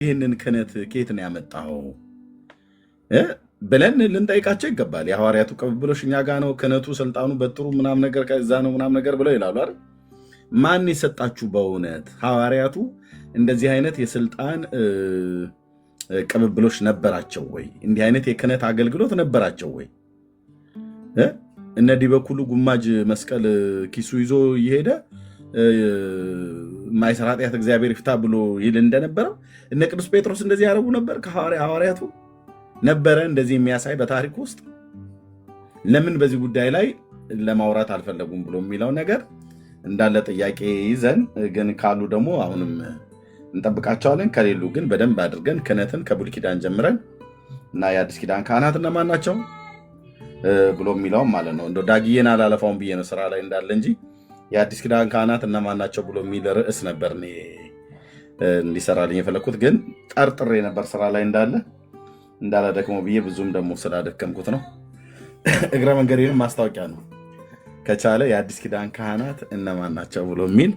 ይህንን ክህነት ከየት ነው ያመጣው ብለን ልንጠይቃቸው ይገባል። የሐዋርያቱ ቅብብሎሽ እኛ ጋ ነው፣ ክህነቱ ስልጣኑ በጥሩ ምናምን ነገር ከዛ ነው ምናምን ነገር ብለው ይላሉ አይደል? ማን የሰጣችሁ? በእውነት ሐዋርያቱ እንደዚህ አይነት የስልጣን ቅብብሎሽ ነበራቸው ወይ? እንዲህ አይነት የክህነት አገልግሎት ነበራቸው ወይ? እነዚህ በኩሉ ጉማጅ መስቀል ኪሱ ይዞ እየሄደ ማይሰራ ኃጢአት እግዚአብሔር ይፍታ ብሎ ይል እንደነበረው እነ ቅዱስ ጴጥሮስ እንደዚህ ያደረጉ ነበር። ከሐዋርያቱ ነበረ እንደዚህ የሚያሳይ በታሪክ ውስጥ ለምን በዚህ ጉዳይ ላይ ለማውራት አልፈለጉም ብሎ የሚለው ነገር እንዳለ ጥያቄ ይዘን ግን ካሉ ደግሞ አሁንም እንጠብቃቸዋለን። ከሌሉ ግን በደንብ አድርገን ክህነትን ከብሉይ ኪዳን ጀምረን እና የአዲስ ኪዳን ካህናት እነማን ናቸው ብሎ የሚለውም ማለት ነው። እንደው ዳግዬን አላለፋውን ብዬ ነው ስራ ላይ እንዳለ እንጂ የአዲስ ኪዳን ካህናት እነማን ናቸው ብሎ የሚል ርዕስ ነበር እኔ እንዲሰራልኝ የፈለግኩት፣ ግን ጠርጥሬ ነበር ስራ ላይ እንዳለ ደክሞ ብዬ ብዙም ደግሞ ስላደከምኩት ነው። እግረ መንገዴንም ማስታወቂያ ነው። ከቻለ የአዲስ ኪዳን ካህናት እነማን ናቸው ብሎ የሚል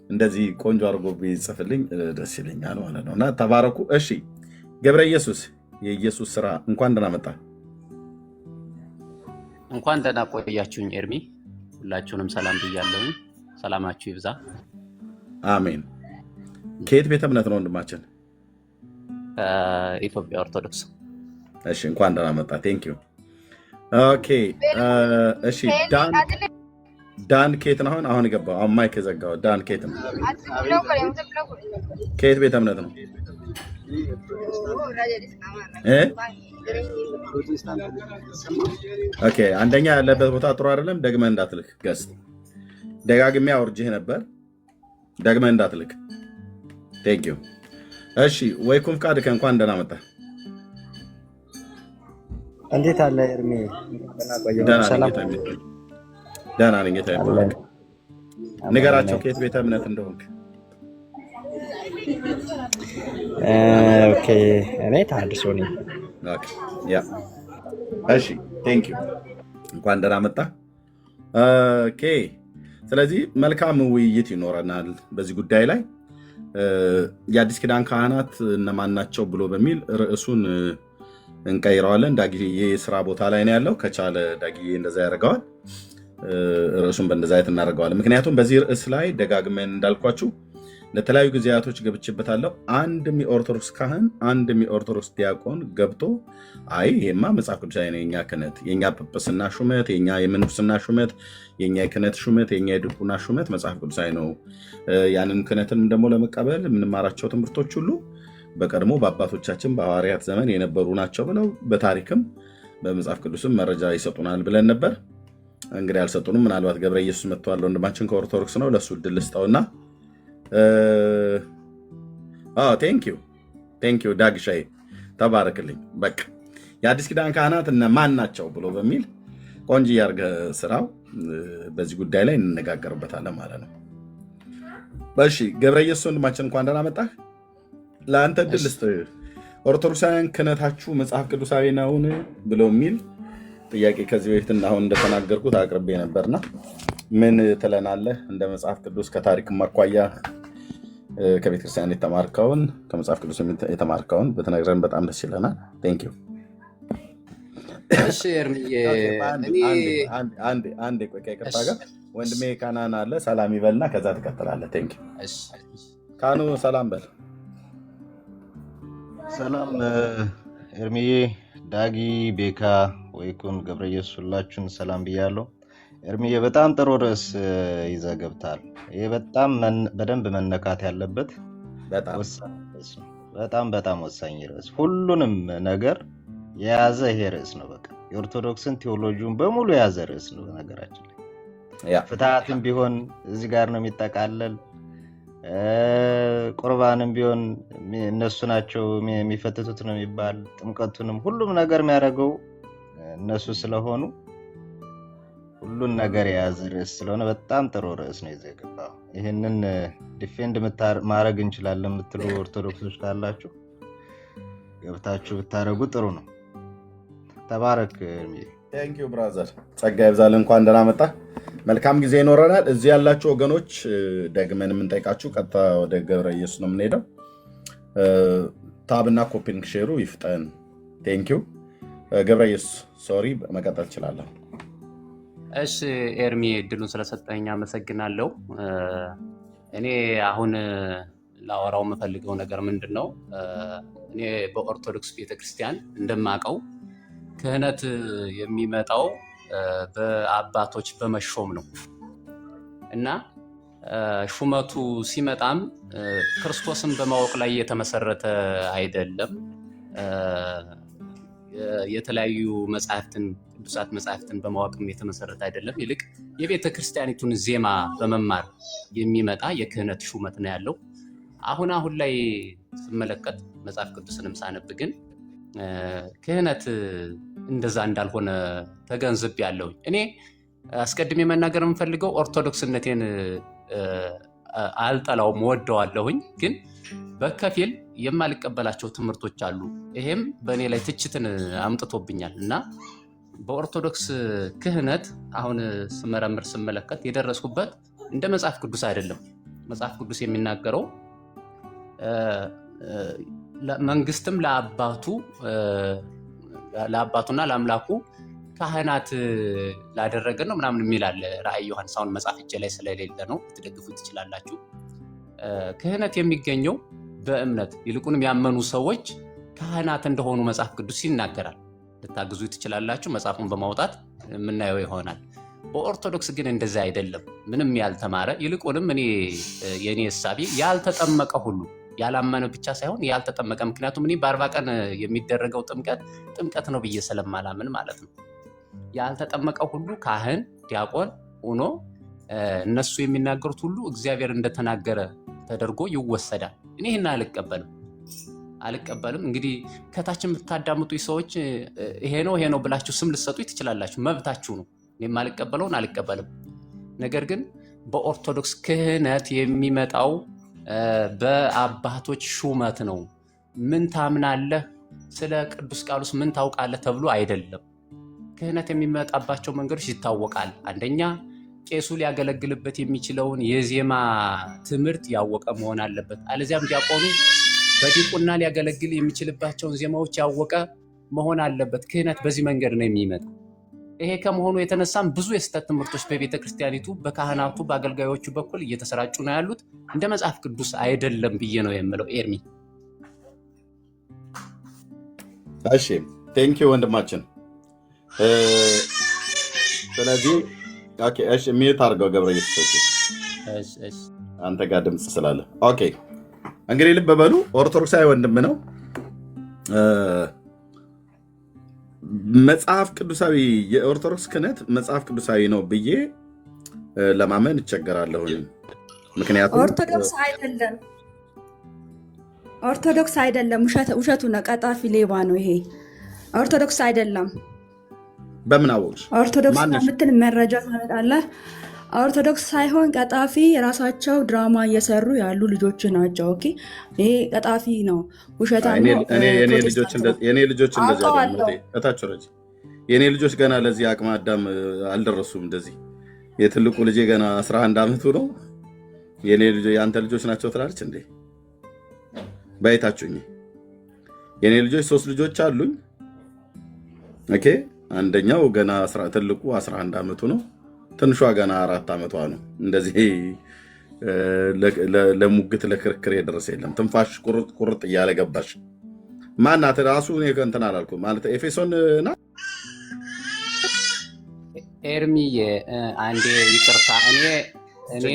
እንደዚህ ቆንጆ አድርጎ ቢጽፍልኝ ደስ ይለኛል ማለት ነው። እና ተባረኩ። እሺ ገብረ ኢየሱስ የኢየሱስ ስራ እንኳን ደህና መጣ። እንኳን ደህና ቆያችሁኝ። ኤርሚ ሁላችሁንም ሰላም ብያለሁኝ። ሰላማችሁ ይብዛ። አሜን። ከየት ቤተ እምነት ነው ወንድማችን? ኢትዮጵያ ኦርቶዶክስ። እሺ እንኳን ደህና መጣ። ቴንክ ዩ። ኦኬ እሺ ዳን ከየት ነው? አሁን ገባው። አሁን ማይክ ዘጋው። ዳን ከየት ነው? ከየት ቤተ እምነት ነው? ኦኬ አንደኛ ያለበት ቦታ ጥሩ አይደለም። ደግመህ እንዳትልክ ገስት ደጋግሜ አውርጄህ ነበር። ደግመህ እንዳትልክ። ቴንክ ዩ። እሺ ወይኩም ፍቃድ እንኳን ደህና መጣ። እንዴት አለ ኤርሚ? ደህና ነኝ ጌታ ይባርክ። ንገራቸው ከየት ቤተ እምነት እንደሆንክ። ኦኬ እኔ ታድሶ ነኝ። ኦኬ ያ እሺ ቴንክ ዩ። እንኳን ደህና መጣ። ኦኬ ስለዚህ መልካም ውይይት ይኖረናል በዚህ ጉዳይ ላይ። የአዲስ ኪዳን ካህናት እነማን ናቸው ብሎ በሚል ርዕሱን እንቀይረዋለን። ዳግዬ የስራ ቦታ ላይ ነው ያለው። ከቻለ ዳግዬ እንደዛ ያደርገዋል። ርዕሱን በእንደዛ አይነት እናደርገዋለን። ምክንያቱም በዚህ ርዕስ ላይ ደጋግመን እንዳልኳችሁ ለተለያዩ ጊዜያቶች ገብቼበታለሁ። አንድም የኦርቶዶክስ ካህን አንድም የኦርቶዶክስ ዲያቆን ገብቶ አይ ይሄማ መጽሐፍ ቅዱሳዊ ነው፣ የኛ ክህነት፣ የኛ ጵጵስና ሹመት፣ የኛ የምንኩስና ሹመት፣ የኛ የክህነት ሹመት፣ የኛ የድቁና ሹመት መጽሐፍ ቅዱሳዊ ነው፣ ያንን ክህነትንም ደግሞ ለመቀበል የምንማራቸው ትምህርቶች ሁሉ በቀድሞ በአባቶቻችን በሐዋርያት ዘመን የነበሩ ናቸው ብለው በታሪክም በመጽሐፍ ቅዱስም መረጃ ይሰጡናል ብለን ነበር። እንግዲህ አልሰጡንም። ምናልባት ገብረ ኢየሱስ መጥተዋል። ወንድማችን ከኦርቶዶክስ ነው። ለእሱ ዕድል ልስጠውና ቴንክ ዩ ዳግሻይ ተባረክልኝ። በቃ የአዲስ ኪዳን ካህናት እነማን ናቸው ብሎ በሚል ቆንጆ ያርገ ስራው በዚህ ጉዳይ ላይ እንነጋገርበታለን ማለት ነው። እሺ ገብረ ኢየሱስ ወንድማችን እንኳን ደህና መጣህ። ለአንተ ዕድል ልስጥ። ኦርቶዶክሳውያን ክህነታችሁ መጽሐፍ ቅዱሳዊ ነውን ብሎ የሚል ጥያቄ ከዚህ በፊት አሁን እንደተናገርኩት አቅርቤ ነበርና ምን ትለናለህ? እንደ መጽሐፍ ቅዱስ ከታሪክ ማኳያ ከቤተክርስቲያን የተማርከውን ከመጽሐፍ ቅዱስ የተማርከውን በተነግረን በጣም ደስ ይለናል። ቴንክ ዩ። እሺ ኤርሚዬ አንዴ ቆይ ከይቅርታ ጋር ወንድሜ ካናን አለ። ሰላም ይበልና ከዛ ትቀጥላለህ። ቴንክ ዩ። ካኑ ሰላም በል። ሰላም ኤርሚዬ፣ ዳጊ፣ ቤካ፣ ወይኩን፣ ገብረ ኢየሱስ ሁላችሁን ሰላም ብያለሁ። ኤርሚዬ በጣም ጥሩ ርዕስ ይዘህ ገብተሃል። ይሄ በጣም በደንብ መነካት ያለበት በጣም ወሳኝ ርዕስ፣ ሁሉንም ነገር የያዘ ይሄ ርዕስ ነው። በቃ የኦርቶዶክስን ቴዎሎጂውን በሙሉ የያዘ ርዕስ ነው። ነገራችን ላይ ፍትሐትም ቢሆን እዚህ ጋር ነው የሚጠቃለል። ቁርባንም ቢሆን እነሱ ናቸው የሚፈትቱት ነው የሚባል። ጥምቀቱንም ሁሉም ነገር የሚያደርገው እነሱ ስለሆኑ ሁሉን ነገር የያዘ ርዕስ ስለሆነ በጣም ጥሩ ርዕስ ነው ይዘህ የገባው። ይህንን ዲፌንድ ማድረግ እንችላለን የምትሉ ኦርቶዶክሶች ካላችሁ ገብታችሁ ብታደርጉ ጥሩ ነው። ተባረክ። ቴንክ ዩ ብራዘር፣ ጸጋ ይብዛል። እንኳን ደህና መጣ። መልካም ጊዜ ይኖረናል። እዚህ ያላችሁ ወገኖች ደግመን የምንጠይቃችሁ ቀጥታ ወደ ገብረ ኢየሱስ ነው የምንሄደው። ታብና ኮፒንግ ሼሩ ይፍጠን። ቴንኪው ገብረ ኢየሱስ ሶሪ መቀጠል እችላለሁ። እሺ ኤርሚ እድሉን ስለሰጠኝ አመሰግናለሁ። እኔ አሁን ላወራው የምፈልገው ነገር ምንድን ነው? እኔ በኦርቶዶክስ ቤተክርስቲያን እንደማውቀው ክህነት የሚመጣው በአባቶች በመሾም ነው እና ሹመቱ ሲመጣም ክርስቶስን በማወቅ ላይ የተመሰረተ አይደለም። የተለያዩ መጽሐፍትን ቅዱሳት መጽሐፍትን በማወቅም የተመሰረተ አይደለም። ይልቅ የቤተ ክርስቲያኒቱን ዜማ በመማር የሚመጣ የክህነት ሹመት ነው ያለው። አሁን ላይ ስመለከት መጽሐፍ ቅዱስንም ሳነብ ግን ክህነት እንደዛ እንዳልሆነ ተገንዝቤያለሁ። እኔ አስቀድሜ መናገር የምፈልገው ኦርቶዶክስነቴን አልጠላውም፣ ወደዋለሁኝ። ግን በከፊል የማልቀበላቸው ትምህርቶች አሉ። ይሄም በእኔ ላይ ትችትን አምጥቶብኛል እና በኦርቶዶክስ ክህነት አሁን ስመረምር ስመለከት የደረስኩበት እንደ መጽሐፍ ቅዱስ አይደለም። መጽሐፍ ቅዱስ የሚናገረው መንግስትም ለአባቱና ለአምላኩ ካህናት ላደረገ ነው ምናምን የሚል አለ ራእይ ዮሐንስ። አሁን መጽሐፍ እጄ ላይ ስለሌለ ነው፣ ትደግፉ ትችላላችሁ። ክህነት የሚገኘው በእምነት ይልቁንም ያመኑ ሰዎች ካህናት እንደሆኑ መጽሐፍ ቅዱስ ይናገራል። ልታግዙ ትችላላችሁ፣ መጽሐፉን በማውጣት የምናየው ይሆናል። በኦርቶዶክስ ግን እንደዛ አይደለም። ምንም ያልተማረ ይልቁንም የኔ እሳቤ ያልተጠመቀ ሁሉ ያላመነ ብቻ ሳይሆን ያልተጠመቀ፣ ምክንያቱም እኔ በ40 ቀን የሚደረገው ጥምቀት ነው ብዬ ስለማላምን ማለት ነው። ያልተጠመቀ ሁሉ ካህን ዲያቆን ሆኖ እነሱ የሚናገሩት ሁሉ እግዚአብሔር እንደተናገረ ተደርጎ ይወሰዳል። እኔ ይህን አልቀበልም። እንግዲህ ከታች የምታዳምጡ ሰዎች ይሄ ነው ብላችሁ ስም ልትሰጡ ትችላላችሁ፣ መብታችሁ ነው። እኔም አልቀበለውን አልቀበልም። ነገር ግን በኦርቶዶክስ ክህነት የሚመጣው በአባቶች ሹመት ነው። ምን ታምናለህ፣ ስለ ቅዱስ ቃሉስ ምን ታውቃለህ ተብሎ አይደለም። ክህነት የሚመጣባቸው መንገዶች ይታወቃል። አንደኛ ቄሱ ሊያገለግልበት የሚችለውን የዜማ ትምህርት ያወቀ መሆን አለበት። አለዚያም ዲያቆኑ በዲቁና ሊያገለግል የሚችልባቸውን ዜማዎች ያወቀ መሆን አለበት። ክህነት በዚህ መንገድ ነው የሚመጣ። ይሄ ከመሆኑ የተነሳም ብዙ የስህተት ትምህርቶች በቤተ ክርስቲያኒቱ በካህናቱ በአገልጋዮቹ በኩል እየተሰራጩ ነው ያሉት። እንደ መጽሐፍ ቅዱስ አይደለም ብዬ ነው የምለው። ኤርሚ እሺ፣ ቴንኪው ወንድማችን። ስለዚህ እሺ፣ ሚዩት አድርገው ገብረ ኢየሱስ፣ አንተ ጋር ድምፅ ስላለ። ኦኬ፣ እንግዲህ ልብ በሉ፣ ኦርቶዶክሳዊ ወንድም ነው። መጽሐፍ ቅዱሳዊ የኦርቶዶክስ ክህነት መጽሐፍ ቅዱሳዊ ነው ብዬ ለማመን እቸገራለሁ። ምክንያቱም ኦርቶዶክስ አይደለም፣ ውሸቱ ነው፣ ቀጣፊ ሌባ ነው። ይሄ ኦርቶዶክስ አይደለም። በምን አወቅሽ? ኦርቶዶክስ የምትል መረጃ ታመጣለህ። ኦርቶዶክስ ሳይሆን ቀጣፊ የራሳቸው ድራማ እየሰሩ ያሉ ልጆች ናቸው። ኦኬ፣ ይሄ ቀጣፊ ነው፣ ውሸታ ነው። የኔ ልጆች እንደዚህ የኔ ልጆች ገና ለዚህ አቅመ አዳም አልደረሱም። እንደዚህ የትልቁ ልጄ ገና 11 ዓመቱ ነው። የአንተ ልጆች ናቸው ትላለች እንዴ? ባይታችሁኝ የኔ ልጆች 3 ልጆች አሉኝ። ኦኬ፣ አንደኛው ገና ትልቁ 11 ዓመቱ ነው። ትንሿ ገና 4 ዓመቷ ነው። እንደዚህ ለሙግት ለክርክር የደረሰ የለም። ትንፋሽ ቁርጥ እያለ ገባሽ። ማናት ራሱ እንትን አላልኩም ማለት ኤፌሶን ናት። ኤርሚዬ አንዴ ይቅርታ፣ እኔ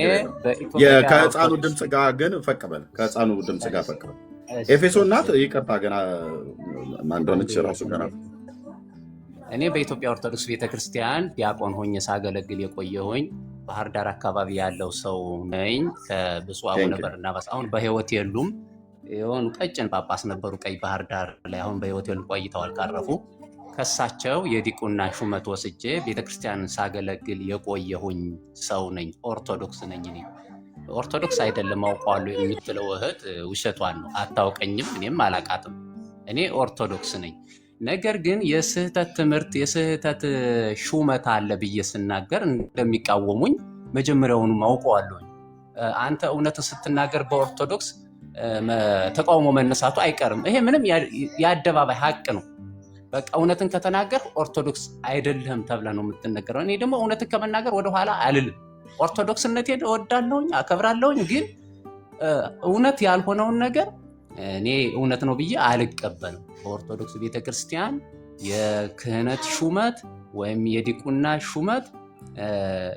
ከህፃኑ ድምፅ ጋር ግን ፈቅበል፣ ከህፃኑ ድምፅ ጋር ፈቅበል። ኤፌሶን ናት። ይቅርታ ገና ማን እንደሆነች ራሱ ገና እኔ በኢትዮጵያ ኦርቶዶክስ ቤተክርስቲያን ዲያቆን ሆኜ ሳገለግል የቆየሁኝ ባህር ዳር አካባቢ ያለው ሰው ነኝ። ከብፁዕ አቡነ በርናባስ አሁን በህይወት የሉም። የሆኑ ቀጭን ጳጳስ ነበሩ ቀይ ባህር ዳር ላይ፣ አሁን በህይወት የሉም፣ ቆይተዋል፣ ካረፉ። ከሳቸው የዲቁና ሹመት ወስጄ ቤተክርስቲያን ሳገለግል የቆየሁኝ ሰው ነኝ። ኦርቶዶክስ ነኝ። እኔ ኦርቶዶክስ አይደለም አውቀዋለሁ የምትለው እህት ውሸቷን ነው። አታውቀኝም፣ እኔም አላቃትም። እኔ ኦርቶዶክስ ነኝ። ነገር ግን የስህተት ትምህርት የስህተት ሹመት አለ ብዬ ስናገር እንደሚቃወሙኝ መጀመሪያውኑ አውቀዋለሁኝ። አንተ እውነትን ስትናገር በኦርቶዶክስ ተቃውሞ መነሳቱ አይቀርም። ይሄ ምንም የአደባባይ ሀቅ ነው። በቃ እውነትን ከተናገር ኦርቶዶክስ አይደለህም ተብለህ ነው የምትነገረው። እኔ ደግሞ እውነትን ከመናገር ወደኋላ አልልም። ኦርቶዶክስነቴን እወዳለሁኝ፣ አከብራለሁኝ። ግን እውነት ያልሆነውን ነገር እኔ እውነት ነው ብዬ አልቀበልም። በኦርቶዶክስ ቤተክርስቲያን የክህነት ሹመት ወይም የዲቁና ሹመት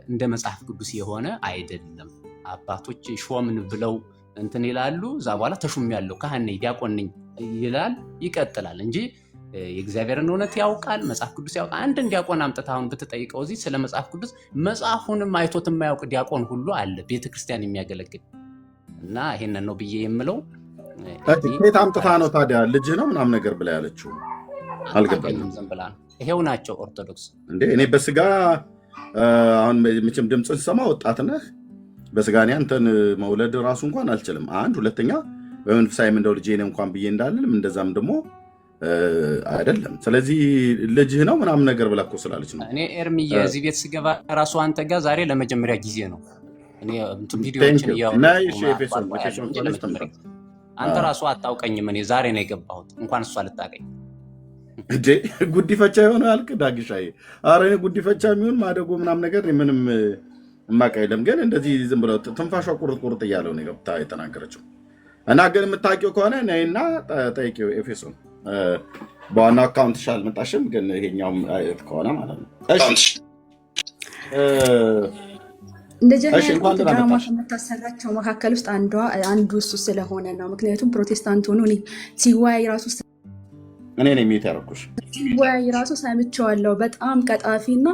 እንደ መጽሐፍ ቅዱስ የሆነ አይደለም። አባቶች ሾምን ብለው እንትን ይላሉ። እዛ በኋላ ተሹሜያለሁ ካህን ነኝ ዲያቆን ነኝ ይላል፣ ይቀጥላል እንጂ የእግዚአብሔርን እውነት ያውቃል፣ መጽሐፍ ቅዱስ ያውቃል። አንድን ዲያቆን አምጥተህ አሁን ብትጠይቀው እዚህ ስለ መጽሐፍ ቅዱስ መጽሐፉንም አይቶት የማያውቅ ዲያቆን ሁሉ አለ ቤተክርስቲያን የሚያገለግል እና ይሄንን ነው ብዬ የምለው። ከየት አምጥታ ነው ታዲያ ልጅህ ነው ምናምን ነገር ብላ ያለችው? አልገባኝም። ዝም ብላ ነው። ይሄው ናቸው ኦርቶዶክስ እንዴ። እኔ በስጋ አሁን መቼም ድምፅ ስሰማ ወጣት ነህ። በስጋ እኔ አንተን መውለድ ራሱ እንኳን አልችልም። አንድ ሁለተኛ በመንፈሳዊም እንደው ልጄ ነው እንኳን ብዬ እንዳልልም እንደዛም ደግሞ አይደለም። ስለዚህ ልጅህ ነው ምናምን ነገር ብላ እኮ ስላለች ነው። እኔ ኤርሚዬ እዚህ ቤት ስገባ ራሱ አንተ ጋር ዛሬ ለመጀመሪያ ጊዜ ነው እኔ ቪዲዮዎችን አንተ ራሱ አታውቀኝም። እኔ ዛሬ ነው የገባሁት። እንኳን እሷ ልታቀኝ እንዴ ጉዲፈቻ የሆነ ያልክ ዳግሻዬ። ኧረ እኔ ጉዲፈቻ የሚሆን ማደጎ ምናምን ነገር ምንም የማውቅ የለም። ግን እንደዚህ ዝም ብለው ትንፋሿ ቁርጥ ቁርጥ እያለው ነው ገብታ የተናገረችው። እና ግን የምታውቂው ከሆነ ነይና ጠይቂው ኤፌሶን። በዋናው አካውንትሽ አልመጣሽም፣ ግን ይሄኛውም አይነት ከሆነ ማለት ነው። እንደዚህ አይነት ድራማ ከምታሰራቸው መካከል ውስጥ አንዱ እሱ ስለሆነ ነው። ምክንያቱም ፕሮቴስታንት ሆኖ ሲወያይ ራሱ እኔ ነኝ የሚት ያደረኩሽ ሲወያይ ራሱ ሰምቼዋለሁ። በጣም ቀጣፊና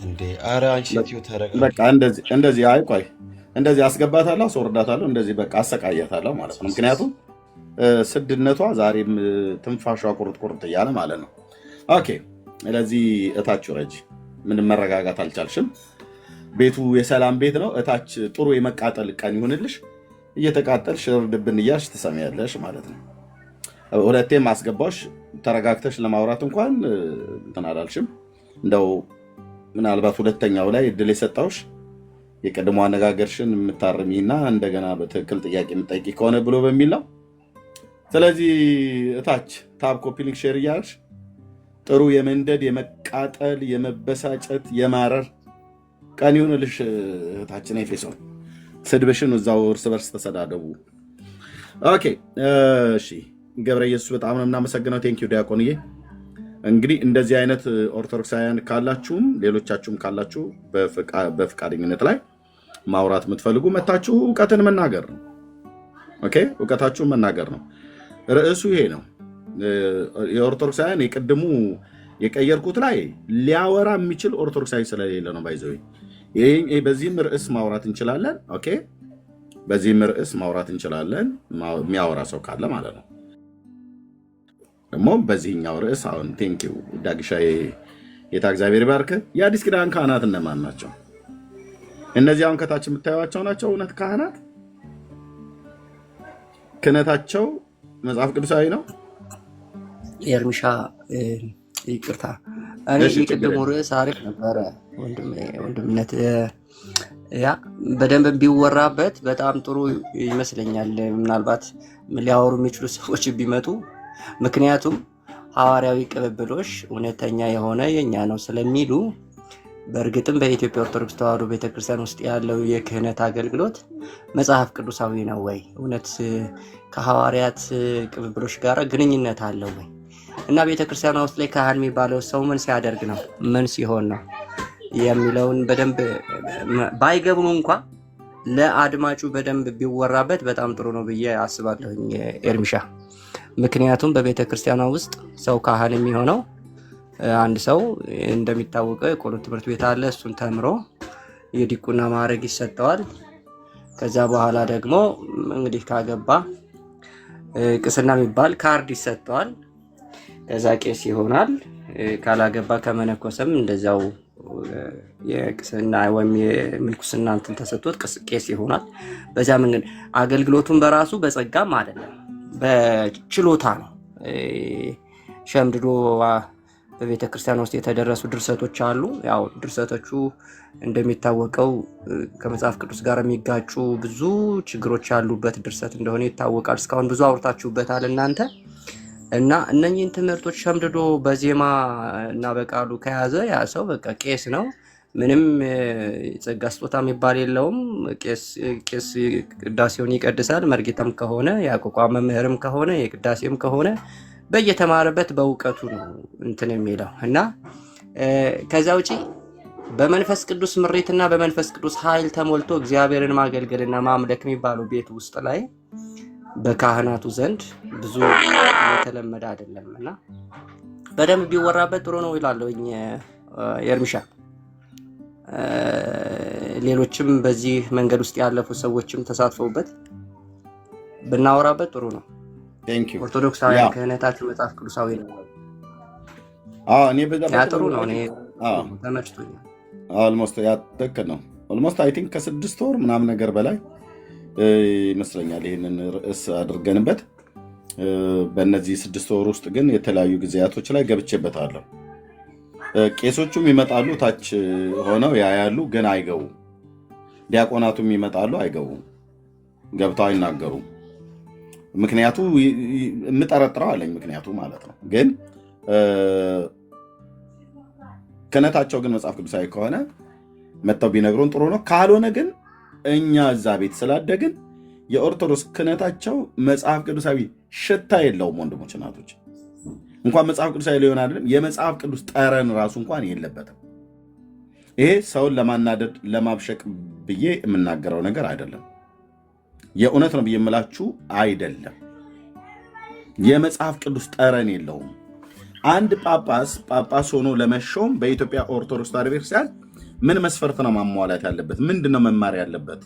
እንዴ ኧረ አንቺ ሴትዮ ተረጋጊ። በቃ እንደዚህ አይ ቆይ እንደዚህ አስገባታለሁ፣ አስወርዳታለሁ፣ እንደዚህ በቃ አሰቃያታለሁ ማለት ነው። ምክንያቱም ስድነቷ ዛሬም ትንፋሿ ቁርጥ ቁርጥ እያለ ማለት ነው። ኦኬ ስለዚህ እታች ረጅ ምንም መረጋጋት አልቻልሽም። ቤቱ የሰላም ቤት ነው። እታች ጥሩ የመቃጠል ቀን ይሁንልሽ። እየተቃጠልሽ እርድብን እያልሽ ትሰሚያለሽ ማለት ነው። ሁለቴም አስገባሽ ተረጋግተሽ ለማውራት እንኳን እንትን አላልሽም። እንደው ምናልባት ሁለተኛው ላይ እድል የሰጣውሽ የቀድሞ አነጋገርሽን የምታርሚና እንደገና በትክክል ጥያቄ የምጠይቂ ከሆነ ብሎ በሚል ነው። ስለዚህ እታች ታብ ኮፒ ሊንክ ሼር እያልሽ ጥሩ የመንደድ የመቃጠል የመበሳጨት የማረር ቀን ይሁንልሽ እህታችን ኤፌሶን። ስድብሽን እዛው እርስ በርስ ተሰዳደቡ። ኦኬ እሺ ገብረ ኢየሱስ በጣም ነው የምናመሰግነው። ቴንኪው ዲያቆንዬ። እንግዲህ እንደዚህ አይነት ኦርቶዶክሳውያን ካላችሁም ሌሎቻችሁም ካላችሁ በፍቃደኝነት ላይ ማውራት የምትፈልጉ መታችሁ እውቀትን መናገር ነው። ኦኬ እውቀታችሁን መናገር ነው። ርዕሱ ይሄ ነው። የኦርቶዶክሳውያን የቅድሙ የቀየርኩት ላይ ሊያወራ የሚችል ኦርቶዶክሳዊ ስለሌለ ነው። ባይዘው በዚህም ርዕስ ማውራት እንችላለን። ኦኬ በዚህም ርዕስ ማውራት እንችላለን፣ የሚያወራ ሰው ካለ ማለት ነው። ደግሞ በዚህኛው ርዕስ አሁን ቴንኪው ዳግሻዬ ጌታ እግዚአብሔር ባርክ። የአዲስ ኪዳን ካህናት እነማን ናቸው? እነዚህ አሁን ከታች የምታዩዋቸው ናቸው እውነት ካህናት? ክህነታቸው መጽሐፍ ቅዱሳዊ ነው? ኤርሚሻ ይቅርታ፣ እኔ የቅድሙ ርዕስ አሪፍ ነበረ ወንድምነት። ያ በደንብ ቢወራበት በጣም ጥሩ ይመስለኛል። ምናልባት ሊያወሩ የሚችሉ ሰዎች ቢመጡ፣ ምክንያቱም ሐዋርያዊ ቅብብሎሽ እውነተኛ የሆነ የኛ ነው ስለሚሉ፣ በእርግጥም በኢትዮጵያ ኦርቶዶክስ ተዋሕዶ ቤተክርስቲያን ውስጥ ያለው የክህነት አገልግሎት መጽሐፍ ቅዱሳዊ ነው ወይ? እውነት ከሐዋርያት ቅብብሎሽ ጋር ግንኙነት አለው ወይ? እና ቤተክርስቲያኗ ውስጥ ላይ ካህን የሚባለው ሰው ምን ሲያደርግ ነው፣ ምን ሲሆን ነው የሚለውን በደንብ ባይገቡ እንኳ ለአድማጩ በደንብ ቢወራበት በጣም ጥሩ ነው ብዬ አስባለሁኝ ኤርሚሻ። ምክንያቱም በቤተክርስቲያኗ ውስጥ ሰው ካህን የሚሆነው አንድ ሰው እንደሚታወቀው የቆሎ ትምህርት ቤት አለ። እሱን ተምሮ የዲቁና ማዕረግ ይሰጠዋል። ከዛ በኋላ ደግሞ እንግዲህ ካገባ ቅስና የሚባል ካርድ ይሰጠዋል። ከዛ ቄስ ይሆናል። ካላገባ ከመነኮሰም እንደዛው የቅስና ወይም የምልኩስና እንትን ተሰጥቶት ቄስ ይሆናል። በዛ መንገድ አገልግሎቱን በራሱ በጸጋም አይደለም በችሎታ ነው። ሸምድዶ በቤተ ክርስቲያን ውስጥ የተደረሱ ድርሰቶች አሉ። ያው ድርሰቶቹ እንደሚታወቀው ከመጽሐፍ ቅዱስ ጋር የሚጋጩ ብዙ ችግሮች ያሉበት ድርሰት እንደሆነ ይታወቃል። እስካሁን ብዙ አውርታችሁበታል እናንተ እና እነኚህን ትምህርቶች ሸምድዶ በዜማ እና በቃሉ ከያዘ ያ ሰው በቃ ቄስ ነው። ምንም ጸጋ ስጦታ የሚባል የለውም። ቄስ ቅዳሴውን ይቀድሳል። መርጌታም ከሆነ ያቋቋም መምህርም ከሆነ የቅዳሴም ከሆነ በየተማረበት በእውቀቱ ነው እንትን የሚለው እና ከዛ ውጪ በመንፈስ ቅዱስ ምሬትና በመንፈስ ቅዱስ ኃይል ተሞልቶ እግዚአብሔርን ማገልገልና ማምለክ የሚባለው ቤት ውስጥ ላይ በካህናቱ ዘንድ ብዙ የተለመደ አይደለም እና በደንብ ቢወራበት ጥሩ ነው ይላለሁኝ ኤርሚሻ። ሌሎችም በዚህ መንገድ ውስጥ ያለፉ ሰዎችም ተሳትፈውበት ብናወራበት ጥሩ ነው። ኦርቶዶክሳውያን ክህነታችሁ መጽሐፍ ቅዱሳዊ ነው። እኔ ጥሩ ነው። እኔ ተመችቶኛል። ኦልሞስት ትክክል ነው። ኦልሞስት አይ ቲንክ ከ6 ወር ምናምን ነገር በላይ ይመስለኛል ይህንን ርዕስ አድርገንበት። በእነዚህ 6 ወር ውስጥ ግን የተለያዩ ጊዜያቶች ላይ ገብቼበታለሁ። ቄሶቹም ይመጣሉ፣ ታች ሆነው ያያሉ፣ ግን አይገቡም። ዲያቆናቱም ይመጣሉ፣ አይገቡም፣ ገብተው አይናገሩም። ምክንያቱ የምጠረጥረው አለኝ፣ ምክንያቱ ማለት ነው። ግን ክህነታቸው ግን መጽሐፍ ቅዱሳዊ ከሆነ መጥተው ቢነግሩን ጥሩ ነው። ካልሆነ ግን እኛ እዛ ቤት ስላደግን የኦርቶዶክስ ክህነታቸው መጽሐፍ ቅዱሳዊ ሽታ የለውም። ወንድሞች እናቶች፣ እንኳን መጽሐፍ ቅዱሳዊ ሊሆን አይደለም የመጽሐፍ ቅዱስ ጠረን ራሱ እንኳን የለበትም። ይሄ ሰውን ለማናደድ ለማብሸቅ ብዬ የምናገረው ነገር አይደለም። የእውነት ነው ብዬ የምላችሁ አይደለም። የመጽሐፍ ቅዱስ ጠረን የለውም። አንድ ጳጳስ ሆኖ ለመሾም በኢትዮጵያ ኦርቶዶክስ ተዋሕዶ ቤተክርስቲያን ምን መስፈርት ነው ማሟላት ያለበት፣ ምንድነው መማር ያለበት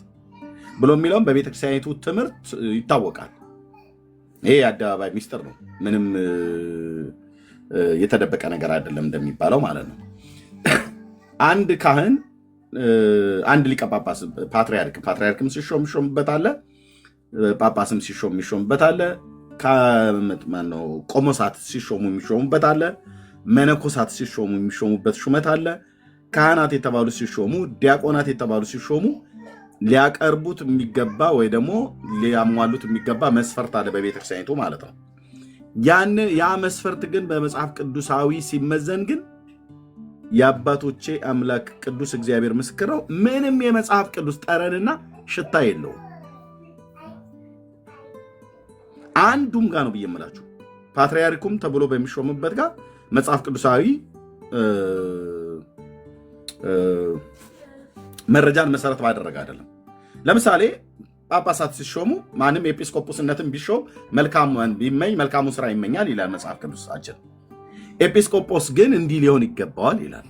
ብሎ የሚለውም በቤተክርስቲያኒቱ ትምህርት ይታወቃል። ይሄ የአደባባይ ሚስጥር ነው። ምንም የተደበቀ ነገር አይደለም እንደሚባለው ማለት ነው። አንድ ካህን፣ አንድ ሊቀ ጳጳስ፣ ፓትርያርክም ሲሾም ይሾምበት አለ፣ ጳጳስም ሲሾም የሚሾምበት አለ፣ ቆሞሳት ሲሾሙ የሚሾሙበት አለ፣ መነኮሳት ሲሾሙ የሚሾሙበት ሹመት አለ። ካህናት የተባሉ ሲሾሙ፣ ዲያቆናት የተባሉ ሲሾሙ ሊያቀርቡት የሚገባ ወይ ደግሞ ሊያሟሉት የሚገባ መስፈርት አለ በቤተክርስቲያኒቱ ማለት ነው። ያ መስፈርት ግን በመጽሐፍ ቅዱሳዊ ሲመዘን ግን የአባቶቼ አምላክ ቅዱስ እግዚአብሔር ምስክር ነው፣ ምንም የመጽሐፍ ቅዱስ ጠረንና ሽታ የለውም። አንዱም ጋር ነው ብዬ የምላችሁ ፓትርያርኩም ተብሎ በሚሾምበት ጋር መጽሐፍ ቅዱሳዊ መረጃን መሰረት ባደረገ አይደለም። ለምሳሌ ጳጳሳት ሲሾሙ ማንም ኤጲስቆጶስነትን ቢሾም ቢመኝ መልካሙን ስራ ይመኛል ይላል መጽሐፍ ቅዱሳችን። ኤጲስቆጶስ ግን እንዲህ ሊሆን ይገባዋል ይላል።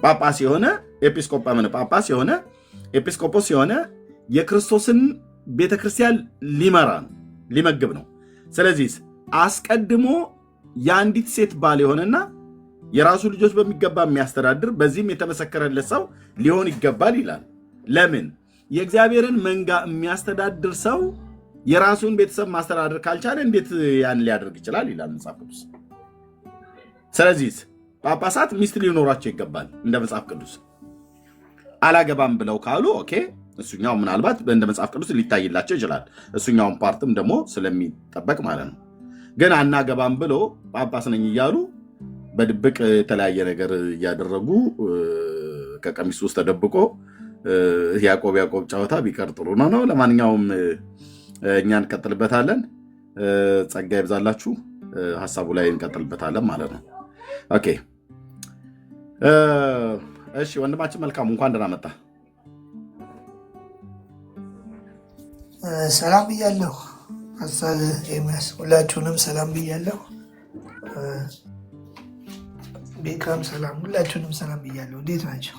ጳጳስ የሆነ ኤጲስቆጶስ የሆነ የክርስቶስን ቤተክርስቲያን ሊመራ ነው፣ ሊመግብ ነው። ስለዚህ አስቀድሞ የአንዲት ሴት ባል የሆነና የራሱ ልጆች በሚገባ የሚያስተዳድር በዚህም የተመሰከረለት ሰው ሊሆን ይገባል ይላል። ለምን? የእግዚአብሔርን መንጋ የሚያስተዳድር ሰው የራሱን ቤተሰብ ማስተዳደር ካልቻለ እንዴት ያን ሊያደርግ ይችላል ይላል መጽሐፍ ቅዱስ። ስለዚህ ጳጳሳት ሚስት ሊኖራቸው ይገባል እንደ መጽሐፍ ቅዱስ። አላገባም ብለው ካሉ ኦኬ፣ እሱኛው ምናልባት እንደ መጽሐፍ ቅዱስ ሊታይላቸው ይችላል። እሱኛውን ፓርትም ደግሞ ስለሚጠበቅ ማለት ነው። ግን አናገባም ብሎ ጳጳስ ነኝ እያሉ በድብቅ የተለያየ ነገር እያደረጉ ከቀሚስ ውስጥ ተደብቆ ያዕቆብ ጨዋታ ቢቀር ጥሩ ነው። ለማንኛውም እኛ እንቀጥልበታለን። ጸጋ ይብዛላችሁ። ሀሳቡ ላይ እንቀጥልበታለን ማለት ነው። ኦኬ እሺ፣ ወንድማችን መልካሙ እንኳን ደህና መጣ። ሰላም ብያለሁ። ሀሳብ ኤርሚያስ፣ ሁላችሁንም ሰላም ብያለሁ። ቤካም ሰላም፣ ሁላችሁንም ሰላም ብያለሁ። እንዴት ናቸው?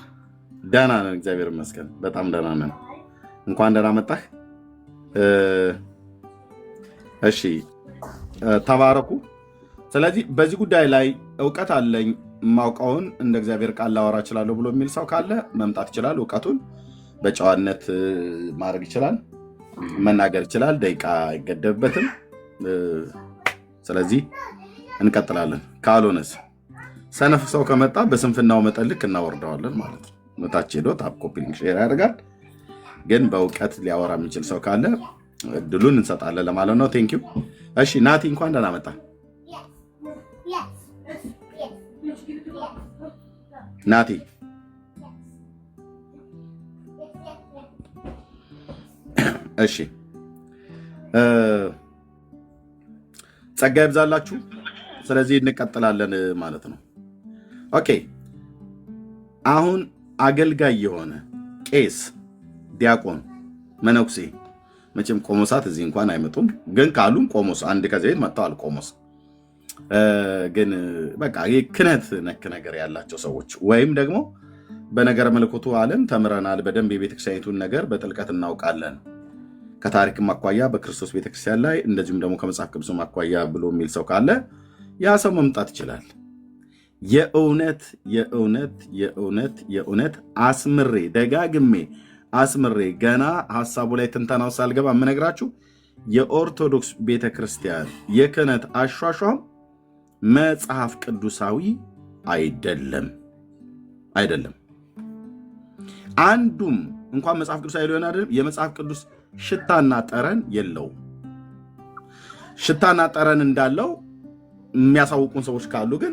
ደህና ነን፣ እግዚአብሔር ይመስገን፣ በጣም ደህና ነን። እንኳን ደህና መጣህ። እሺ ተባረኩ። ስለዚህ በዚህ ጉዳይ ላይ እውቀት አለኝ ማውቀውን እንደ እግዚአብሔር ቃል ላወራ እችላለሁ ብሎ የሚል ሰው ካለ መምጣት ይችላል። እውቀቱን በጨዋነት ማድረግ ይችላል፣ መናገር ይችላል። ደቂቃ አይገደብበትም። ስለዚህ እንቀጥላለን። ካልሆነስ ሰነፍ ሰው ከመጣ በስንፍናው መጠን ልክ እናወርደዋለን ማለት ነው። ታች ሄዶ ታፕ ኮፒ ሊንክ ሼር ያደርጋል። ግን በእውቀት ሊያወራ የሚችል ሰው ካለ እድሉን እንሰጣለን ለማለት ነው። ቴንክ ዩ። እሺ ናቲ እንኳን ደህና መጣ። ናቲ እሺ፣ ጸጋ ይብዛላችሁ። ስለዚህ እንቀጥላለን ማለት ነው። ኦኬ፣ አሁን አገልጋይ የሆነ ቄስ፣ ዲያቆን፣ መነኩሴ መቼም ቆሞሳት እዚህ እንኳን አይመጡም፣ ግን ካሉም ቆሞስ አንድ ከዚህ መጥተዋል። ቆሞስ ግን በቃ ክህነት ነክ ነገር ያላቸው ሰዎች ወይም ደግሞ በነገረ መለኮቱ ዓለም ተምረናል፣ በደንብ የቤተክርስቲያኒቱን ነገር በጥልቀት እናውቃለን ከታሪክም አኳያ በክርስቶስ ቤተክርስቲያን ላይ እንደዚሁም ደግሞ ከመጽሐፍ ቅዱስም አኳያ ብሎ የሚል ሰው ካለ ያ ሰው መምጣት ይችላል። የእውነት የእውነት የእውነት የእውነት አስምሬ ደጋግሜ አስምሬ ገና ሀሳቡ ላይ ትንተናው ሳልገባ የምነግራችሁ የኦርቶዶክስ ቤተክርስቲያን የክህነት አሿሿም መጽሐፍ ቅዱሳዊ አይደለም አይደለም። አንዱም እንኳን መጽሐፍ ቅዱሳዊ ሊሆን አይደለም የመጽሐፍ ቅዱስ ሽታና ጠረን የለውም። ሽታና ጠረን እንዳለው የሚያሳውቁን ሰዎች ካሉ ግን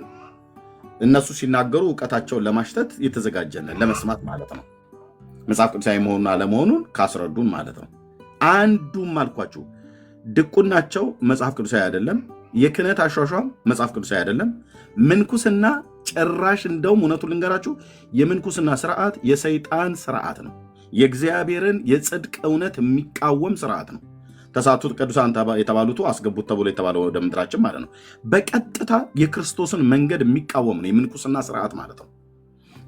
እነሱ ሲናገሩ እውቀታቸውን ለማሽተት የተዘጋጀን ለመስማት ማለት ነው። መጽሐፍ ቅዱሳዊ መሆኑን አለመሆኑን ካስረዱን ማለት ነው። አንዱም አልኳችሁ ድቁናቸው መጽሐፍ ቅዱሳዊ አይደለም። የክህነት አሿሿም መጽሐፍ ቅዱሳዊ አይደለም። ምንኩስና ጭራሽ እንደውም እውነቱን ልንገራችሁ የምንኩስና ስርዓት የሰይጣን ስርዓት ነው። የእግዚአብሔርን የጽድቅ እውነት የሚቃወም ስርዓት ነው። ተሳቱት ቅዱሳን የተባሉት አስገቡት ተብሎ የተባለው ወደ ምድራችን ማለት ነው። በቀጥታ የክርስቶስን መንገድ የሚቃወም ነው የምንኩስና ስርዓት ማለት ነው።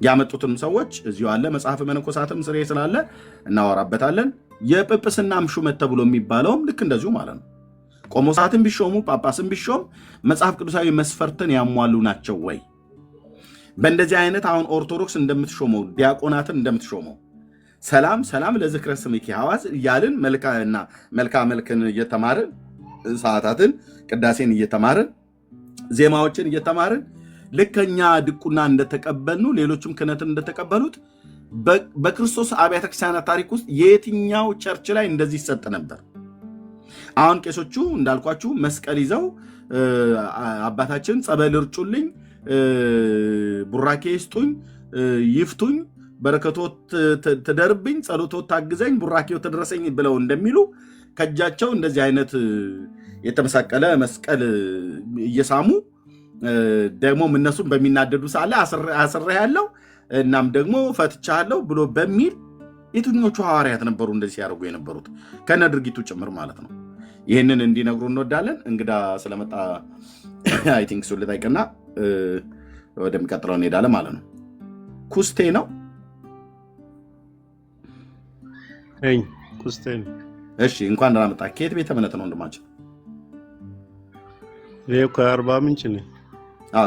ያመጡትም ሰዎች እዚሁ አለ። መጽሐፈ መነኮሳትም ስሬ ስላለ እናወራበታለን። የጵጵስናም ሹመት ተብሎ የሚባለውም ልክ እንደዚሁ ማለት ነው። ቆሞሳትን ቢሾሙ ጳጳስን ቢሾም መጽሐፍ ቅዱሳዊ መስፈርትን ያሟሉ ናቸው ወይ? በእንደዚህ አይነት አሁን ኦርቶዶክስ እንደምትሾመው ዲያቆናትን እንደምትሾመው ሰላም ሰላም ለዝክረ ስምኪ ሐዋዝ እያልን መልካ መልክን እየተማርን ሰዓታትን ቅዳሴን እየተማርን ዜማዎችን እየተማርን ልከኛ ድቁና እንደተቀበልኑ ሌሎችም ክህነትን እንደተቀበሉት በክርስቶስ አብያተ ክርስቲያናት ታሪክ ውስጥ የትኛው ቸርች ላይ እንደዚህ ይሰጥ ነበር? አሁን ቄሶቹ እንዳልኳችሁ መስቀል ይዘው አባታችን ጸበል እርጩልኝ፣ ቡራኬ ይስጡኝ፣ ይፍቱኝ፣ በረከቶት ትደርብኝ፣ ጸሎቶት ታግዘኝ፣ ቡራኬው ትድረሰኝ ብለው እንደሚሉ ከእጃቸው እንደዚህ አይነት የተመሳቀለ መስቀል እየሳሙ ደግሞ እነሱም በሚናደዱ ሳለ አስሬ ያለው እናም ደግሞ ፈትቻለሁ ብሎ በሚል የትኞቹ ሐዋርያት ነበሩ እንደዚህ ሲያደርጉ የነበሩት ከነ ድርጊቱ ጭምር ማለት ነው። ይህንን እንዲነግሩ እንወዳለን። እንግዳ ስለመጣ አይ ቲንክ እሱን ልጠይቅና ወደሚቀጥለው እንሄዳለን ማለት ነው። ኩስቴ ነው ኩስቴ ነው። እሺ እንኳን ደህና መጣ። ከየት ቤተ እምነት ነው ወንድማችን? ይሄ ከአርባ ምንጭ ነው።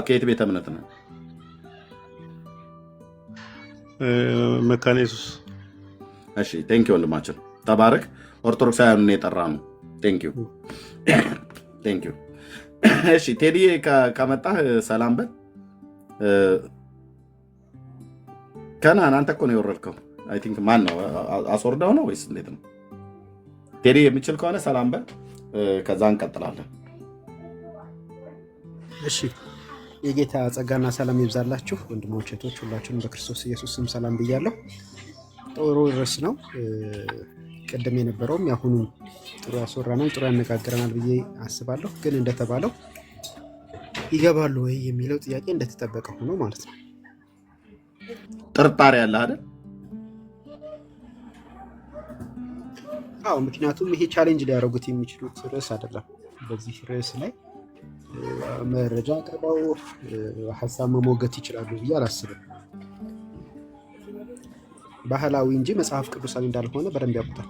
ከየት ቤተ እምነት ነው? መካነ ኢየሱስ። እሺ ቴንክ ዩ ወንድማችን ተባረክ። ኦርቶዶክሳውያኑን የጠራ ነው። ቴንክ ዩ። እሺ ቴዲ ከመጣህ ሰላም በል። ከናን አንተ እኮ ነው የወረድከው። አይ ቲንክ ማን ነው አስወርዳው ነው ወይስ እንዴት ነው? ቴዲ የሚችል ከሆነ ሰላም በል፣ ከዛ እንቀጥላለን። እሺ የጌታ ጸጋና ሰላም ይብዛላችሁ ወንድሞች እህቶች፣ ሁላችሁንም በክርስቶስ ኢየሱስ ስም ሰላም ብያለሁ። ጥሩ ርዕስ ነው። ቅድም የነበረውም ያሁኑም ጥሩ ያስወራናል፣ ጥሩ ያነጋግረናል ብዬ አስባለሁ። ግን እንደተባለው ይገባሉ ወይ የሚለው ጥያቄ እንደተጠበቀ ሆኖ ማለት ነው። ጥርጣሬ ያለ አይደል? አዎ፣ ምክንያቱም ይሄ ቻሌንጅ ሊያደርጉት የሚችሉት ርዕስ አይደለም። በዚህ ርዕስ ላይ መረጃ አቅርበው ሀሳብ መሞገት ይችላሉ ብዬ አላስብም። ባህላዊ እንጂ መጽሐፍ ቅዱሳዊ እንዳልሆነ በደንብ ያውቁታል።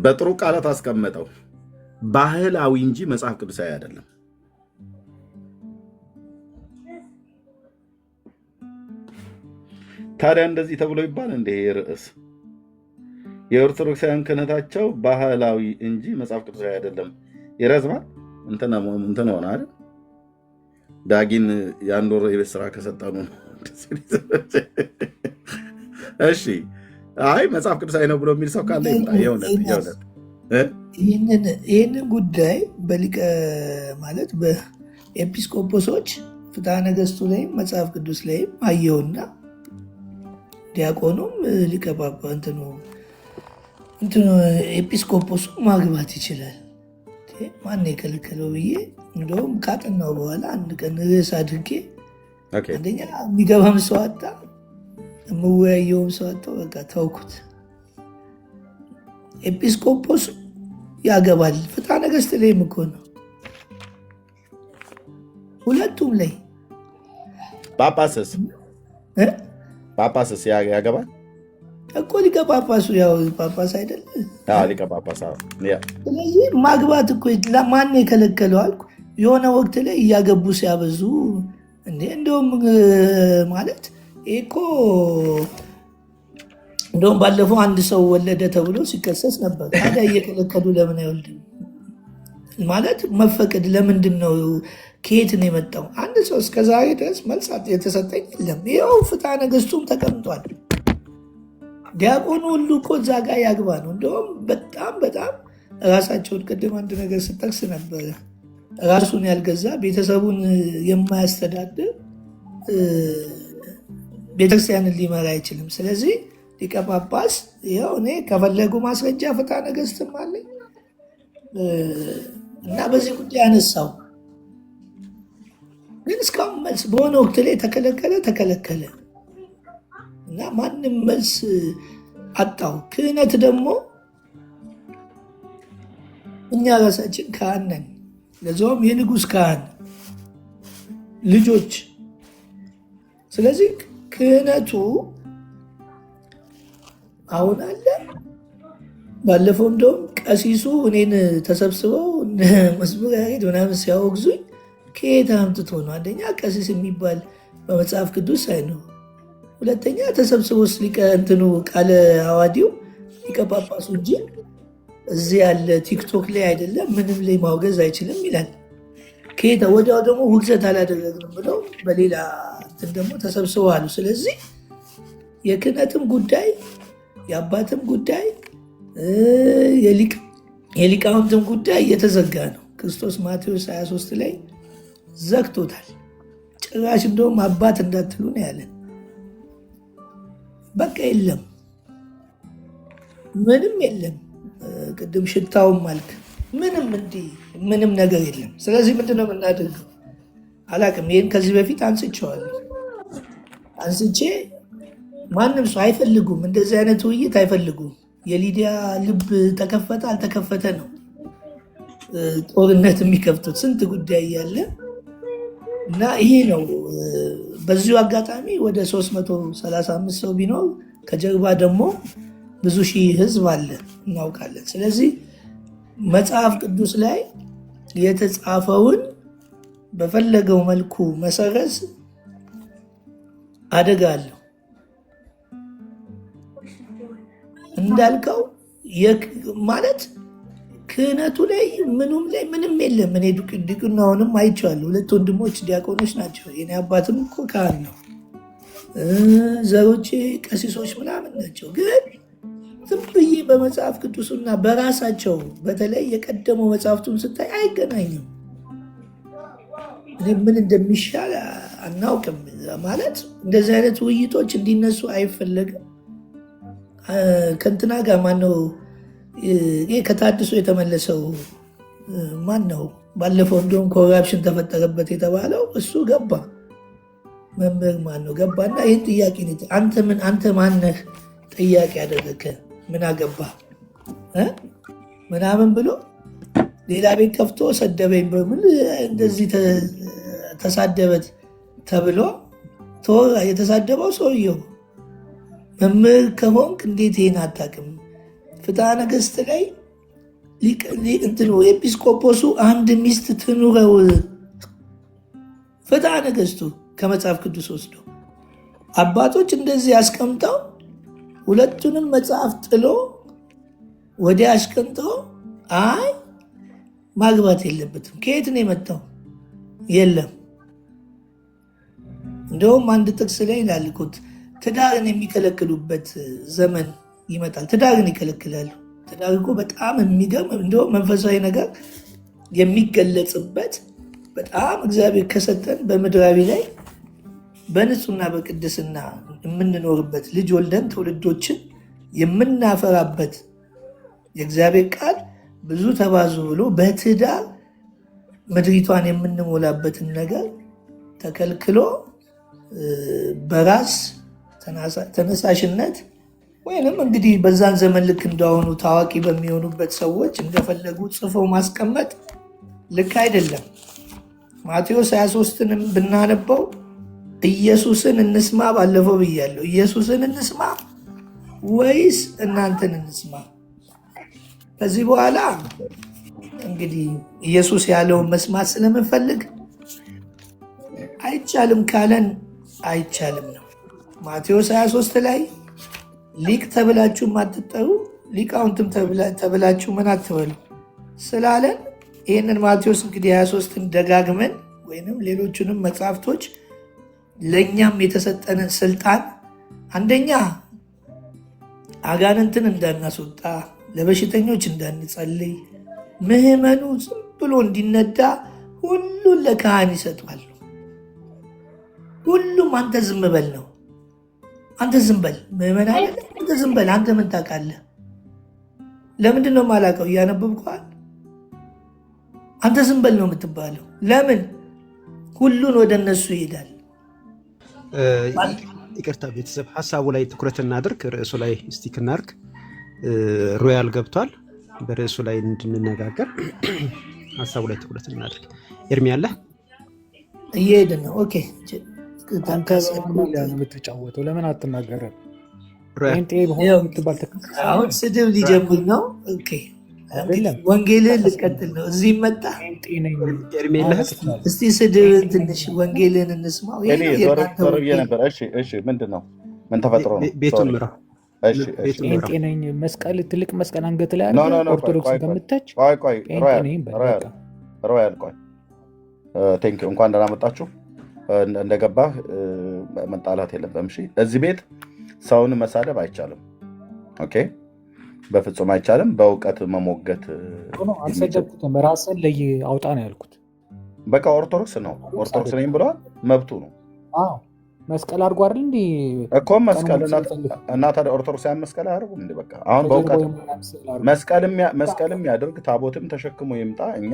በጥሩ ቃላት አስቀመጠው። ባህላዊ እንጂ መጽሐፍ ቅዱሳዊ አይደለም። ታዲያ እንደዚህ ተብሎ ይባል እንደ ርዕስ የኦርቶዶክሳውያን ክህነታቸው ባህላዊ እንጂ መጽሐፍ ቅዱሳዊ አይደለም ይረዝማል። እንትን ሆነ አይደል? ዳጊን የአንድ ወር የቤት ስራ ከሰጠኑ ነው። እሺ አይ መጽሐፍ ቅዱሳዊ ነው ብሎ የሚል ሰው ካለ ይምጣ። ይህንን ጉዳይ በሊቀ ማለት በኤጲስቆጶሶች ፍትሐ ነገሥቱ ላይም መጽሐፍ ቅዱስ ላይም አየውና ዲያቆኑም ሊቀ ጳጳስ እንትኑ ኤጲስቆጶሱ ማግባት ይችላል። ማን የከለከለው ብዬ እንደውም ካጠናው በኋላ አንድ ቀን ርዕስ አድርጌ አንደኛ የሚገባም ሰው አጣ፣ የምወያየውም ሰው አጣው። በቃ ተውኩት። ኤጲስቆጶሱ ያገባል። ፍትሐ ነገሥት ላይም እኮ ነው፣ ሁለቱም ላይ። ጳጳስስ ያገባል እኮ ሊቀ ጳጳሱ ያው ጳጳስ አይደለ? ሊቀ ጳጳስ። ስለዚህ ማግባት እኮ ማን የከለከለው አልኩ። የሆነ ወቅት ላይ እያገቡ ሲያበዙ እንደውም ማለት ይሄ እኮ እንደውም ባለፈው አንድ ሰው ወለደ ተብሎ ሲከሰስ ነበር። ታዲያ እየከለከሉ ለምን አይወልድም? ማለት መፈቀድ ለምንድን ነው? ከየት ነው የመጣው? አንድ ሰው እስከዛሬ ድረስ መልስ የተሰጠኝ የለም። ይኸው ፍትሐ ነገሥቱም ተቀምጧል። ዲያቆኑ ሁሉ እኮ እዛ ጋር ያግባ ነው። እንደውም በጣም ራሳቸውን ቅድም አንድ ነገር ስጠቅስ ነበረ። ራሱን ያልገዛ ቤተሰቡን የማያስተዳድር ቤተክርስቲያንን ሊመራ አይችልም። ስለዚህ ሊቀ ጳጳስ ይኸው እኔ ከፈለጉ ማስረጃ ፍትሐ ነገሥትም አለኝ እና በዚህ ጉዳይ ያነሳው ግን እስካሁን መልስ በሆነ ወቅት ላይ ተከለከለ እና ማንም መልስ አጣው። ክህነት ደግሞ እኛ ራሳችን ካህን ነን፣ ለዛውም የንጉሥ ካህን ልጆች። ስለዚህ ክህነቱ አሁን አለ። ባለፈው እንደውም ቀሲሱ እኔን ተሰብስበው መዝሙር ያሬድ ምናምን ሲያወግዙኝ ከየት አምጥቶ ነው? አንደኛ ቀሲስ የሚባል በመጽሐፍ ቅዱስ አይነው፣ ሁለተኛ ተሰብስቦ ሊቀ እንትኑ ቃለ አዋዲው ሊቀ ጳጳሱ እንጂ እዚህ ያለ ቲክቶክ ላይ አይደለም ምንም ላይ ማውገዝ አይችልም ይላል። ከየት ወዲያው ደግሞ ውግዘት አላደረግንም ብለው በሌላ እንትን ደግሞ ተሰብስበው አሉ። ስለዚህ የክህነትም ጉዳይ የአባትም ጉዳይ የሊቃውንትም ጉዳይ እየተዘጋ ነው። ክርስቶስ ማቴዎስ 23 ላይ ዘግቶታል። ጭራሽ እንደውም አባት እንዳትሉ ነው ያለን። በቃ የለም፣ ምንም የለም። ቅድም ሽታውም አልክ ምንም ነገር የለም። ስለዚህ ምንድነው የምናደርገው? አላቅም። ይህን ከዚህ በፊት አንስቼዋለሁ። አንስቼ ማንም ሰው አይፈልጉም፣ እንደዚህ አይነት ውይይት አይፈልጉም። የሊዲያ ልብ ተከፈተ አልተከፈተ ነው ጦርነት የሚከፍቱት፣ ስንት ጉዳይ እያለ እና ይሄ ነው። በዚሁ አጋጣሚ ወደ 335 ሰው ቢኖር ከጀርባ ደግሞ ብዙ ሺህ ህዝብ አለ እናውቃለን። ስለዚህ መጽሐፍ ቅዱስ ላይ የተጻፈውን በፈለገው መልኩ መሰረዝ አደጋ አለው። እንዳልከው ማለት ክህነቱ ላይ ምንም የለም። እኔ ዲቁናውንም አይቼዋለሁ። ሁለት ወንድሞች ዲያቆኖች ናቸው። የኔ አባትም እኮ ካህን ነው። ዘሮቼ ቀሲሶች ምናምን ናቸው። ግን ዝም ብዬ በመጽሐፍ ቅዱስና በራሳቸው በተለይ የቀደመው መጽሐፍቱን ስታይ አይገናኝም። እኔ ምን እንደሚሻል አናውቅም። ማለት እንደዚህ አይነት ውይይቶች እንዲነሱ አይፈለግም። ከእንትና ጋር ማነው ይህ ከታድሶ የተመለሰው ማን ነው? ባለፈው እንዲሁም ኮራፕሽን ተፈጠረበት የተባለው እሱ ገባ። መምህር ማን ነው ገባና ይህን ጥያቄ አንተ ማነህ ጥያቄ ያደረገ ምን አገባ ምናምን ብሎ ሌላ ቤት ከፍቶ ሰደበኝ በምን እንደዚህ ተሳደበት ተብሎ የተሳደበው ሰውየው መምህር ከሆንክ እንዴት ይሄን አታውቅም? ፍትሐ ነገሥት ላይ እንትኑ ኤጲስቆጶሱ አንድ ሚስት ትኑረው ፍትሐ ነገሥቱ ከመጽሐፍ ቅዱስ ወስዶ አባቶች እንደዚህ አስቀምጠው ሁለቱንም መጽሐፍ ጥሎ ወዲያ አስቀምጠው አይ ማግባት የለበትም። ከየት ነው የመጣው? የለም። እንደውም አንድ ጥቅስ ላይ ላልኩት ትዳርን የሚከለክሉበት ዘመን ይመጣል። ትዳርን ይከለክላሉ። ትዳር እኮ በጣም የሚገርም እንደውም መንፈሳዊ ነገር የሚገለጽበት በጣም እግዚአብሔር ከሰጠን በምድራዊ ላይ በንጹህና በቅድስና የምንኖርበት ልጅ ወልደን ትውልዶችን የምናፈራበት የእግዚአብሔር ቃል ብዙ ተባዙ ብሎ በትዳር ምድሪቷን የምንሞላበትን ነገር ተከልክሎ በራስ ተነሳሽነት ወይንም እንግዲህ በዛን ዘመን ልክ እንደሆኑ ታዋቂ በሚሆኑበት ሰዎች እንደፈለጉ ጽፈው ማስቀመጥ ልክ አይደለም። ማቴዎስ 23ንም ብናነበው ኢየሱስን እንስማ ባለፈው ብያለሁ። ኢየሱስን እንስማ ወይስ እናንተን እንስማ? ከዚህ በኋላ እንግዲህ ኢየሱስ ያለውን መስማት ስለምንፈልግ አይቻልም ካለን አይቻልም ነው። ማቴዎስ 23 ላይ ሊቅ ተብላችሁ አትጠሩ ሊቃውንትም ተብላችሁ ምን አትበሉ ስላለን ይህንን ማቴዎስ እንግዲህ 23ን ደጋግመን ወይንም ሌሎቹንም መጽሐፍቶች ለእኛም የተሰጠንን ስልጣን አንደኛ አጋንንትን እንዳናስወጣ፣ ለበሽተኞች እንዳንጸልይ፣ ምዕመኑ ዝም ብሎ እንዲነዳ ሁሉን ለካህን ይሰጧል። ሁሉም አንተ ዝም በል ነው። አንተ ዝም በል ምዕመን አይደለም። አንተ ዝም በል አንተ ምን ታውቃለህ? ለምንድን ነው የማላውቀው? እያነበብከዋል። አንተ ዝም በል ነው የምትባለው። ለምን? ሁሉን ወደ እነሱ ይሄዳል። ይቅርታ ቤተሰብ፣ ሀሳቡ ላይ ትኩረት እናድርግ። ርዕሱ ላይ ስቲክ እናድርግ። ሮያል ገብቷል። በርዕሱ ላይ እንድንነጋገር ሀሳቡ ላይ ትኩረት እናድርግ። ኤርሚ ያለህ እየሄድን ነው። ኦኬ አንተ የምትጫወተው ለምን አትናገርም? አሁን ስድብ ሊጀምር ነው። ወንጌልን ልቀጥል ነው። እዚህ መጣ። እስቲ ስድብ ትንሽ ወንጌልን እንስማው። ምንድን ነው? ምን ተፈጥሮ ነው? ቤቱን ምራ። ጴንጤ ነኝ። መስቀል ትልቅ መስቀል አንገት ላይ ኦርቶዶክስ ከምተች ሮያል ቆይ ቴንክ ዩ። እንኳን ደህና መጣችሁ። እንደገባህ መጣላት የለብህም። እሺ፣ እዚህ ቤት ሰውን መሳደብ አይቻልም። ኦኬ፣ በፍጹም አይቻልም። በእውቀት መሞገት አልሰደብኩትም። ራስን ለይ አውጣ ነው ያልኩት። በቃ ኦርቶዶክስ ነው፣ ኦርቶዶክስ ነኝ ብለዋል። መብቱ ነው። መስቀል አድርጎ አይደል እንዲ እኮ መስቀል እና ታዲያ ኦርቶዶክሳውያን መስቀል አያደርጉም እንዲ? በቃ አሁን በእውቀት መስቀልም ያድርግ፣ ታቦትም ተሸክሞ ይምጣ። እኛ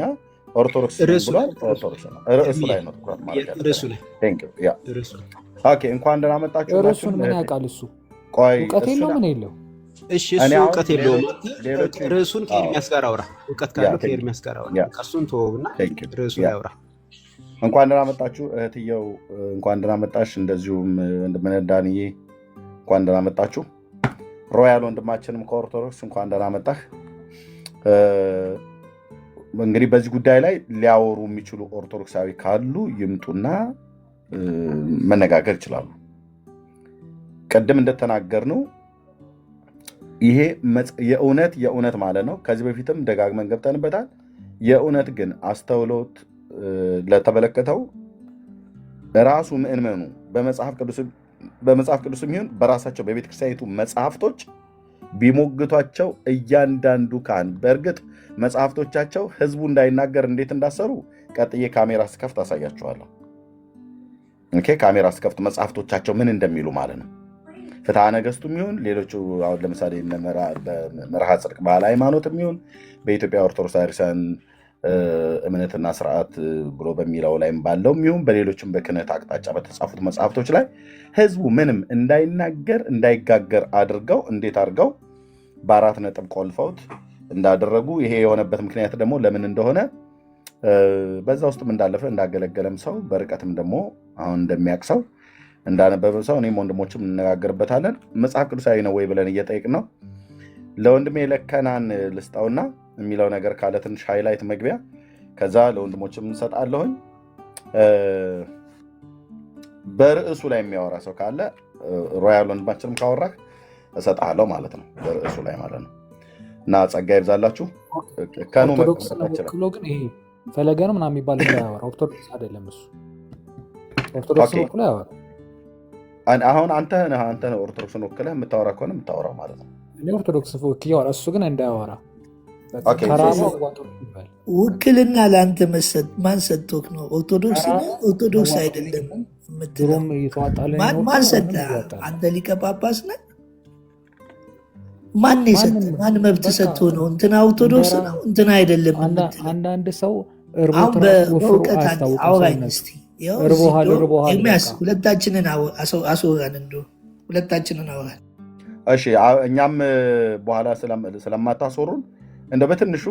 ኦርቶዶክስ ብሏል። ኦርቶዶክስ ነው። ርዕሱ ላይ ነው ትኩረት ማለት ነው። እንኳን ደህና መጣችሁ። ርዕሱን ምን ያውቃል እሱ? ቆይ እውቀት የለው ምን የለው። እሺ፣ እሱ እውቀት የለውም። ርዕሱን ከኤርሚያስ ጋር አውራ። እውቀት ካለው ከኤርሚያስ ጋር አውራ። እሱን ተወውና ርዕሱ ላይ አውራ። እንኳን ደህና መጣችሁ እህትየው፣ እንኳን ደህና መጣሽ። እንደዚሁም ወንድምነዳንዬ እንኳን ደህና መጣችሁ። ሮያል ወንድማችንም ከኦርቶዶክስ እንኳን ደህና መጣህ። እንግዲህ በዚህ ጉዳይ ላይ ሊያወሩ የሚችሉ ኦርቶዶክሳዊ ካሉ ይምጡና መነጋገር ይችላሉ። ቅድም እንደተናገርነው ይሄ የእውነት ማለት ነው። ከዚህ በፊትም ደጋግመን ገብተንበታል። የእውነት ግን አስተውሎት ለተመለከተው ራሱ ምእመኑ በመጽሐፍ ቅዱስም ይሁን በራሳቸው በቤተክርስቲያኒቱ መጽሐፍቶች ቢሞግቷቸው እያንዳንዱ ካህን በእርግጥ መጽሐፍቶቻቸው ህዝቡ እንዳይናገር እንዴት እንዳሰሩ ቀጥዬ ካሜራ ስከፍት አሳያችኋለሁ። ካሜራ ስከፍት መጽሐፍቶቻቸው ምን እንደሚሉ ማለት ነው። ፍትሐ ነገሥቱም ይሁን ሌሎቹ አሁን ለምሳሌ መርሃ ጽድቅ ባህለ ሃይማኖትም ይሁን በኢትዮጵያ ኦርቶዶክስ ቤተክርስቲያን እምነትና ስርዓት ብሎ በሚለው ላይም ባለውም ይሁን በሌሎችም በክህነት አቅጣጫ በተጻፉት መጽሐፍቶች ላይ ህዝቡ ምንም እንዳይናገር እንዳይጋገር አድርገው እንዴት አድርገው በ4 ነጥብ ቆልፈውት እንዳደረጉ ይሄ የሆነበት ምክንያት ደግሞ ለምን እንደሆነ በዛ ውስጥም እንዳለፈ እንዳገለገለም ሰው በርቀትም ደግሞ አሁን እንደሚያውቅ ሰው እንዳነበበ ሰው እኔም ወንድሞችም እንነጋገርበታለን። መጽሐፍ ቅዱሳዊ ነው ወይ ብለን እየጠየቅን ነው። ለወንድሜ ለከናን ልስጣውና የሚለው ነገር ካለ ትንሽ ሃይላይት መግቢያ፣ ከዛ ለወንድሞችም እንሰጣለሁኝ። በርዕሱ ላይ የሚያወራ ሰው ካለ ሮያል ወንድማችንም ካወራህ እሰጥሃለሁ ማለት ነው። በርዕሱ ላይ ማለት ነው። እና ጸጋ ይብዛላችሁ። ከኑ ኦርቶዶክስ ወክሎ ግን ይሄ ፈለገ ነው ምናምን የሚባል ያወራ ኦርቶዶክስ አይደለም እሱ። ኦርቶዶክስ ወክሎ ያወራ አሁን አንተ ነህ ኦርቶዶክስን ወክለህ የምታወራ ከሆነ የምታወራው ማለት ነው። እኔ ኦርቶዶክስ ወክዬ አወራ፣ እሱ ግን እንዳያወራ ውክልና ለአንተ ማን ሰጥቶክ ነው? ኦርቶዶክስ ነው ኦርቶዶክስ አይደለም የምትለው ማን ሰጠህ? አንተ ሊቀ ጳጳስ ነህ? ማን የሰጠህ? ማን መብት ሰጥቶ ነው? እንትና ኦርቶዶክስ ነው እንትና አይደለም የምትለው? አንዳንድ ሰው በእውቀት አውራኝ እስኪ። ኤርሚያስ ሁለታችንን አስወራን፣ እንደው ሁለታችንን አውራን። እሺ እኛም በኋላ ስለማታስወሩን እንደ በትንሹ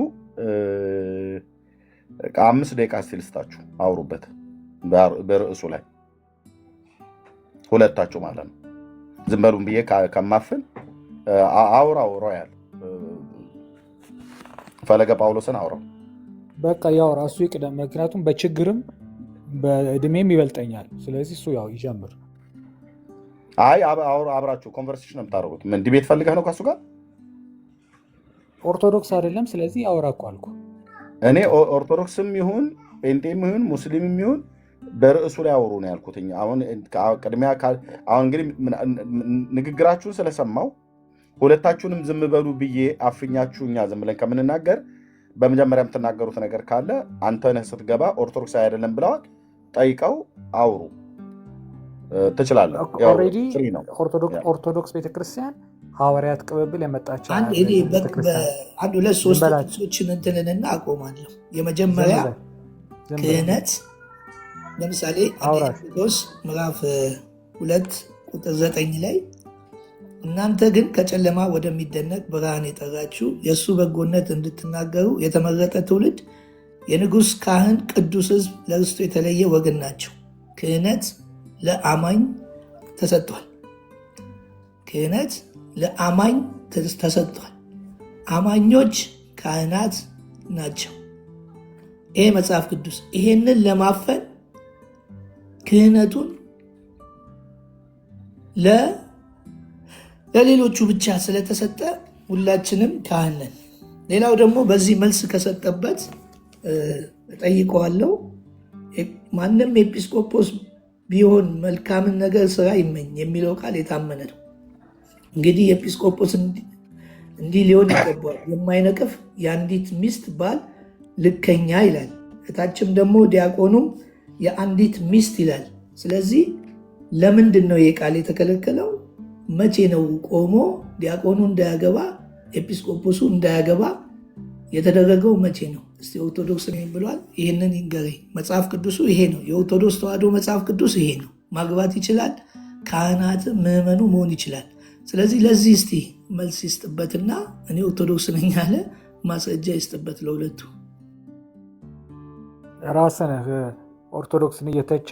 5 ደቂቃ እስቲ ልስጣችሁ፣ አውሩበት በርዕሱ ላይ ሁለታችሁ ማለት ነው። ዝም በሉን ብዬ ከማፍን አውራው ሮያል ፈለገ ጳውሎስን አውራው። በቃ ያውራ እሱ ይቅደም፣ ምክንያቱም በችግርም በእድሜም ይበልጠኛል። ስለዚህ እሱ ያው ይጀምር። አይ አብራችሁ ኮንቨርሴሽን ነው የምታደርጉት። ምን ዲቤት ፈልገህ ነው ከሱ ጋር? ኦርቶዶክስ አይደለም ስለዚህ ያወራ እኮ አልኩ። እኔ ኦርቶዶክስም ይሁን ጴንጤም ይሁን ሙስሊምም ይሁን በርዕሱ ላይ አውሩ ነው ያልኩት። አሁን ቅድሚያ አሁን እንግዲህ ንግግራችሁን ስለሰማው ሁለታችሁንም ዝም በሉ ብዬ አፍኛችሁ እኛ ዝም ብለን ከምንናገር በመጀመሪያ የምትናገሩት ነገር ካለ አንተ ነህ ስትገባ ኦርቶዶክስ አይደለም ብለዋል፣ ጠይቀው አውሩ ትችላለህ። ኦርቶዶክስ ቤተክርስቲያን ሐዋርያት ቅብብል የመጣቸው አንድ 2-3 ጥቅሶችን እንትንንና አቆማለሁ። የመጀመሪያ ክህነት ለምሳሌ ጴጥሮስ ምዕራፍ 2 ቁጥር 9 ላይ እናንተ ግን ከጨለማ ወደሚደነቅ ብርሃን የጠራችሁ የእሱ በጎነት እንድትናገሩ የተመረጠ ትውልድ፣ የንጉሥ ካህን፣ ቅዱስ ሕዝብ፣ ለርስቱ የተለየ ወገን ናቸው። ክህነት ለአማኝ ተሰጥቷል። ክህነት ለአማኝ ተሰጥቷል። አማኞች ካህናት ናቸው። ይሄ መጽሐፍ ቅዱስ ይሄንን ለማፈን ክህነቱን ለሌሎቹ ብቻ ስለተሰጠ ሁላችንም ካህን ነን። ሌላው ደግሞ በዚህ መልስ ከሰጠበት እጠይቀዋለሁ። ማንም ኤጲስቆጶስ ቢሆን መልካምን ነገር ስራ ይመኝ የሚለው ቃል የታመነ ነው። እንግዲህ ኤጲስቆጶስ እንዲህ ሊሆን ይገባል፣ የማይነቅፍ የአንዲት ሚስት ባል ልከኛ ይላል። እታችም ደግሞ ዲያቆኑም የአንዲት ሚስት ይላል። ስለዚህ ለምንድን ነው ይህ ቃል የተከለከለው? መቼ ነው ቆሞ ዲያቆኑ እንዳያገባ ኤጲስቆጶሱ እንዳያገባ የተደረገው? መቼ ነው? እስቲ ኦርቶዶክስ ነኝ ብሏል፣ ይህንን ይንገረኝ። መጽሐፍ ቅዱሱ ይሄ ነው። የኦርቶዶክስ ተዋሕዶ መጽሐፍ ቅዱስ ይሄ ነው። ማግባት ይችላል፣ ካህናት ምዕመኑ መሆን ይችላል። ስለዚህ ለዚህ እስቲ መልስ ይስጥበትና እኔ ኦርቶዶክስ ነኝ ያለ ማስረጃ ይስጥበት ለሁለቱ። ራስን ኦርቶዶክስን እየተቸ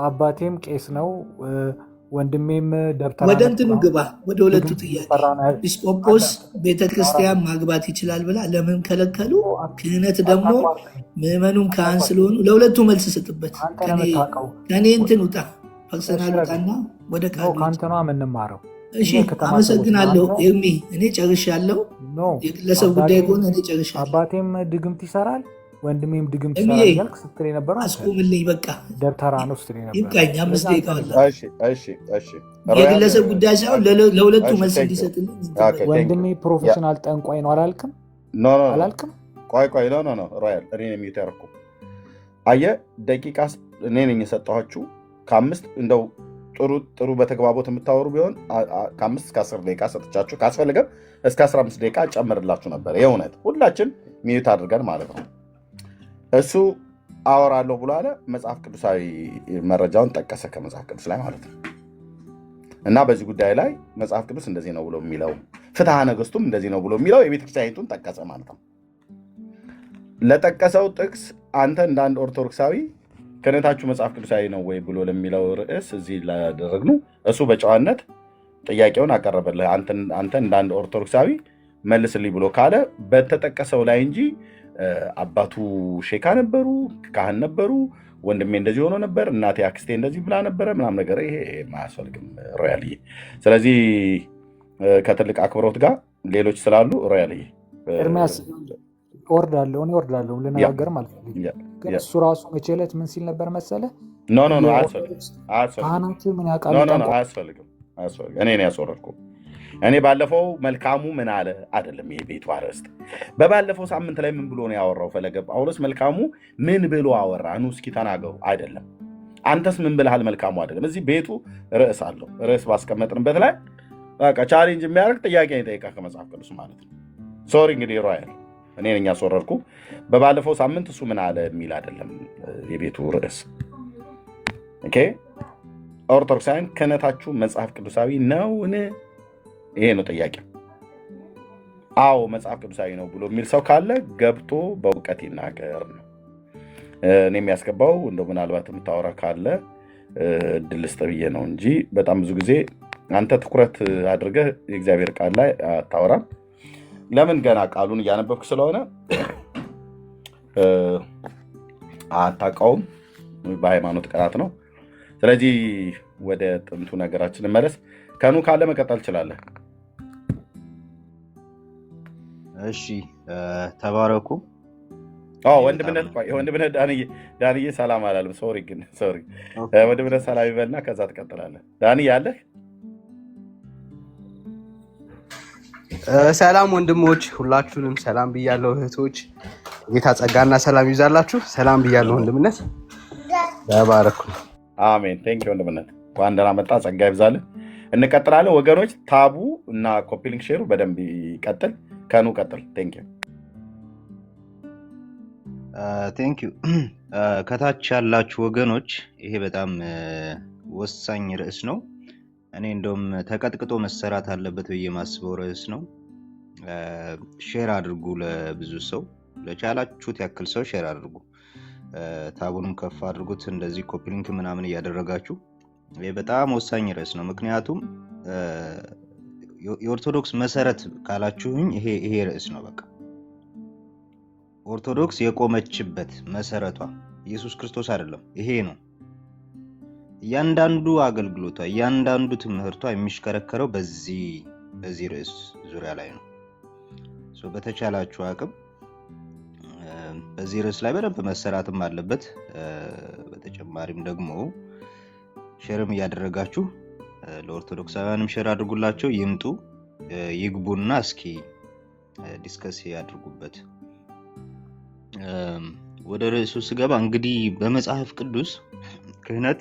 አባቴም ቄስ ነው ወንድሜም ደብተራ ወደ እንትኑ ግባ። ወደ ሁለቱ ጥያቄ ኤጲስቆጶስ ቤተክርስቲያን ማግባት ይችላል ብላ ለምን ከለከሉ? ክህነት ደግሞ ምዕመኑን ካህን ስለሆኑ ለሁለቱ መልስ ስጥበት። ከኔ እንትን ውጣ፣ ፐርሰናል ውጣና ወደ ቃሉ ከአንተ ነው የምንማረው። እሺ አመሰግናለሁ ኤርሚ፣ እኔ ጨርሻለሁ። የግለሰብ ጉዳይ ከሆነ እኔ ጨርሻለሁ። አባቴም ድግምት ይሰራል ወንድሜም ድግምት ይሰራል እያልክ ስትል የነበረው አስቁምልኝ። በቃ ደብተራ ነው ስትል የነበረው ይብቃኝ። 5 ደቂቃ አለ። የግለሰብ ጉዳይ ሳይሆን ለሁለቱ መልስ እንዲሰጥልኝ። ወንድሜ ፕሮፌሽናል ጠንቋይ ነው አላልክም? አላልክም? ቆይ ኖ ሮያል እኔ ነው የሚተርኩ። አየህ ደቂቃ እኔ ነኝ የሰጠኋችሁ። ከ5 እንደው ጥሩ በተግባቦት የምታወሩ ቢሆን ከ5 እስከ 10 ደቂቃ ሰጥቻችሁ ካስፈልገም እስከ 15 ደቂቃ ጨምርላችሁ ነበር። የእውነት ሁላችን ሚዩት አድርገን ማለት ነው። እሱ አወራለሁ ብሎ አለ። መጽሐፍ ቅዱሳዊ መረጃውን ጠቀሰ ከመጽሐፍ ቅዱስ ላይ ማለት ነው። እና በዚህ ጉዳይ ላይ መጽሐፍ ቅዱስ እንደዚህ ነው ብሎ የሚለው ፍትሐ ነገሥቱም እንደዚህ ነው ብሎ የሚለው የቤተክርስቲያኒቱን ጠቀሰ ማለት ነው። ለጠቀሰው ጥቅስ አንተ እንደ አንድ ኦርቶዶክሳዊ ክህነታችሁ መጽሐፍ ቅዱሳዊ ነው ወይ ብሎ ለሚለው ርዕስ እዚህ ላደረግነው እሱ በጨዋነት ጥያቄውን አቀረበልህ። አንተ እንደ አንድ ኦርቶዶክሳዊ መልስልኝ ብሎ ካለ በተጠቀሰው ላይ እንጂ አባቱ ሼካ ነበሩ፣ ካህን ነበሩ፣ ወንድሜ እንደዚህ ሆኖ ነበር፣ እናቴ አክስቴ እንደዚህ ብላ ነበረ ምናምን ነገር ይሄ ማያስፈልግም ሮያልዬ። ስለዚህ ከትልቅ አክብሮት ጋር ሌሎች ስላሉ ሮያልዬ ኤርሚያስ እወርዳለሁ ልነጋገርም አልፈልግም። ግን እሱ ራሱ መቼ ዕለት ምን ሲል ነበር መሰለ? ኖ አያስፈልግም። ካህናት ምን ያውቃሉ? አያስፈልግም። እኔ ነው ያስወረድኩ። እኔ ባለፈው መልካሙ ምን አለ አይደለም፣ ይሄ ቤቱ አርዕስት በባለፈው ሳምንት ላይ ምን ብሎ ነው ያወራው? ፈለገ ጳውሎስ መልካሙ ምን ብሎ አወራ? ኑ እስኪ ተናገሩ። አይደለም አንተስ ምን ብለሃል? መልካሙ አይደለም። እዚህ ቤቱ ርዕስ አለው። ርዕስ ባስቀመጥንበት ላይ በቃ ቻሌንጅ የሚያደርግ ጥያቄ ይጠይቃ ከመጽሐፍ ቅዱስ ማለት ነው። ሶሪ እንግዲህ ሮያል እኔ ነኝ ያስወረድኩ። በባለፈው ሳምንት እሱ ምን አለ የሚል አይደለም የቤቱ ርዕስ። ኦኬ ኦርቶዶክሳውያን ክህነታችሁ መጽሐፍ ቅዱሳዊ ነውን? ይሄ ነው ጥያቄ። አዎ መጽሐፍ ቅዱሳዊ ነው ብሎ የሚል ሰው ካለ ገብቶ በእውቀት ይናገር ነው። እኔ የሚያስገባው እንደው ምናልባት የምታወራ ካለ እድል ስጥ ብዬ ነው እንጂ በጣም ብዙ ጊዜ አንተ ትኩረት አድርገህ የእግዚአብሔር ቃል ላይ አታወራም። ለምን? ገና ቃሉን እያነበብክ ስለሆነ አታውቀውም። በሃይማኖት ቀናት ነው። ስለዚህ ወደ ጥንቱ ነገራችን መለስ። ከኑ ካለ መቀጠል ትችላለህ። እሺ ተባረኩ። ወንድምነት ዳንዬ ሰላም አላለም። ሶሪ ወንድምነት ሰላም ይበልና ከዛ ትቀጥላለህ። ዳንዬ አለህ? ሰላም ወንድሞች ሁላችሁንም ሰላም ብያለሁ። እህቶች ጌታ ጸጋና ሰላም ይብዛላችሁ። ሰላም ብያለሁ። ወንድምነት ተባረኩ። አሜን። ቴንክ ዩ ወንድምነት፣ እንኳን ደህና መጣ። ጸጋ ይብዛልህ። እንቀጥላለን ወገኖች። ታቡ እና ኮፒ ሊንክ ሼሩ በደንብ ይቀጥል። ከኑ ቀጥል። ቴንክ ዩ ቴንክ ዩ። ከታች ያላችሁ ወገኖች ይሄ በጣም ወሳኝ ርዕስ ነው። እኔ እንደውም ተቀጥቅጦ መሰራት አለበት ብዬ የማስበው ርዕስ ነው። ሼር አድርጉ ለብዙ ሰው፣ ለቻላችሁት ያክል ሰው ሼር አድርጉ። ታቡንም ከፍ አድርጉት። እንደዚህ ኮፒ ሊንክ ምናምን እያደረጋችሁ ይሄ በጣም ወሳኝ ርዕስ ነው። ምክንያቱም የኦርቶዶክስ መሰረት ካላችሁኝ ይሄ ርዕስ ነው። በቃ ኦርቶዶክስ የቆመችበት መሰረቷ ኢየሱስ ክርስቶስ አይደለም፣ ይሄ ነው። እያንዳንዱ አገልግሎቷ፣ እያንዳንዱ ትምህርቷ የሚሽከረከረው በዚህ ርዕስ ዙሪያ ላይ ነው። በተቻላችሁ አቅም በዚህ ርዕስ ላይ በደንብ መሰራትም አለበት። በተጨማሪም ደግሞ ሼርም እያደረጋችሁ ለኦርቶዶክሳውያንም ሼር አድርጉላቸው። ይምጡ ይግቡና እስኪ ዲስከስ ያድርጉበት። ወደ ርዕሱ ስገባ እንግዲህ በመጽሐፍ ቅዱስ ክህነት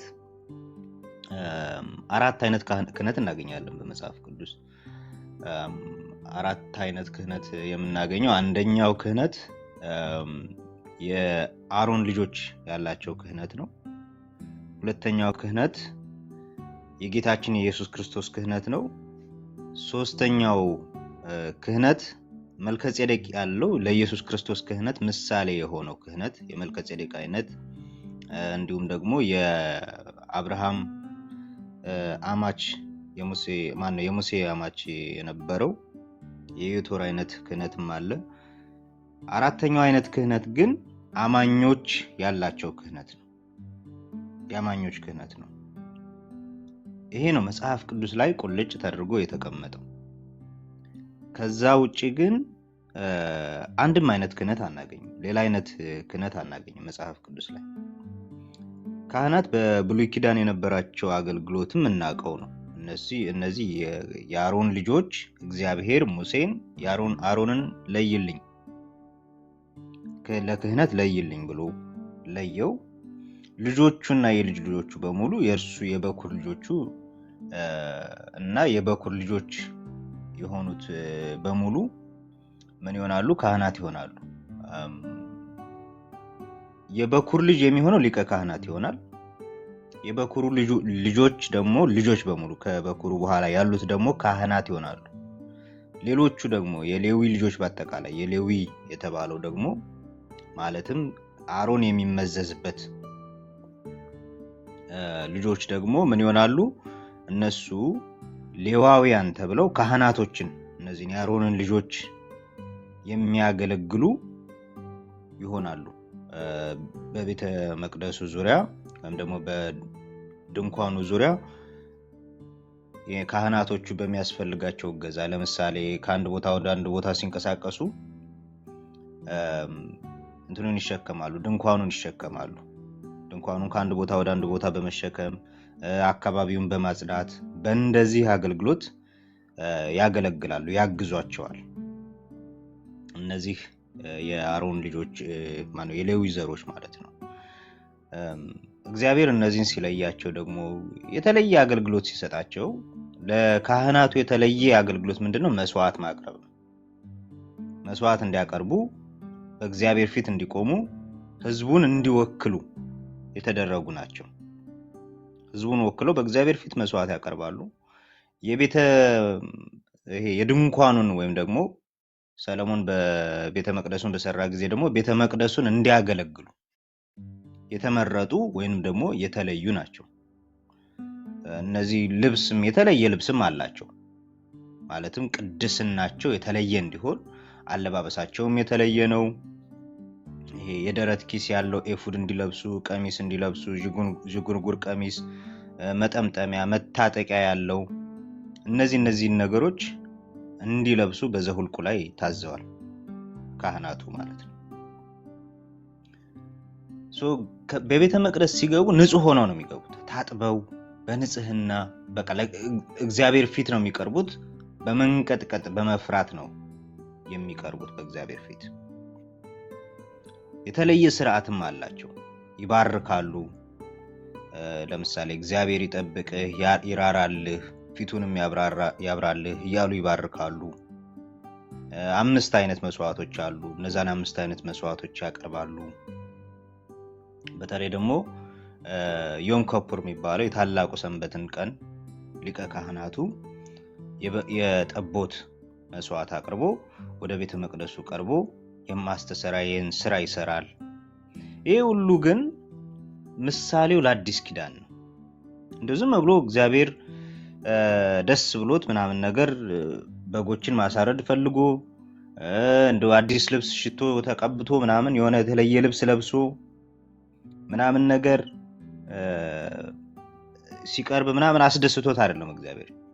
አራት አይነት ክህነት እናገኛለን። በመጽሐፍ ቅዱስ አራት አይነት ክህነት የምናገኘው፣ አንደኛው ክህነት የአሮን ልጆች ያላቸው ክህነት ነው። ሁለተኛው ክህነት የጌታችን የኢየሱስ ክርስቶስ ክህነት ነው። ሶስተኛው ክህነት መልከጼዴቅ ያለው ለኢየሱስ ክርስቶስ ክህነት ምሳሌ የሆነው ክህነት የመልከጼዴቅ አይነት፣ እንዲሁም ደግሞ የአብርሃም አማች የሙሴ አማች የነበረው የዮቶር አይነት ክህነትም አለ። አራተኛው አይነት ክህነት ግን አማኞች ያላቸው ክህነት ነው። የአማኞች ክህነት ነው። ይሄ ነው መጽሐፍ ቅዱስ ላይ ቁልጭ ተደርጎ የተቀመጠው። ከዛ ውጪ ግን አንድም አይነት ክህነት አናገኝም። ሌላ አይነት ክህነት አናገኝም መጽሐፍ ቅዱስ ላይ። ካህናት በብሉይ ኪዳን የነበራቸው አገልግሎትም እናውቀው ነው። እነዚህ የአሮን ልጆች እግዚአብሔር ሙሴን አሮንን ለይልኝ፣ ለክህነት ለይልኝ ብሎ ለየው። ልጆቹና የልጅ ልጆቹ በሙሉ የእርሱ የበኩር ልጆቹ እና የበኩር ልጆች የሆኑት በሙሉ ምን ይሆናሉ? ካህናት ይሆናሉ። የበኩር ልጅ የሚሆነው ሊቀ ካህናት ይሆናል። የበኩሩ ልጆች ደግሞ ልጆች በሙሉ ከበኩሩ በኋላ ያሉት ደግሞ ካህናት ይሆናሉ። ሌሎቹ ደግሞ የሌዊ ልጆች በአጠቃላይ የሌዊ የተባለው ደግሞ ማለትም አሮን የሚመዘዝበት ልጆች ደግሞ ምን ይሆናሉ? እነሱ ሌዋውያን ተብለው ካህናቶችን እነዚህን የአሮንን ልጆች የሚያገለግሉ ይሆናሉ። በቤተ መቅደሱ ዙሪያ ወይም ደግሞ በድንኳኑ ዙሪያ ካህናቶቹ በሚያስፈልጋቸው እገዛ፣ ለምሳሌ ከአንድ ቦታ ወደ አንድ ቦታ ሲንቀሳቀሱ እንትኑን ይሸከማሉ፣ ድንኳኑን ይሸከማሉ። ድንኳኑን ከአንድ ቦታ ወደ አንድ ቦታ በመሸከም አካባቢውን በማጽዳት በእንደዚህ አገልግሎት ያገለግላሉ፣ ያግዟቸዋል። እነዚህ የአሮን ልጆች ማነው የሌዊ ዘሮች ማለት ነው። እግዚአብሔር እነዚህን ሲለያቸው ደግሞ የተለየ አገልግሎት ሲሰጣቸው ለካህናቱ የተለየ አገልግሎት ምንድነው? መስዋዕት ማቅረብ ነው። መስዋዕት እንዲያቀርቡ በእግዚአብሔር ፊት እንዲቆሙ ህዝቡን እንዲወክሉ የተደረጉ ናቸው። ህዝቡን ወክለው በእግዚአብሔር ፊት መስዋዕት ያቀርባሉ። የድንኳኑን ወይም ደግሞ ሰለሞን በቤተ መቅደሱን በሰራ ጊዜ ደግሞ ቤተ መቅደሱን እንዲያገለግሉ የተመረጡ ወይንም ደግሞ የተለዩ ናቸው። እነዚህ ልብስም የተለየ ልብስም አላቸው። ማለትም ቅድስናቸው የተለየ እንዲሆን አለባበሳቸውም የተለየ ነው። ይሄ የደረት ኪስ ያለው ኤፉድ እንዲለብሱ፣ ቀሚስ እንዲለብሱ፣ ዥጉርጉር ቀሚስ፣ መጠምጠሚያ፣ መታጠቂያ ያለው እነዚህ ነገሮች እንዲለብሱ በዘሁልቁ ላይ ታዘዋል ካህናቱ ማለት ነው። በቤተ መቅደስ ሲገቡ ንጹህ ሆነው ነው የሚገቡት። ታጥበው በንጽህና በቃ እግዚአብሔር ፊት ነው የሚቀርቡት። በመንቀጥቀጥ በመፍራት ነው የሚቀርቡት በእግዚአብሔር ፊት። የተለየ ስርዓትም አላቸው። ይባርካሉ። ለምሳሌ እግዚአብሔር ይጠብቅህ፣ ይራራልህ፣ ፊቱንም ያብራልህ እያሉ ይባርካሉ። 5 አይነት መስዋዕቶች አሉ። እነዛን 5 አይነት መስዋዕቶች ያቀርባሉ። በተለይ ደግሞ ዮም ኪፑር የሚባለው የታላቁ ሰንበትን ቀን ሊቀ ካህናቱ የጠቦት መስዋዕት አቅርቦ ወደ ቤተ መቅደሱ ቀርቦ የማስተሰሪያን ስራ ይሰራል። ይሄ ሁሉ ግን ምሳሌው ለአዲስ ኪዳን ነው። እንደው ዝም ብሎ እግዚአብሔር ደስ ብሎት ምናምን ነገር በጎችን ማሳረድ ፈልጎ እንደው አዲስ ልብስ ሽቶ ተቀብቶ ምናምን የሆነ የተለየ ልብስ ለብሶ ምናምን ነገር ሲቀርብ ምናምን አስደስቶት አይደለም።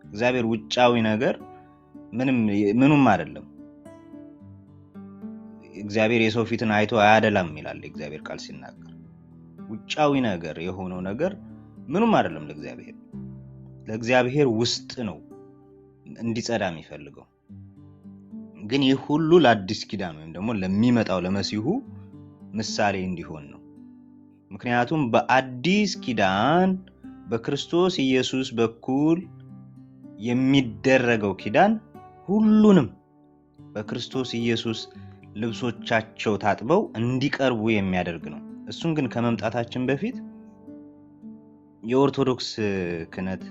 እግዚአብሔር ውጫዊ ነገር ምንም አይደለም። እግዚአብሔር የሰው ፊትን አይቶ አያደላም ይላል እግዚአብሔር ቃል ሲናገር። ውጫዊ ነገር የሆነው ነገር ምንም አይደለም ለእግዚአብሔር ውስጥ ነው እንዲጸዳ የሚፈልገው። ግን ይህ ሁሉ ለአዲስ ኪዳን ወይም ደግሞ ለሚመጣው ለመሲሁ ምሳሌ እንዲሆን ነው። ምክንያቱም በአዲስ ኪዳን በክርስቶስ ኢየሱስ በኩል የሚደረገው ኪዳን ሁሉንም በክርስቶስ ኢየሱስ ልብሶቻቸው ታጥበው እንዲቀርቡ የሚያደርግ ነው። እሱን ግን ከመምጣታችን በፊት የኦርቶዶክስ ክህነት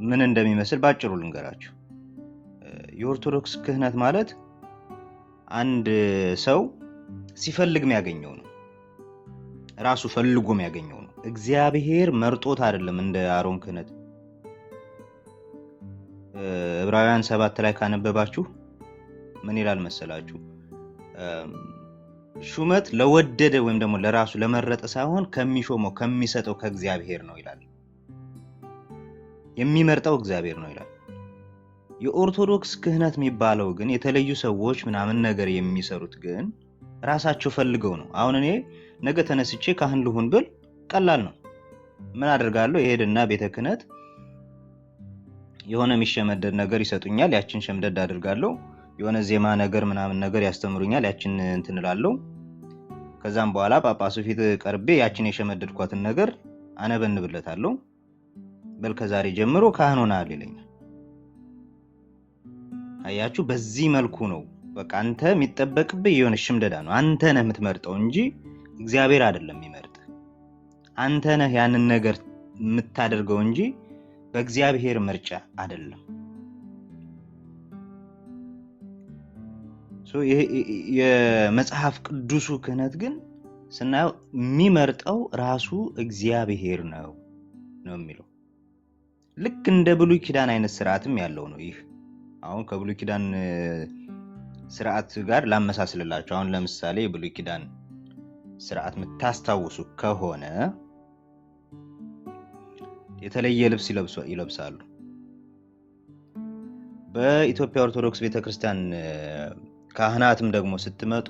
ምን እንደሚመስል ባጭሩ ልንገራችሁ። የኦርቶዶክስ ክህነት ማለት አንድ ሰው ሲፈልግ የሚያገኘው ነው። ራሱ ፈልጎ የሚያገኘው ነው። እግዚአብሔር መርጦት አይደለም። እንደ አሮን ክህነት ዕብራውያን 7 ላይ ካነበባችሁ ምን ይላል መሰላችሁ? ሹመት ለወደደ ወይም ደግሞ ለራሱ ለመረጠ ሳይሆን ከሚሾመው ከሚሰጠው ከእግዚአብሔር ነው ይላል። የሚመርጠው እግዚአብሔር ነው ይላል። የኦርቶዶክስ ክህነት የሚባለው ግን የተለዩ ሰዎች ምናምን ነገር የሚሰሩት ግን ራሳቸው ፈልገው ነው። አሁን እኔ ነገ ተነስቼ ካህን ልሁን ብል ቀላል ነው። ምን አደርጋለሁ? ይሄድና ቤተ ክህነት የሆነ የሚሸመደድ ነገር ይሰጡኛል። ያችን ሸምደድ አድርጋለሁ። የሆነ ዜማ ነገር ምናምን ነገር ያስተምሩኛል። ያችን እንትን እላለሁ። ከዛም በኋላ ጳጳሱ ፊት ቀርቤ ያችን የሸመደድኳትን ነገር አነበንብለታለሁ። በል ከዛሬ ጀምሮ ካህን ሆነሃል ይለኛል። አያችሁ፣ በዚህ መልኩ ነው። በቃ አንተ የሚጠበቅብህ የሆነ ሽምደዳ ነው። አንተ ነህ የምትመርጠው እንጂ እግዚአብሔር አይደለም የሚመርጥ። አንተ ነህ ያንን ነገር የምታደርገው እንጂ በእግዚአብሔር ምርጫ አይደለም። የመጽሐፍ ቅዱሱ ክህነት ግን ስናየው የሚመርጠው ራሱ እግዚአብሔር ነው የሚለው። ልክ እንደ ብሉይ ኪዳን አይነት ስርዓትም ያለው ነው። ይህ አሁን ከብሉይ ኪዳን ስርዓት ጋር ላመሳስልላችሁ። አሁን ለምሳሌ የብሉይ ኪዳን ስርዓት የምታስታውሱ ከሆነ የተለየ ልብስ ይለብሳሉ። በኢትዮጵያ ኦርቶዶክስ ቤተክርስቲያን ካህናትም ደግሞ ስትመጡ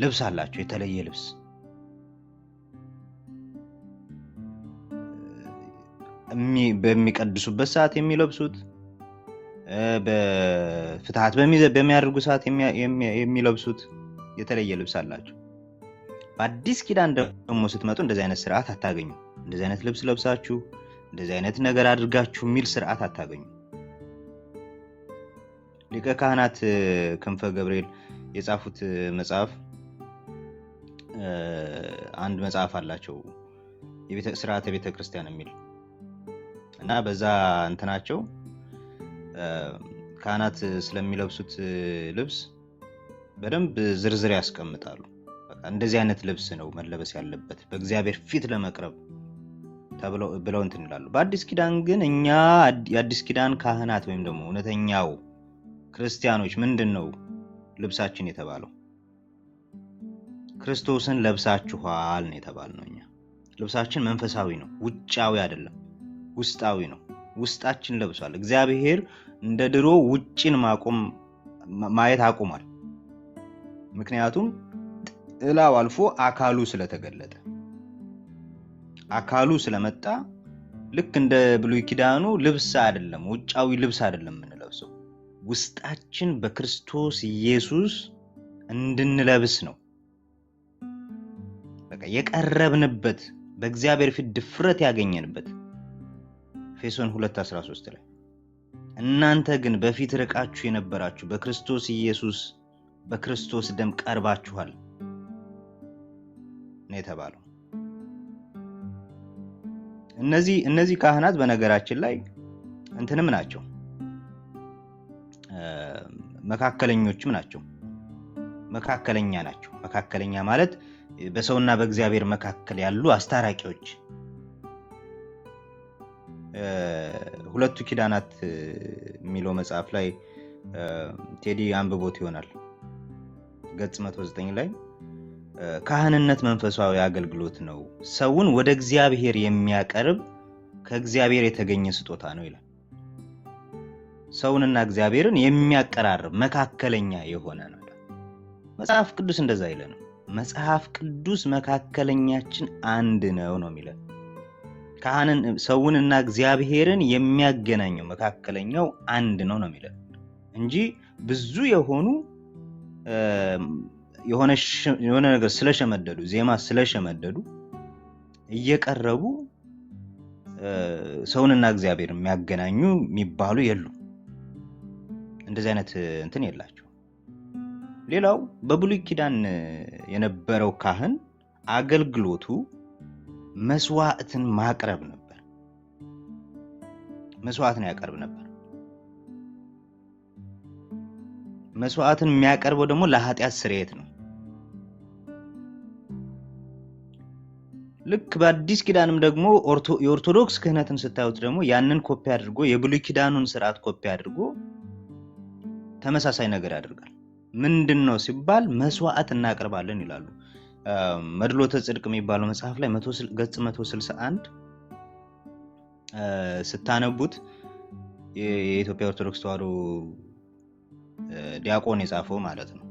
ልብስ አላቸው፣ የተለየ ልብስ በሚቀድሱበት ሰዓት የሚለብሱት፣ በፍትሐት በሚያደርጉ ሰዓት የሚለብሱት የተለየ ልብስ አላቸው። በአዲስ ኪዳን ደግሞ ስትመጡ እንደዚህ አይነት ስርዓት አታገኙ። እንደዚህ አይነት ልብስ ለብሳችሁ እንደዚህ አይነት ነገር አድርጋችሁ የሚል ስርዓት አታገኙ። ሊቀ ካህናት ክንፈ ገብርኤል የጻፉት መጽሐፍ አንድ መጽሐፍ አላቸው ስርዓተ ቤተ ክርስቲያን የሚል እና በዛ እንትናቸው ካህናት ስለሚለብሱት ልብስ በደንብ ዝርዝር ያስቀምጣሉ። በቃ እንደዚህ አይነት ልብስ ነው መለበስ ያለበት በእግዚአብሔር ፊት ለመቅረብ ብለው እንትን ይላሉ። በአዲስ ኪዳን ግን እኛ የአዲስ ኪዳን ካህናት ወይም ደግሞ እውነተኛው ክርስቲያኖች ምንድነው ልብሳችን የተባለው? ክርስቶስን ለብሳችኋል ነው የተባልነው። እኛ ልብሳችን መንፈሳዊ ነው፣ ውጫዊ አይደለም፣ ውስጣዊ ነው። ውስጣችን ለብሷል። እግዚአብሔር እንደ ድሮ ውጪን ማየት አቁሟል። ምክንያቱም ጥላው አልፎ አካሉ ስለተገለጠ፣ አካሉ ስለመጣ ልክ እንደ ብሉይ ኪዳኑ ልብስ አይደለም፣ ውጫዊ ልብስ አይደለም የምንለብሰው፣ ውስጣችን በክርስቶስ ኢየሱስ እንድንለብስ ነው። በቃ የቀረብንበት በእግዚአብሔር ፊት ድፍረት ያገኘንበት ኤፌሶን 2:13 ላይ እናንተ ግን በፊት ርቃችሁ የነበራችሁ በክርስቶስ ኢየሱስ በክርስቶስ ደም ቀርባችኋል ነው የተባለው። እነዚህ ካህናት በነገራችን ላይ እንትንም ናቸው፣ መካከለኞችም ናቸው። መካከለኛ ናቸው። መካከለኛ ማለት በሰውና በእግዚአብሔር መካከል ያሉ አስታራቂዎች። ሁለቱ ኪዳናት የሚለው መጽሐፍ ላይ ቴዲ አንብቦት ይሆናል። ገጽ 109 ላይ ካህንነት መንፈሳዊ አገልግሎት ነው፣ ሰውን ወደ እግዚአብሔር የሚያቀርብ ከእግዚአብሔር የተገኘ ስጦታ ነው ይላል። ሰውንና እግዚአብሔርን የሚያቀራርብ መካከለኛ የሆነ ነው ይላል መጽሐፍ ቅዱስ። እንደዛ ይላል መጽሐፍ ቅዱስ። መካከለኛችን አንድ ነው ነው የሚለው። ካህንን ሰውንና እግዚአብሔርን የሚያገናኘው መካከለኛው አንድ ነው ነው የሚለው እንጂ ብዙ የሆነ ነገር ስለሸመደዱ ዜማ ስለሸመደዱ እየቀረቡ ሰውንና እግዚአብሔር የሚያገናኙ የሚባሉ የሉ። እንደዚህ አይነት እንትን የላቸው። ሌላው በብሉይ ኪዳን የነበረው ካህን አገልግሎቱ መስዋዕትን ማቅረብ ነበር። መስዋዕትን ያቀርብ ነበር። መስዋዕትን የሚያቀርበው ደግሞ ለኃጢአት ስርየት ነው። ልክ በአዲስ ኪዳንም ደግሞ የኦርቶዶክስ ክህነትን ስታዩት ደግሞ ያንን ኮፒ አድርጎ የብሉይ ኪዳኑን ስርዓት ኮፒ አድርጎ ተመሳሳይ ነገር ያደርጋል። ምንድነው ሲባል መስዋዕት እናቀርባለን ይላሉ። መድሎተ ጽድቅ የሚባለው መጽሐፍ ላይ ገጽ 161 ስታነቡት የኢትዮጵያ ኦርቶዶክስ ተዋሕዶ ዲያቆን የጻፈው ማለት ነው።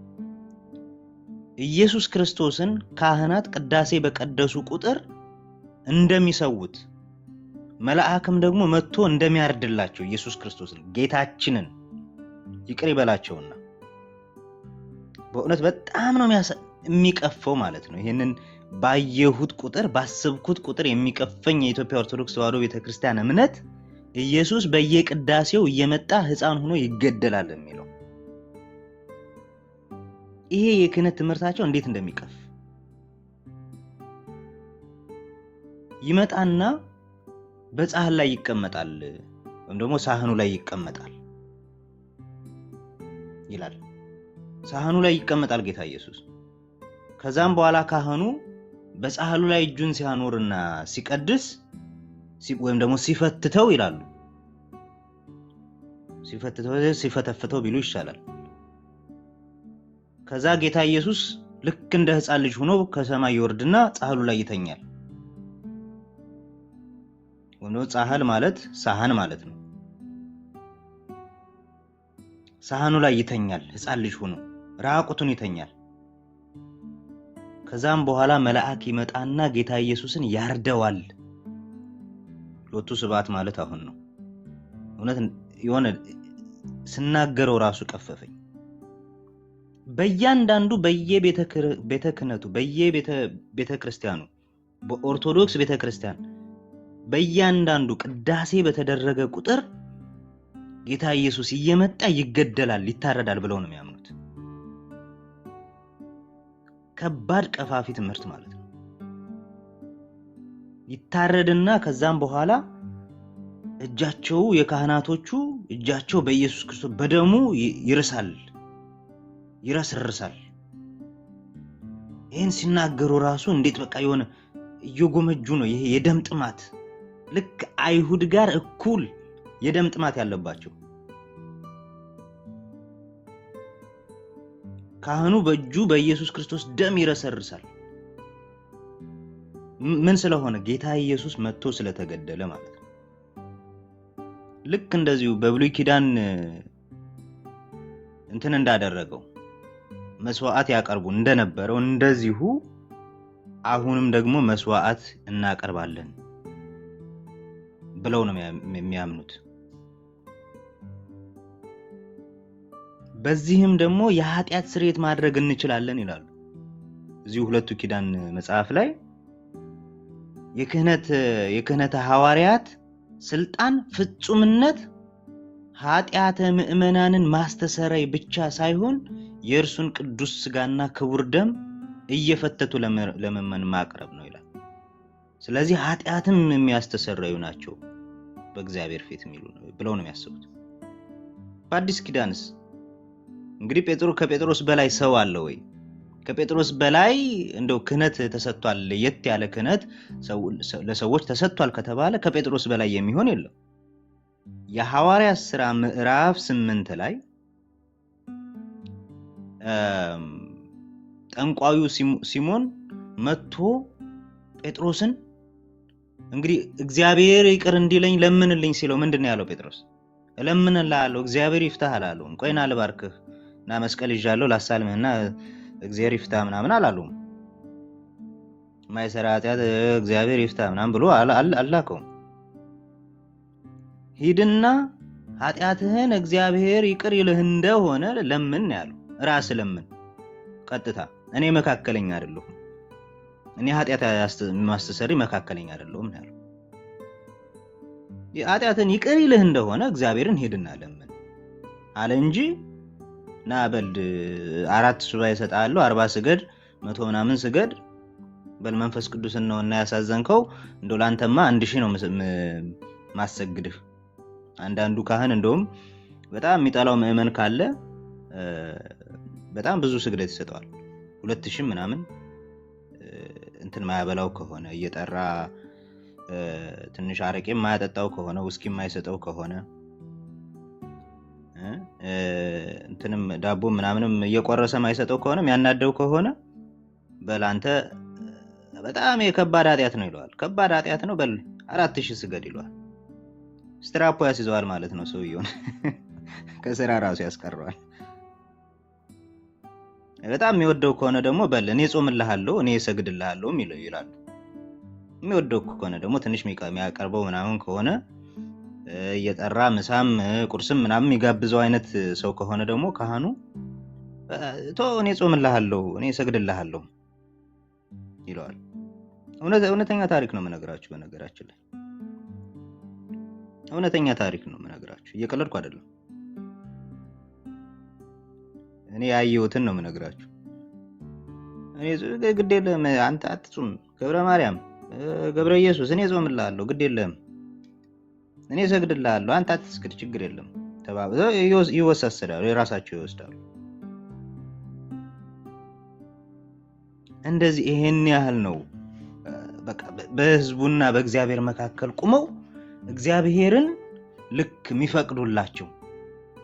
ኢየሱስ ክርስቶስን ካህናት ቅዳሴ በቀደሱ ቁጥር እንደሚሰውት መልአክም ደግሞ መጥቶ እንደሚያርድላቸው ኢየሱስ ክርስቶስን ጌታችንን ይቅር ይበላቸውና በእውነት በጣም ነው የሚቀፈው ማለት ነው። ይሄንን ባየሁት ቁጥር ባሰብኩት ቁጥር የሚቀፈኝ የኢትዮጵያ ኦርቶዶክስ ተዋሕዶ ቤተክርስቲያን እምነት ኢየሱስ በየቅዳሴው እየመጣ ሕፃን ሆኖ ይገደላል የሚለው ይሄ የክህነት ትምህርታቸው እንዴት እንደሚቀፍ ይመጣና በጻሕል ላይ ይቀመጣል ወይም ደግሞ ሳህኑ ላይ ይቀመጣል ይላል። ሳህኑ ላይ ይቀመጣል ጌታ ኢየሱስ። ከዛም በኋላ ካህኑ በጻሕሉ ላይ እጁን ሲያኖርና ሲቀድስ ወይም ደግሞ ሲፈትተው ይላሉ። ሲፈተፍተው ቢሉ ይሻላል። ከዛ ጌታ ኢየሱስ ልክ እንደ ሕፃን ልጅ ሆኖ ከሰማይ ይወርድና ጻሕሉ ላይ ይተኛል። ወንዶ ጻሕል ማለት ሳህን ማለት ነው። ሳህኑ ላይ ይተኛል ሕፃን ልጅ ሆኖ ራቁቱን ይተኛል። ከዛም በኋላ መልአክ ይመጣና ጌታ ኢየሱስን ያርደዋል። ሎቱ ስብሐት ማለት አሁን ነው። እውነት የሆነ ስናገረው ራሱ ቀፈፈኝ። በእያንዳንዱ በየቤተ ክህነቱ በየቤተ ክርስቲያኑ በኦርቶዶክስ ቤተ ክርስቲያን በእያንዳንዱ ቅዳሴ በተደረገ ቁጥር ጌታ ኢየሱስ እየመጣ ይገደላል፣ ይታረዳል ብለው ነው የሚያምኑት። ከባድ ቀፋፊ ትምህርት ማለት ነው። ይታረድና ከዛም በኋላ እጃቸው የካህናቶቹ እጃቸው በኢየሱስ ክርስቶስ በደሙ ይርሳል፣ ይረስርሳል። ይህን ሲናገሩ ራሱ እንዴት በቃ የሆነ እየጎመጁ ነው። ይሄ የደም ጥማት ልክ አይሁድ ጋር እኩል የደም ጥማት ያለባቸው ካህኑ በእጁ በኢየሱስ ክርስቶስ ደም ይረሰርሳል። ምን ስለሆነ? ጌታ ኢየሱስ መጥቶ ስለተገደለ ማለት ነው። ልክ እንደዚሁ በብሉይ ኪዳን እንትን እንዳደረገው መስዋዕት ያቀርቡ እንደነበረው እንደዚሁ አሁንም ደግሞ መስዋዕት እናቀርባለን ብለው ነው የሚያምኑት። በዚህም ደግሞ የኃጢአት ስርየት ማድረግ እንችላለን ይላሉ። እዚሁ ሁለቱ ኪዳን መጽሐፍ ላይ የክህነተ ሐዋርያት ስልጣን ፍጹምነት ኃጢአተ ምእመናንን ማስተሰረይ ብቻ ሳይሆን የእርሱን ቅዱስ ስጋና ክቡር ደም እየፈተቱ ለምእመን ማቅረብ ነው ይላል። ስለዚህ ኃጢአትም የሚያስተሰረዩ ናቸው በእግዚአብሔር ፊት የሚሉ ነው ብለው ነው የሚያስቡት። በአዲስ ኪዳንስ እንግዲህ ከጴጥሮስ በላይ ሰው አለ ወይ? ከጴጥሮስ በላይ እንደው ክህነት ተሰጥቷል፣ ለየት ያለ ክህነት ለሰዎች ተሰጥቷል ከተባለ ከጴጥሮስ በላይ የሚሆን የለም። የሐዋርያት ሥራ ምዕራፍ 8 ላይ ጠንቋዩ ሲሞን መጥቶ ጴጥሮስን እንግዲህ እግዚአብሔር ይቅር እንዲለኝ ለምንልኝ ሲለው ምንድነው ያለው? ጴጥሮስ እለምንልሃለሁ እግዚአብሔር ይፍታህ አላለው። ቆይና ልባርክህ እና መስቀል ይዣለሁ ላሳልምህና እግዚአብሔር ይፍታህ ምናምን አላለው። ማይሰራ ኃጢአት እግዚአብሔር ይፍታህ ምናምን ብሎ አላከው። ሂድና ኃጢአትህን እግዚአብሔር ይቅር ይልህ እንደሆነ ለምን ያለው። ራስ ለምን ቀጥታ እኔ መካከለኛ አይደለሁም፣ እኔ ኃጢአት ማስተሰሪ መካከለኛ አይደለሁም ያለው። ኃጢአትን ይቅር ይልህ እንደሆነ እግዚአብሔርን ሄድና ለምን አለ እንጂ ና በል 4 ሱባኤ እሰጥሃለሁ 40 ስገድ 100 ምናምን ስገድ በል መንፈስ ቅዱስን ነውና ያሳዘንከው እንደው ላንተማ 1000 ነው ማሰግድህ። አንዳንዱ ካህን እንደውም በጣም የሚጠላው ምእመን ካለ በጣም ብዙ ስግደት ይሰጠዋል። 2000 ምናምን እንትን ማያበላው ከሆነ እየጠራ ትንሽ አረቄ ማያጠጣው ከሆነ ውስኪ ማይሰጠው ከሆነ እንትንም ዳቦ ምናምንም እየቆረሰ ማይሰጠው ከሆነ የሚያናደው ከሆነ በላንተ በጣም የከባድ ኃጢአት ነው ይለዋል። ከባድ ኃጢአት ነው በል 4000 ስገድ ይለዋል። ስትራፖ ያስይዘዋል ማለት ነው። ሰውየውን ከስራ ራሱ ያስቀረዋል። በጣም የሚወደው ከሆነ ደግሞ በል እኔ ጾምልሃለሁ እኔ ሰግድልሃለሁ ይላሉ። የሚወደው ከሆነ ደግሞ ትንሽ የሚያቀርበው ምናምን ከሆነ እየጠራ ምሳም ቁርስም ምናምን የሚጋብዘው አይነት ሰው ከሆነ ደግሞ ካህኑ እኔ ጾምልሃለሁ እኔ ሰግድልሃለሁ ይለዋል። እውነተኛ ታሪክ ነው የምነግራችሁ። በነገራችን ላይ እውነተኛ ታሪክ ነው የምነግራችሁ፣ እየቀለድኩ አይደለም። እኔ ያየሁትን ነው የምነግራችሁ። እኔ ግድ የለም አንተ አትጹም ገብረ ማርያም ገብረ ኢየሱስ እኔ ጾምልሃለሁ ግድ የለም እኔ ሰግድልሃለሁ አንተ አትስግድ ችግር የለም ተባብለው ይወሳሰዳሉ፣ የራሳቸው ይወስዳሉ። እንደዚህ ይሄን ያህል ነው በቃ በህዝቡና በእግዚአብሔር መካከል ቁመው እግዚአብሔርን ልክ የሚፈቅዱላቸው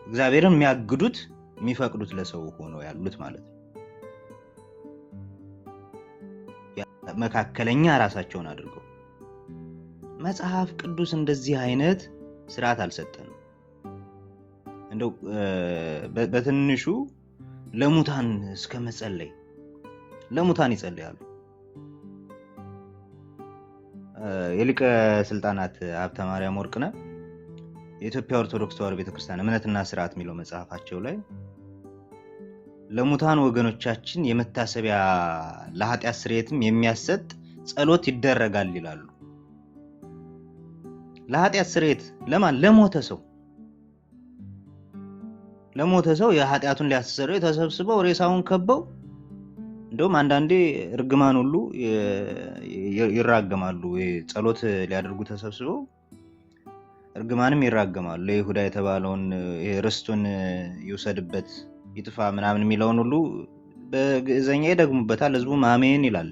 እግዚአብሔርን የሚፈቅዱት ለሰው ሆነው ያሉት ማለት ነው። መካከለኛ ራሳቸውን አድርገው መጽሐፍ ቅዱስ እንደዚህ አይነት ስርዓት አልሰጠንም። እንደው በትንሹ ለሙታን እስከ መጸለይ ለሙታን ይጸልያሉ። የሊቀ ስልጣናት ሀብተ ማርያም ወርቅነህ የኢትዮጵያ ኦርቶዶክስ ተዋሕዶ ቤተክርስቲያን እምነትና ስርዓት የሚለው መጽሐፋቸው ላይ ለሙታን ወገኖቻችን የመታሰቢያ ለኃጢአት ስርየትም የሚያሰጥ ጸሎት ይደረጋል ይላሉ። ለኃጢአት ስርየት ለማን? ለሞተ ሰው የኃጢአቱን ሊያስተሰርዩ ተሰብስበው ሬሳውን ከበው እንደውም አንዳንዴ እርግማን ሁሉ ይራገማሉ። ጸሎት ሊያደርጉ ተሰብስበው እርግማንም ይራገማሉ። ለይሁዳ የተባለውን ርስቱን ይውሰድበት ይጥፋ ምናምን የሚለውን ሁሉ በግዕዘኛ ይደግሙበታል። ህዝቡም አሜን ይላል።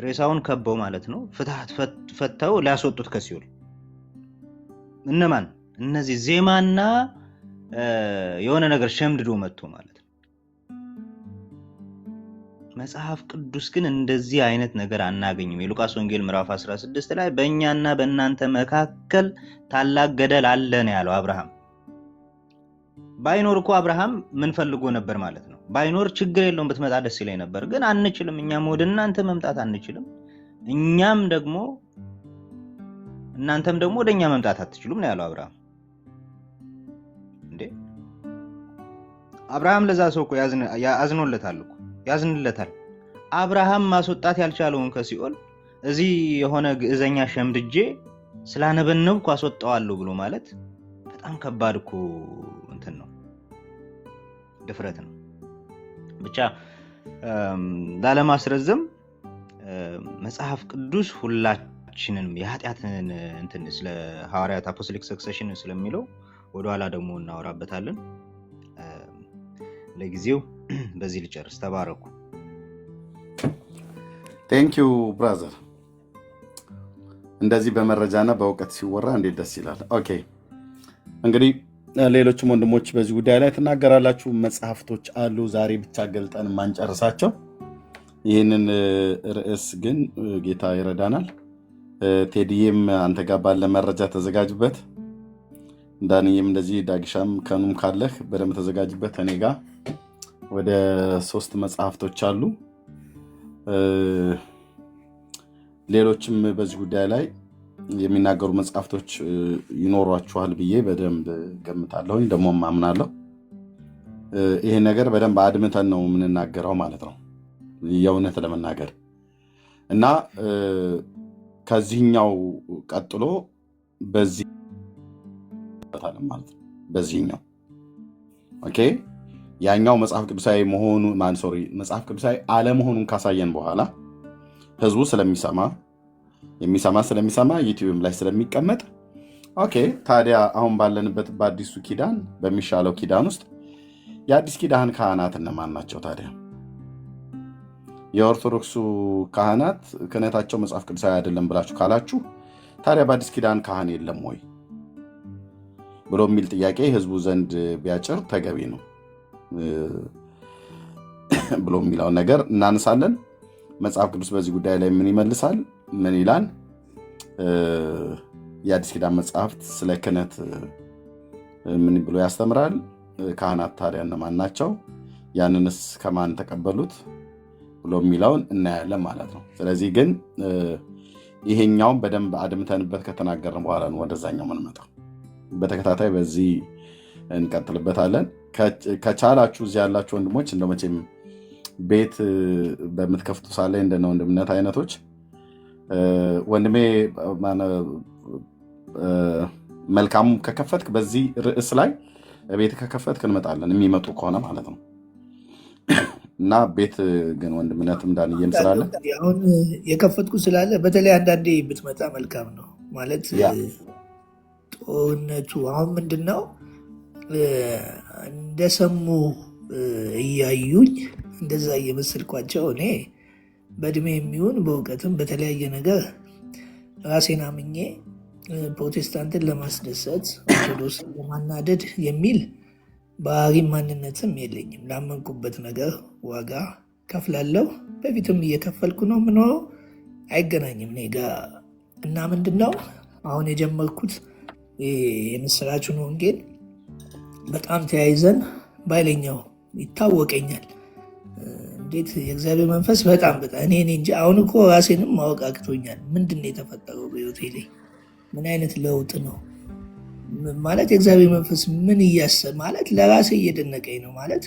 ሬሳውን ከበው ማለት ነው። ፍትሐት ፈተው ሊያስወጡት ከሲኦል እነማን? እነዚህ ዜማና የሆነ ነገር ሸምድዶ መጥቶ ማለት ነው። መጽሐፍ ቅዱስ ግን እንደዚህ አይነት ነገር አናገኝም። የሉቃስ ወንጌል ምዕራፍ 16 ላይ በእኛና በእናንተ መካከል ታላቅ ገደል አለ ነው ያለው አብርሃም። ባይኖር እኮ አብርሃም ምን ፈልጎ ነበር ማለት ነው? ባይኖር ችግር የለውም ብትመጣ ደስ ይለኝ ነበር፣ ግን አንችልም፣ እኛም ወደ እናንተ መምጣት አንችልም፣ እኛም ደግሞ እናንተም ደግሞ ወደኛ መምጣት አትችሉም ነው ያለው አብርሃም። እንዴ አብርሃም ለዛ ሰው እኮ ያዝኖለታል እኮ ያዝንለታል። አብርሃም ማስወጣት ያልቻለውን ከሲኦል እዚህ የሆነ ግዕዘኛ ሸምድጄ ስላነበነብኩ አስወጣዋለሁ ብሎ ማለት በጣም ከባድ እኮ እንትን ነው፣ ድፍረት ነው። ብቻ ላለማስረዘም መጽሐፍ ቅዱስ ሁላችንንም የኃጢአትን እንትን ስለ ሐዋርያት አፖስቶሊክ ሰክሰሽን ስለሚለው ወደኋላ ደግሞ እናወራበታለን። ለጊዜው በዚህ ልጨርስ። ተባረኩ። ቴንክ ዩ ብራዘር። እንደዚህ በመረጃና በእውቀት ሲወራ እንዴት ደስ ይላል። ኦኬ እንግዲህ ሌሎችም ወንድሞች በዚህ ጉዳይ ላይ ትናገራላችሁ። መጽሐፍቶች አሉ ዛሬ ብቻ ገልጠን ማንጨርሳቸው። ይህንን ርዕስ ግን ጌታ ይረዳናል። ቴዲዬም አንተ ጋር ባለ መረጃ ተዘጋጅበት። ዳንዬም እንደዚህ ዳግሻም ከኑም ካለህ በደንብ ተዘጋጅበት። እኔ ጋር ወደ 3 መጽሐፍቶች አሉ። ሌሎችም በዚህ ጉዳይ ላይ የሚናገሩ መጽሐፍቶች ይኖሯችኋል ብዬ በደንብ ገምታለሁኝ፣ ደግሞ ማምናለሁ። ይሄ ነገር በደንብ አድምተን ነው የምንናገረው ማለት ነው፣ የእውነት ለመናገር እና ከዚህኛው ቀጥሎ በዚህ ማለት ነው። በዚህኛው ኦኬ ያኛው መጽሐፍ ቅዱሳዊ መሆኑ መጽሐፍ ቅዱሳዊ አለመሆኑን ካሳየን በኋላ ህዝቡ ስለሚሰማ ዩቲዩብም ላይ ስለሚቀመጥ ኦኬ ታዲያ አሁን ባለንበት በአዲሱ ኪዳን በሚሻለው ኪዳን ውስጥ የአዲስ ኪዳን ካህናት እነማን ናቸው? ታዲያ የኦርቶዶክሱ ካህናት ክህነታቸው መጽሐፍ ቅዱሳዊ አይደለም ብላችሁ ካላችሁ ታዲያ በአዲስ ኪዳን ካህን የለም ወይ ብሎ የሚል ጥያቄ ህዝቡ ዘንድ ቢያጭር ተገቢ ነው ብሎ የሚለውን ነገር እናነሳለን። መጽሐፍ ቅዱስ በዚህ ጉዳይ ላይ ምን ይመልሳል? ምን ይላል? የአዲስ ኪዳን መጽሐፍት ስለ ክህነት ምን ብሎ ያስተምራል? ካህናት ታዲያ እነማን ናቸው? ያንንስ ከማን ተቀበሉት ብሎ የሚለውን እናያለን ማለት ነው። ስለዚህ ግን ይሄኛውን በደንብ አድምተንበት ከተናገርን በኋላ ነው ወደዛኛው የምንመጣው። በተከታታይ በዚህ እንቀጥልበታለን። ከቻላችሁ እዚህ ያላችሁ ወንድሞች እንደው መቼም ቤት በምትከፍቱ ሳለ እንደነ ወንድምነት አይነቶች ወንድሜ መልካሙ ከከፈትክ በዚህ ርዕስ ላይ ቤት ከከፈትክ እንመጣለን፣ የሚመጡ ከሆነ ማለት ነው። እና ቤት ግን ወንድምነትም ዳንዬም ስላለ አሁን የከፈትኩ ስላለ በተለይ አንዳንዴ ብትመጣ መልካም ነው ማለት ጦርነቱ አሁን ምንድን ነው እንደሰሙ እያዩኝ እንደዛ እየመሰልኳቸው እኔ በእድሜ የሚሆን በእውቀትም በተለያየ ነገር ራሴን አምኜ ፕሮቴስታንትን ለማስደሰት ኦርቶዶክስ ለማናደድ የሚል ባህሪም ማንነትም የለኝም። ላመንኩበት ነገር ዋጋ ከፍላለሁ። በፊትም እየከፈልኩ ነው ምኖረው። አይገናኝም እኔ ጋ እና ምንድነው አሁን የጀመርኩት የምስራቹን ወንጌል በጣም ተያይዘን ባይለኛው ይታወቀኛል። እንዴት የእግዚአብሔር መንፈስ በጣም እኔ እንጂ አሁን እኮ ራሴንም ማወቅ አቅቶኛል። ምንድን ነው የተፈጠረው በህይወቴ ላይ? ምን አይነት ለውጥ ነው ማለት የእግዚአብሔር መንፈስ ምን እያሰብ ማለት ለራሴ እየደነቀኝ ነው ማለት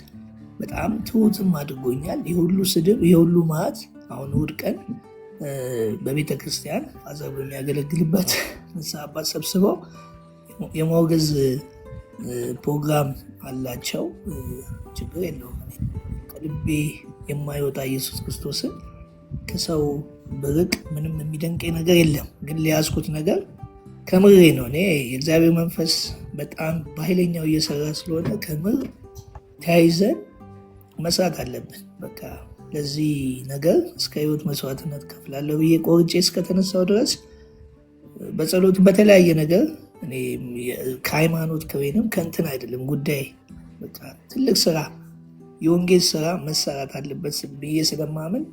በጣም ትሁትም አድርጎኛል። የሁሉ ስድብ የሁሉ መዓት አሁን እሑድ ቀን በቤተ ክርስቲያን አዘር በሚያገለግልበት ንስሐ አባት ሰብስበው የማውገዝ ፕሮግራም አላቸው። ችግር የለውም። ከልቤ የማይወጣ ኢየሱስ ክርስቶስን ከሰው ብርቅ ምንም የሚደንቀኝ ነገር የለም። ግን ሊያዝኩት ነገር ከምሬ ነው። እኔ የእግዚአብሔር መንፈስ በጣም በኃይለኛው እየሰራ ስለሆነ ከምር ተያይዘን መስራት አለብን። በቃ ለዚህ ነገር እስከ ህይወት መስዋዕትነት ከፍላለሁ ብዬ ቆርጬ እስከተነሳው ድረስ በጸሎቱ በተለያየ ነገር እኔ ከሃይማኖት ከወይንም ከእንትን አይደለም ጉዳይ በቃ ትልቅ ስራ የወንጌል ስራ መሰራት አለበት ብዬ ስለማምን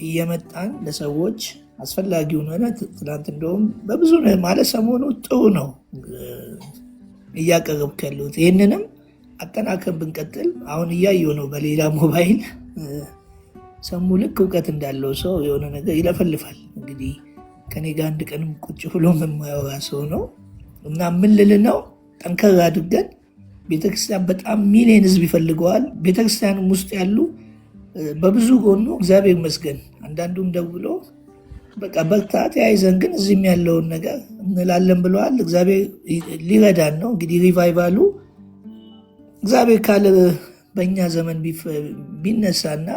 እየመጣን ለሰዎች አስፈላጊውን ሆነ ትናንት እንደውም በብዙ ማለት ሰሞኑ ጥሩ ነው እያቀረብኩ ያለሁት። ይህንንም አጠናከን ብንቀጥል አሁን እያየሁ ነው። በሌላ ሞባይል ሰሙ ልክ እውቀት እንዳለው ሰው የሆነ ነገር ይለፈልፋል። እንግዲህ ከኔ ጋር አንድ ቀንም ቁጭ ብሎ የማያወራ ሰው ነው እና ምን ልል ነው ጠንከር አድርገን ቤተክርስቲያን በጣም ሚሊዮን ህዝብ ይፈልገዋል። ቤተክርስቲያንም ውስጥ ያሉ በብዙ ጎኑ እግዚአብሔር ይመስገን አንዳንዱም ደውሎ በቃ በርታ ተያይዘን ግን እዚህም ያለውን ነገር እንላለን ብለዋል። እግዚአብሔር ሊረዳን ነው። እንግዲህ ሪቫይቫሉ እግዚአብሔር ካለ በእኛ ዘመን ቢነሳና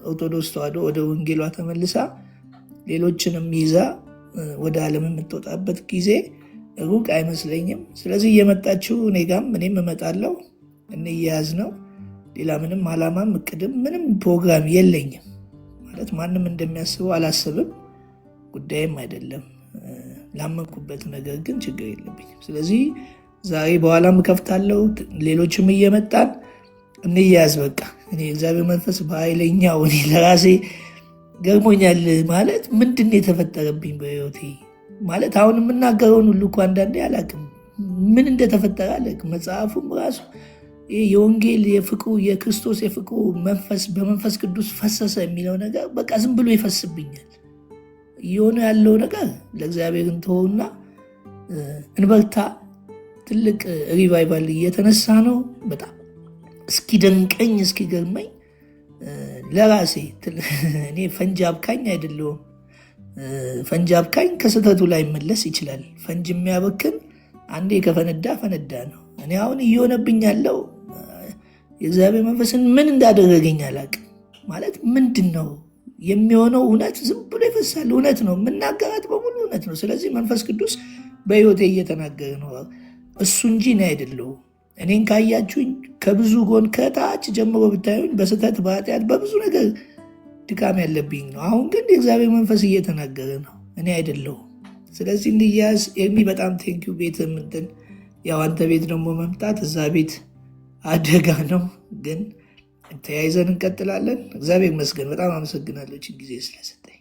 ኦርቶዶክስ ተዋሕዶ ወደ ወንጌሏ ተመልሳ ሌሎችንም ይዛ ወደ ዓለም የምትወጣበት ጊዜ ሩቅ አይመስለኝም። ስለዚህ እየመጣችሁ እኔ ጋም እኔም እመጣለሁ፣ እንያያዝ ነው። ሌላ ምንም አላማም እቅድም ምንም ፕሮግራም የለኝም። ማለት ማንም እንደሚያስበው አላስብም፣ ጉዳይም አይደለም። ላመንኩበት ነገር ግን ችግር የለብኝም። ስለዚህ ዛሬ በኋላም እከፍታለሁ፣ ሌሎችም እየመጣን እንያያዝ። በቃ እኔ እግዚአብሔር መንፈስ በኃይለኛው እኔ ለራሴ ገርሞኛል። ማለት ምንድን የተፈጠረብኝ በህይወቴ ማለት አሁን የምናገረውን ሁሉ እኮ አንዳንዴ አላውቅም ምን እንደተፈጠረ አላውቅም። መጽሐፉም ራሱ የወንጌል የፍቅሩ የክርስቶስ የፍቅሩ መንፈስ በመንፈስ ቅዱስ ፈሰሰ የሚለው ነገር በቃ ዝም ብሎ ይፈስብኛል። እየሆነ ያለው ነገር ለእግዚአብሔር እንተውና እንበርታ። ትልቅ ሪቫይቫል እየተነሳ ነው። በጣም እስኪደንቀኝ እስኪገርመኝ ለራሴ እኔ ፈንጂ አብካኝ አይደለሁም። ፈንጂ አብካኝ ከስህተቱ ላይ መለስ ይችላል። ፈንጂ የሚያበክን አንዴ ከፈነዳ ፈነዳ ነው። እኔ አሁን እየሆነብኝ ያለው የእግዚአብሔር መንፈስን ምን እንዳደረገኝ አላውቅም። ማለት ምንድን ነው የሚሆነው? እውነት ዝም ብሎ ይፈሳል። እውነት ነው የምናገራት በሙሉ እውነት ነው። ስለዚህ መንፈስ ቅዱስ በህይወቴ እየተናገረ ነው እሱ እንጂ እኔ አይደለሁም። እኔን ካያችሁኝ ከብዙ ጎን ከታች ጀምሮ ብታዩኝ በስህተት በኃጢአት በብዙ ነገር ድካም ያለብኝ ነው። አሁን ግን የእግዚአብሔር መንፈስ እየተናገረ ነው፣ እኔ አይደለሁም። ስለዚህ እንያዝ። ኤርሚ በጣም ቴንኪው። ቤት ምንትን ያው አንተ ቤት ደግሞ መምጣት እዛ ቤት አደጋ ነው፣ ግን ተያይዘን እንቀጥላለን። እግዚአብሔር ይመስገን። በጣም አመሰግናለሁ ይህችን ጊዜ ስለሰጠኝ።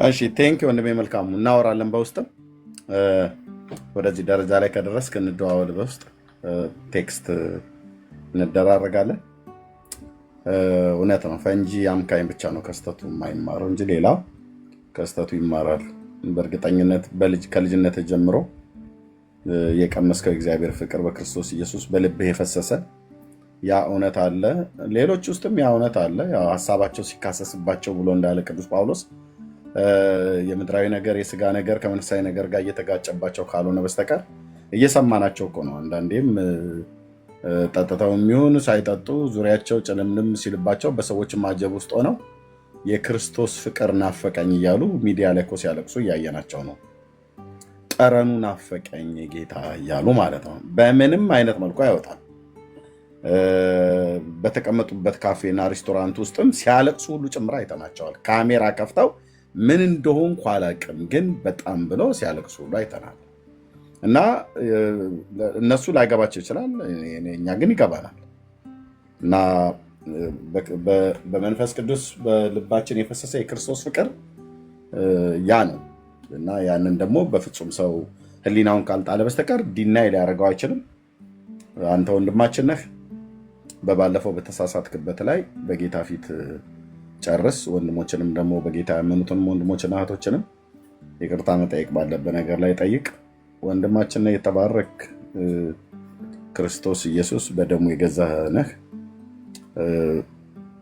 እሺ ቴንኪው ወንድሜ። መልካሙ እናወራለን በውስጥም ወደዚህ ደረጃ ላይ ከደረስክ እንደዋወል፣ በውስጥ ቴክስት እንደራረጋለን። እውነት ነው። ፈንጂ አምካኝ ብቻ ነው ከስተቱ የማይማረው እንጂ ሌላው ከስተቱ ይማራል። በእርግጠኝነት ከልጅነት ጀምሮ የቀመስከው እግዚአብሔር ፍቅር በክርስቶስ ኢየሱስ በልብህ የፈሰሰ ያ እውነት አለ። ሌሎች ውስጥም ያ እውነት አለ። ያው ሀሳባቸው ሲካሰስባቸው ብሎ እንዳለ ቅዱስ ጳውሎስ የምድራዊ ነገር የስጋ ነገር ከመንፈሳዊ ነገር ጋር እየተጋጨባቸው ካልሆነ በስተቀር እየሰማናቸው እኮ ነው። አንዳንዴም ጠጥተው የሚሆን ሳይጠጡ ዙሪያቸው ጭልምልም ሲልባቸው በሰዎች ማጀብ ውስጥ ሆነው የክርስቶስ ፍቅር ናፈቀኝ እያሉ ሚዲያ ላይ እኮ ሲያለቅሱ እያየናቸው ነው። ጠረኑ ናፈቀኝ ጌታ እያሉ ማለት ነው። በምንም አይነት መልኩ አይወጣም። በተቀመጡበት ካፌና ሬስቶራንት ውስጥም ሲያለቅሱ ሁሉ ጭምር አይተናቸዋል። ካሜራ ከፍተው ምን እንደሆንኩ አላውቅም ግን በጣም ብለው ሲያለቅሱ ሁሉ አይተናል። እና እነሱ ላይገባቸው ይችላል፣ እኛ ግን ይገባናል። እና በመንፈስ ቅዱስ በልባችን የፈሰሰ የክርስቶስ ፍቅር ያ ነው። እና ያንን ደግሞ በፍጹም ሰው ሕሊናውን ካልጣለ በስተቀር ዲናይ ሊያደርገው አይችልም። አንተ ወንድማችን ነህ፣ በባለፈው በተሳሳትክበት ላይ በጌታ ፊት ጨርስ። ወንድሞችንም ደግሞ በጌታ ያመኑትን ወንድሞችና እህቶችንም ይቅርታ መጠየቅ ባለበት ነገር ላይ ጠይቅ። ወንድማችን የተባረክ ክርስቶስ ኢየሱስ በደሙ የገዛህ ነህ።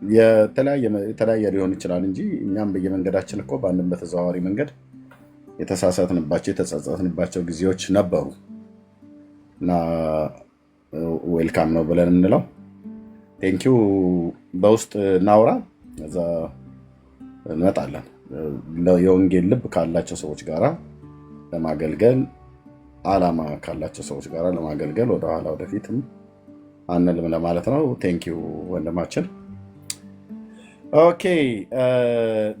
የተለያየ ሊሆን ይችላል እንጂ እኛም በየመንገዳችን እኮ በአንድም በተዘዋዋሪ መንገድ የተሳሳትንባቸው የተጸጸትንባቸው ጊዜዎች ነበሩ እና ዌልካም ነው ብለን የምንለው ቴንኪው። በውስጥ እናውራ፣ እዛ እንመጣለን። የወንጌል ልብ ካላቸው ሰዎች ጋራ ለማገልገል አላማ ካላቸው ሰዎች ጋራ ለማገልገል ወደኋላ ወደፊትም አንልም ለማለት ነው። ቴንኪው ወንድማችን። ኦኬ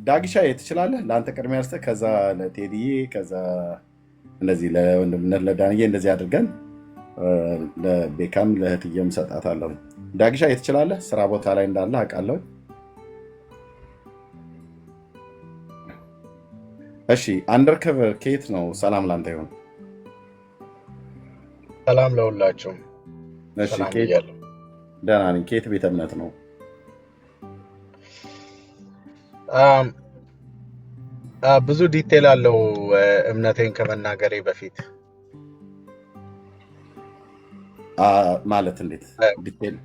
ዳግሻ ትችላለህ። ለአንተ ቅድሚያ ስጠህ፣ ከዛ ለቴዲዬ፣ ከዛ እንደዚህ ለወንድምነት ለዳንዬ እንደዚህ አድርገን ለቤካም ለእህትዬም ሰጣታለሁ። ዳግሻ ትችላለህ። ስራ ቦታ ላይ እንዳለ አውቃለሁ። እሺ አንደርከቨር ከየት ነው? ሰላም ላንተ ይሁን። ሰላም ለሁላችሁም። ደህና ነኝ። ከየት ቤተ እምነት ነው? ብዙ ዲቴል አለው እምነቴን ከመናገሬ በፊት ማለት እንዴት ዲቴል?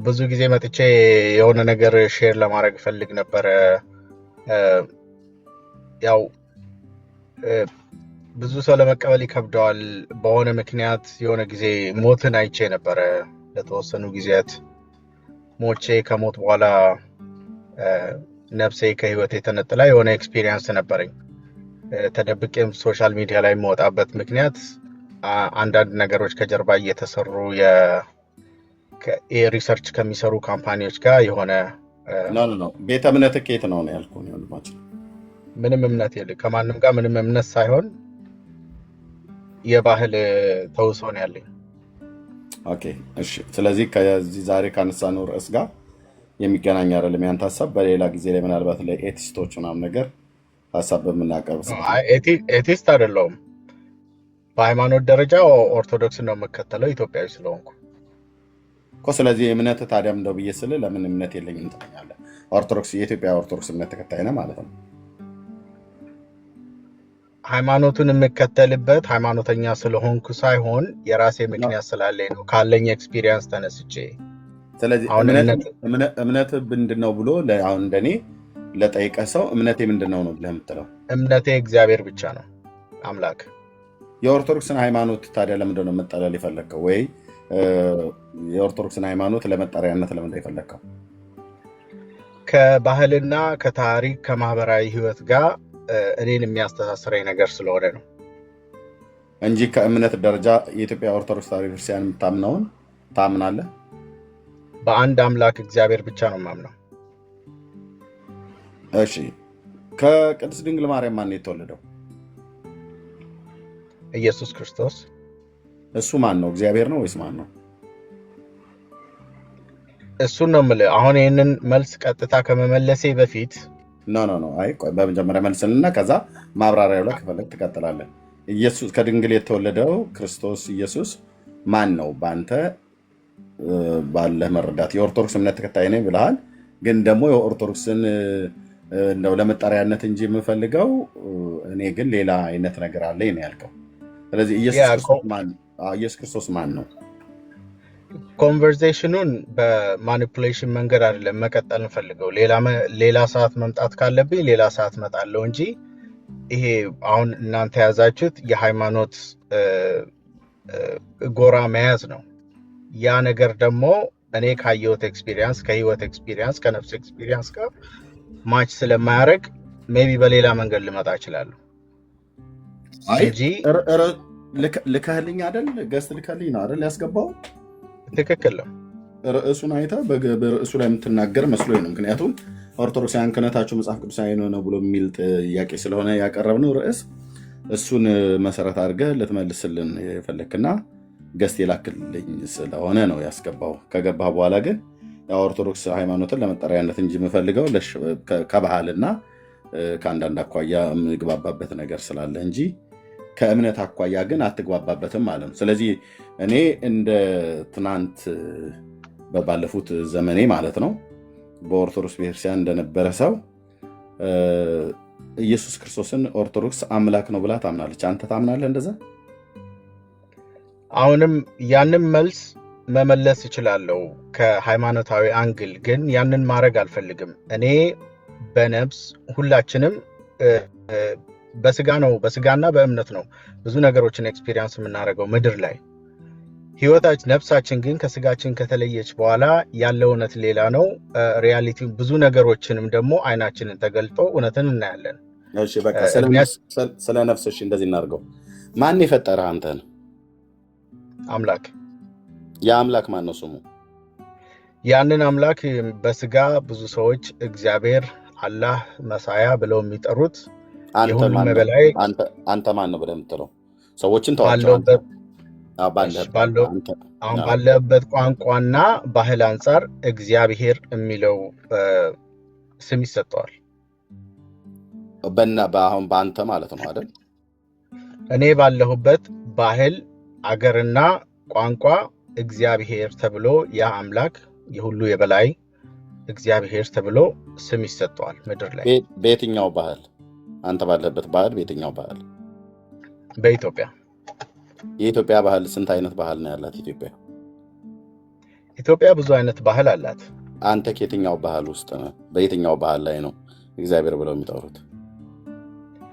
ብዙ ጊዜ መጥቼ የሆነ ነገር ሼር ለማድረግ ፈልግ ነበረ። ያው ብዙ ሰው ለመቀበል ይከብደዋል። በሆነ ምክንያት የሆነ ጊዜ ሞትን አይቼ ነበረ። ለተወሰኑ ጊዜያት ሞቼ ከሞት በኋላ ነፍሴ ከህይወት የተነጥላ የሆነ ኤክስፒሪየንስ ነበረኝ። ተደብቄም ሶሻል ሚዲያ ላይ የምወጣበት ምክንያት አንዳንድ ነገሮች ከጀርባ እየተሰሩ ሪሰርች ከሚሰሩ ካምፓኒዎች ጋር የሆነ ቤተ እምነት ከየት ነው ያልኩህ? ወንድማችን ምንም እምነት የለም። ከማንም ጋር ምንም እምነት ሳይሆን የባህል ተውሶ ነው ያለኝ። ኦኬ እሺ። ስለዚህ ከዚህ ዛሬ ካነሳነው ርዕስ ጋር የሚገናኝ አይደለም ያንተ ሀሳብ። በሌላ ጊዜ ላይ ምናልባት ለኤቲስቶች ምናምን ነገር ሀሳብ በምናቀርብ ኤቲስት አይደለሁም። በሃይማኖት ደረጃ ኦርቶዶክስ ነው የምከተለው ኢትዮጵያዊ ስለሆንኩ እኮ። ስለዚህ እምነት ታዲያ እንደው ብዬ ስል ለምን እምነት የለኝም ትለኛለህ? ኦርቶዶክስ የኢትዮጵያ ኦርቶዶክስ እምነት ተከታይ ነህ ማለት ነው። ሃይማኖቱን የምከተልበት ሃይማኖተኛ ስለሆንኩ ሳይሆን የራሴ ምክንያት ስላለኝ ነው፣ ካለኝ ኤክስፒሪየንስ ተነስቼ። ስለዚህ እምነት ምንድን ነው ብሎ አሁን እንደኔ ለጠይቀ ሰው እምነቴ ምንድን ነው ብለህ የምትለው? እምነቴ እግዚአብሔር ብቻ ነው አምላክ። የኦርቶዶክስን ሃይማኖት ታዲያ ለምንድን ነው መጠለል የፈለግከው? ወይ የኦርቶዶክስን ሃይማኖት ለመጠሪያነት ለምንድን ነው የፈለግከው? ከባህልና ከታሪክ ከማህበራዊ ህይወት ጋር እኔን የሚያስተሳስረኝ ነገር ስለሆነ ነው እንጂ ከእምነት ደረጃ የኢትዮጵያ ኦርቶዶክስ ተዋሕዶ ክርስቲያን የምታምነውን ታምናለህ? በአንድ አምላክ እግዚአብሔር ብቻ ነው የማምነው። እሺ፣ ከቅድስት ድንግል ማርያም ማን ነው የተወለደው? ኢየሱስ ክርስቶስ። እሱ ማን ነው? እግዚአብሔር ነው ወይስ ማን ነው? እሱን ነው የምልህ። አሁን ይህንን መልስ ቀጥታ ከመመለሴ በፊት ኖ አይ ቆይ፣ በመጀመሪያ መልስንና ከዛ ማብራሪያው ላይ ከፈለግ ትቀጥላለህ። ኢየሱስ ከድንግል የተወለደው ክርስቶስ ኢየሱስ ማን ነው? በአንተ ባለህ መረዳት የኦርቶዶክስ እምነት ተከታይ ነኝ ብለሃል። ግን ደግሞ የኦርቶዶክስን እንደው ለመጠሪያነት እንጂ የምፈልገው እኔ ግን ሌላ አይነት ነገር አለኝ ነው ያልከው። ስለዚህ ኢየሱስ ክርስቶስ ማን ነው? ኮንቨርሴሽኑን በማኒፑሌሽን መንገድ አይደለም መቀጠል እንፈልገው። ሌላ ሰዓት መምጣት ካለብኝ ሌላ ሰዓት መጣለው እንጂ ይሄ አሁን እናንተ የያዛችሁት የሃይማኖት ጎራ መያዝ ነው። ያ ነገር ደግሞ እኔ ካየሁት ኤክስፒሪየንስ፣ ከህይወት ኤክስፒሪየንስ፣ ከነፍስ ኤክስፒሪየንስ ጋር ማች ስለማያደርግ ሜቢ በሌላ መንገድ ልመጣ እችላለሁ እንጂ ልከህልኝ አይደል? ገስት ልከህልኝ ነው አይደል ያስገባው? ትክክል ነው። ርዕሱን አይተህ በርዕሱ ላይ የምትናገር መስሎኝ ነው። ምክንያቱም ኦርቶዶክሳውያን ክህነታቸው መጽሐፍ ቅዱሳዊ ነው ብሎ የሚል ጥያቄ ስለሆነ ያቀረብነው ርዕስ እሱን መሰረት አድርገህ ልትመልስልን የፈለክና ገስት የላክልኝ ስለሆነ ነው ያስገባው። ከገባህ በኋላ ግን ኦርቶዶክስ ሃይማኖትን ለመጠሪያነት እንጂ የምፈልገው ከባህልና ከአንዳንድ አኳያ የምግባባበት ነገር ስላለ እንጂ ከእምነት አኳያ ግን አትግባባበትም ማለት ነው። ስለዚህ እኔ እንደ ትናንት ባለፉት ዘመኔ ማለት ነው በኦርቶዶክስ ቤተክርስቲያን እንደነበረ ሰው ኢየሱስ ክርስቶስን ኦርቶዶክስ አምላክ ነው ብላ ታምናለች። አንተ ታምናለህ እንደዛ? አሁንም ያንን መልስ መመለስ እችላለሁ ከሃይማኖታዊ አንግል፣ ግን ያንን ማድረግ አልፈልግም። እኔ በነፍስ ሁላችንም በስጋ ነው፣ በስጋና በእምነት ነው ብዙ ነገሮችን ኤክስፒሪየንስ የምናደርገው ምድር ላይ። ህይወታችን ነፍሳችን ግን ከስጋችን ከተለየች በኋላ ያለው እውነት ሌላ ነው። ሪያሊቲ ብዙ ነገሮችንም ደግሞ አይናችንን ተገልጦ እውነትን እናያለን። እሺ በቃ ስለ ነፍስሽ እንደዚህ እናድርገው። ማን የፈጠረህ አንተን? አምላክ። የአምላክ ማን ነው ስሙ? ያንን አምላክ በስጋ ብዙ ሰዎች እግዚአብሔር፣ አላህ፣ መሳያ ብለው የሚጠሩት የሁሉም በላይ አንተ ማን ነው ብለህ የምትለው? ሰዎችን ተዋቸው። አሁን ባለበት ቋንቋና ባህል አንጻር እግዚአብሔር የሚለው ስም ይሰጠዋል። አሁን በአንተ ማለት ነው አይደል? እኔ ባለሁበት ባህል አገርና ቋንቋ እግዚአብሔር ተብሎ ያ አምላክ የሁሉ የበላይ እግዚአብሔር ተብሎ ስም ይሰጠዋል ምድር ላይ። በየትኛው ባህል? አንተ ባለበት ባህል በየትኛው ባህል? በኢትዮጵያ። የኢትዮጵያ ባህል ስንት አይነት ባህል ነው ያላት ኢትዮጵያ? ኢትዮጵያ ብዙ አይነት ባህል አላት። አንተ ከየትኛው ባህል ውስጥ ነህ? በየትኛው ባህል ላይ ነው እግዚአብሔር ብለው የሚጠሩት?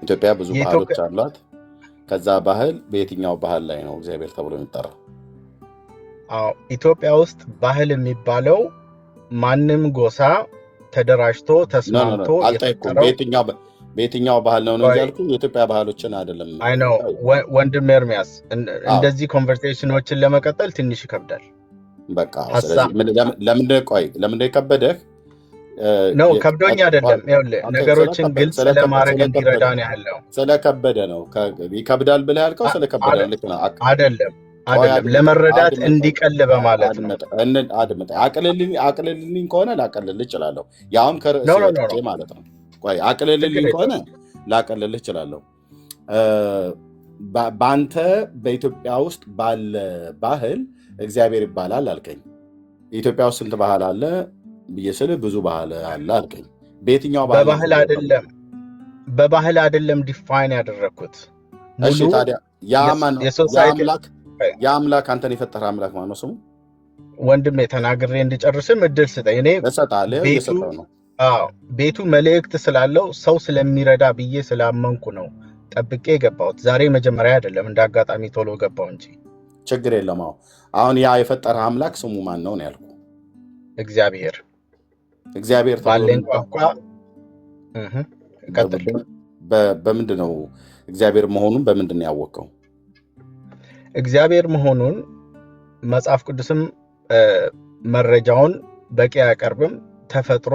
ኢትዮጵያ ብዙ ባህሎች አሏት። ከዛ ባህል በየትኛው ባህል ላይ ነው እግዚአብሔር ተብሎ የሚጠራው? ኢትዮጵያ ውስጥ ባህል የሚባለው ማንም ጎሳ ተደራጅቶ ተስማምቶ በየትኛው ባህል ነው ያልኩ? የኢትዮጵያ ባህሎችን አይደለም። አይ ነው ወንድም ኤርሚያስ፣ እንደዚህ ኮንቨርሴሽኖችን ለመቀጠል ትንሽ ይከብዳል። በቃ ለምንድን የከበደህ? ነው ከብዶኝ አይደለም። ይኸውልህ ነገሮችን ግልጽ ለማድረግ እንዲረዳን ያለው ስለከበደ ነው። ይከብዳል ብለህ ያልከው ስለከበደ ልክ ነው አይደለም? ለመረዳት እንዲቀል በማለት ነው። አቅልልኝ ከሆነ ላቀልልህ እችላለሁ። ያውም ከርዕስ ማለት ነው። አቅልልኝ ከሆነ ላቀልልህ እችላለሁ። በአንተ በኢትዮጵያ ውስጥ ባለ ባህል እግዚአብሔር ይባላል አልከኝ። ኢትዮጵያ ውስጥ ስንት ባህል አለ ብዬ ስልህ ብዙ ባህል አለ አልከኝ። በየትኛው በባህል አይደለም ዲፋይን ያደረግኩት። እሺ ታዲያ የአምላክ አንተን የፈጠረ አምላክ ማን ነው ስሙ? ወንድሜ ተናግሬ እንድጨርስም እድል ስጠኝ። እኔ እሰጥሃለሁ ነው። ቤቱ መልእክት ስላለው ሰው ስለሚረዳ ብዬ ስላመንኩ ነው ጠብቄ የገባሁት። ዛሬ መጀመሪያ አይደለም፣ እንደ አጋጣሚ ቶሎ ገባሁ እንጂ ችግር የለም። አሁን ያ የፈጠረ አምላክ ስሙ ማን ነው ነው ያልኩህ? እግዚአብሔር ባለን ቋንቋ በምንድን ነው እግዚአብሔር መሆኑን በምንድን ነው ያወቀው? እግዚአብሔር መሆኑን መጽሐፍ ቅዱስም መረጃውን በቂ አያቀርብም። ተፈጥሮ፣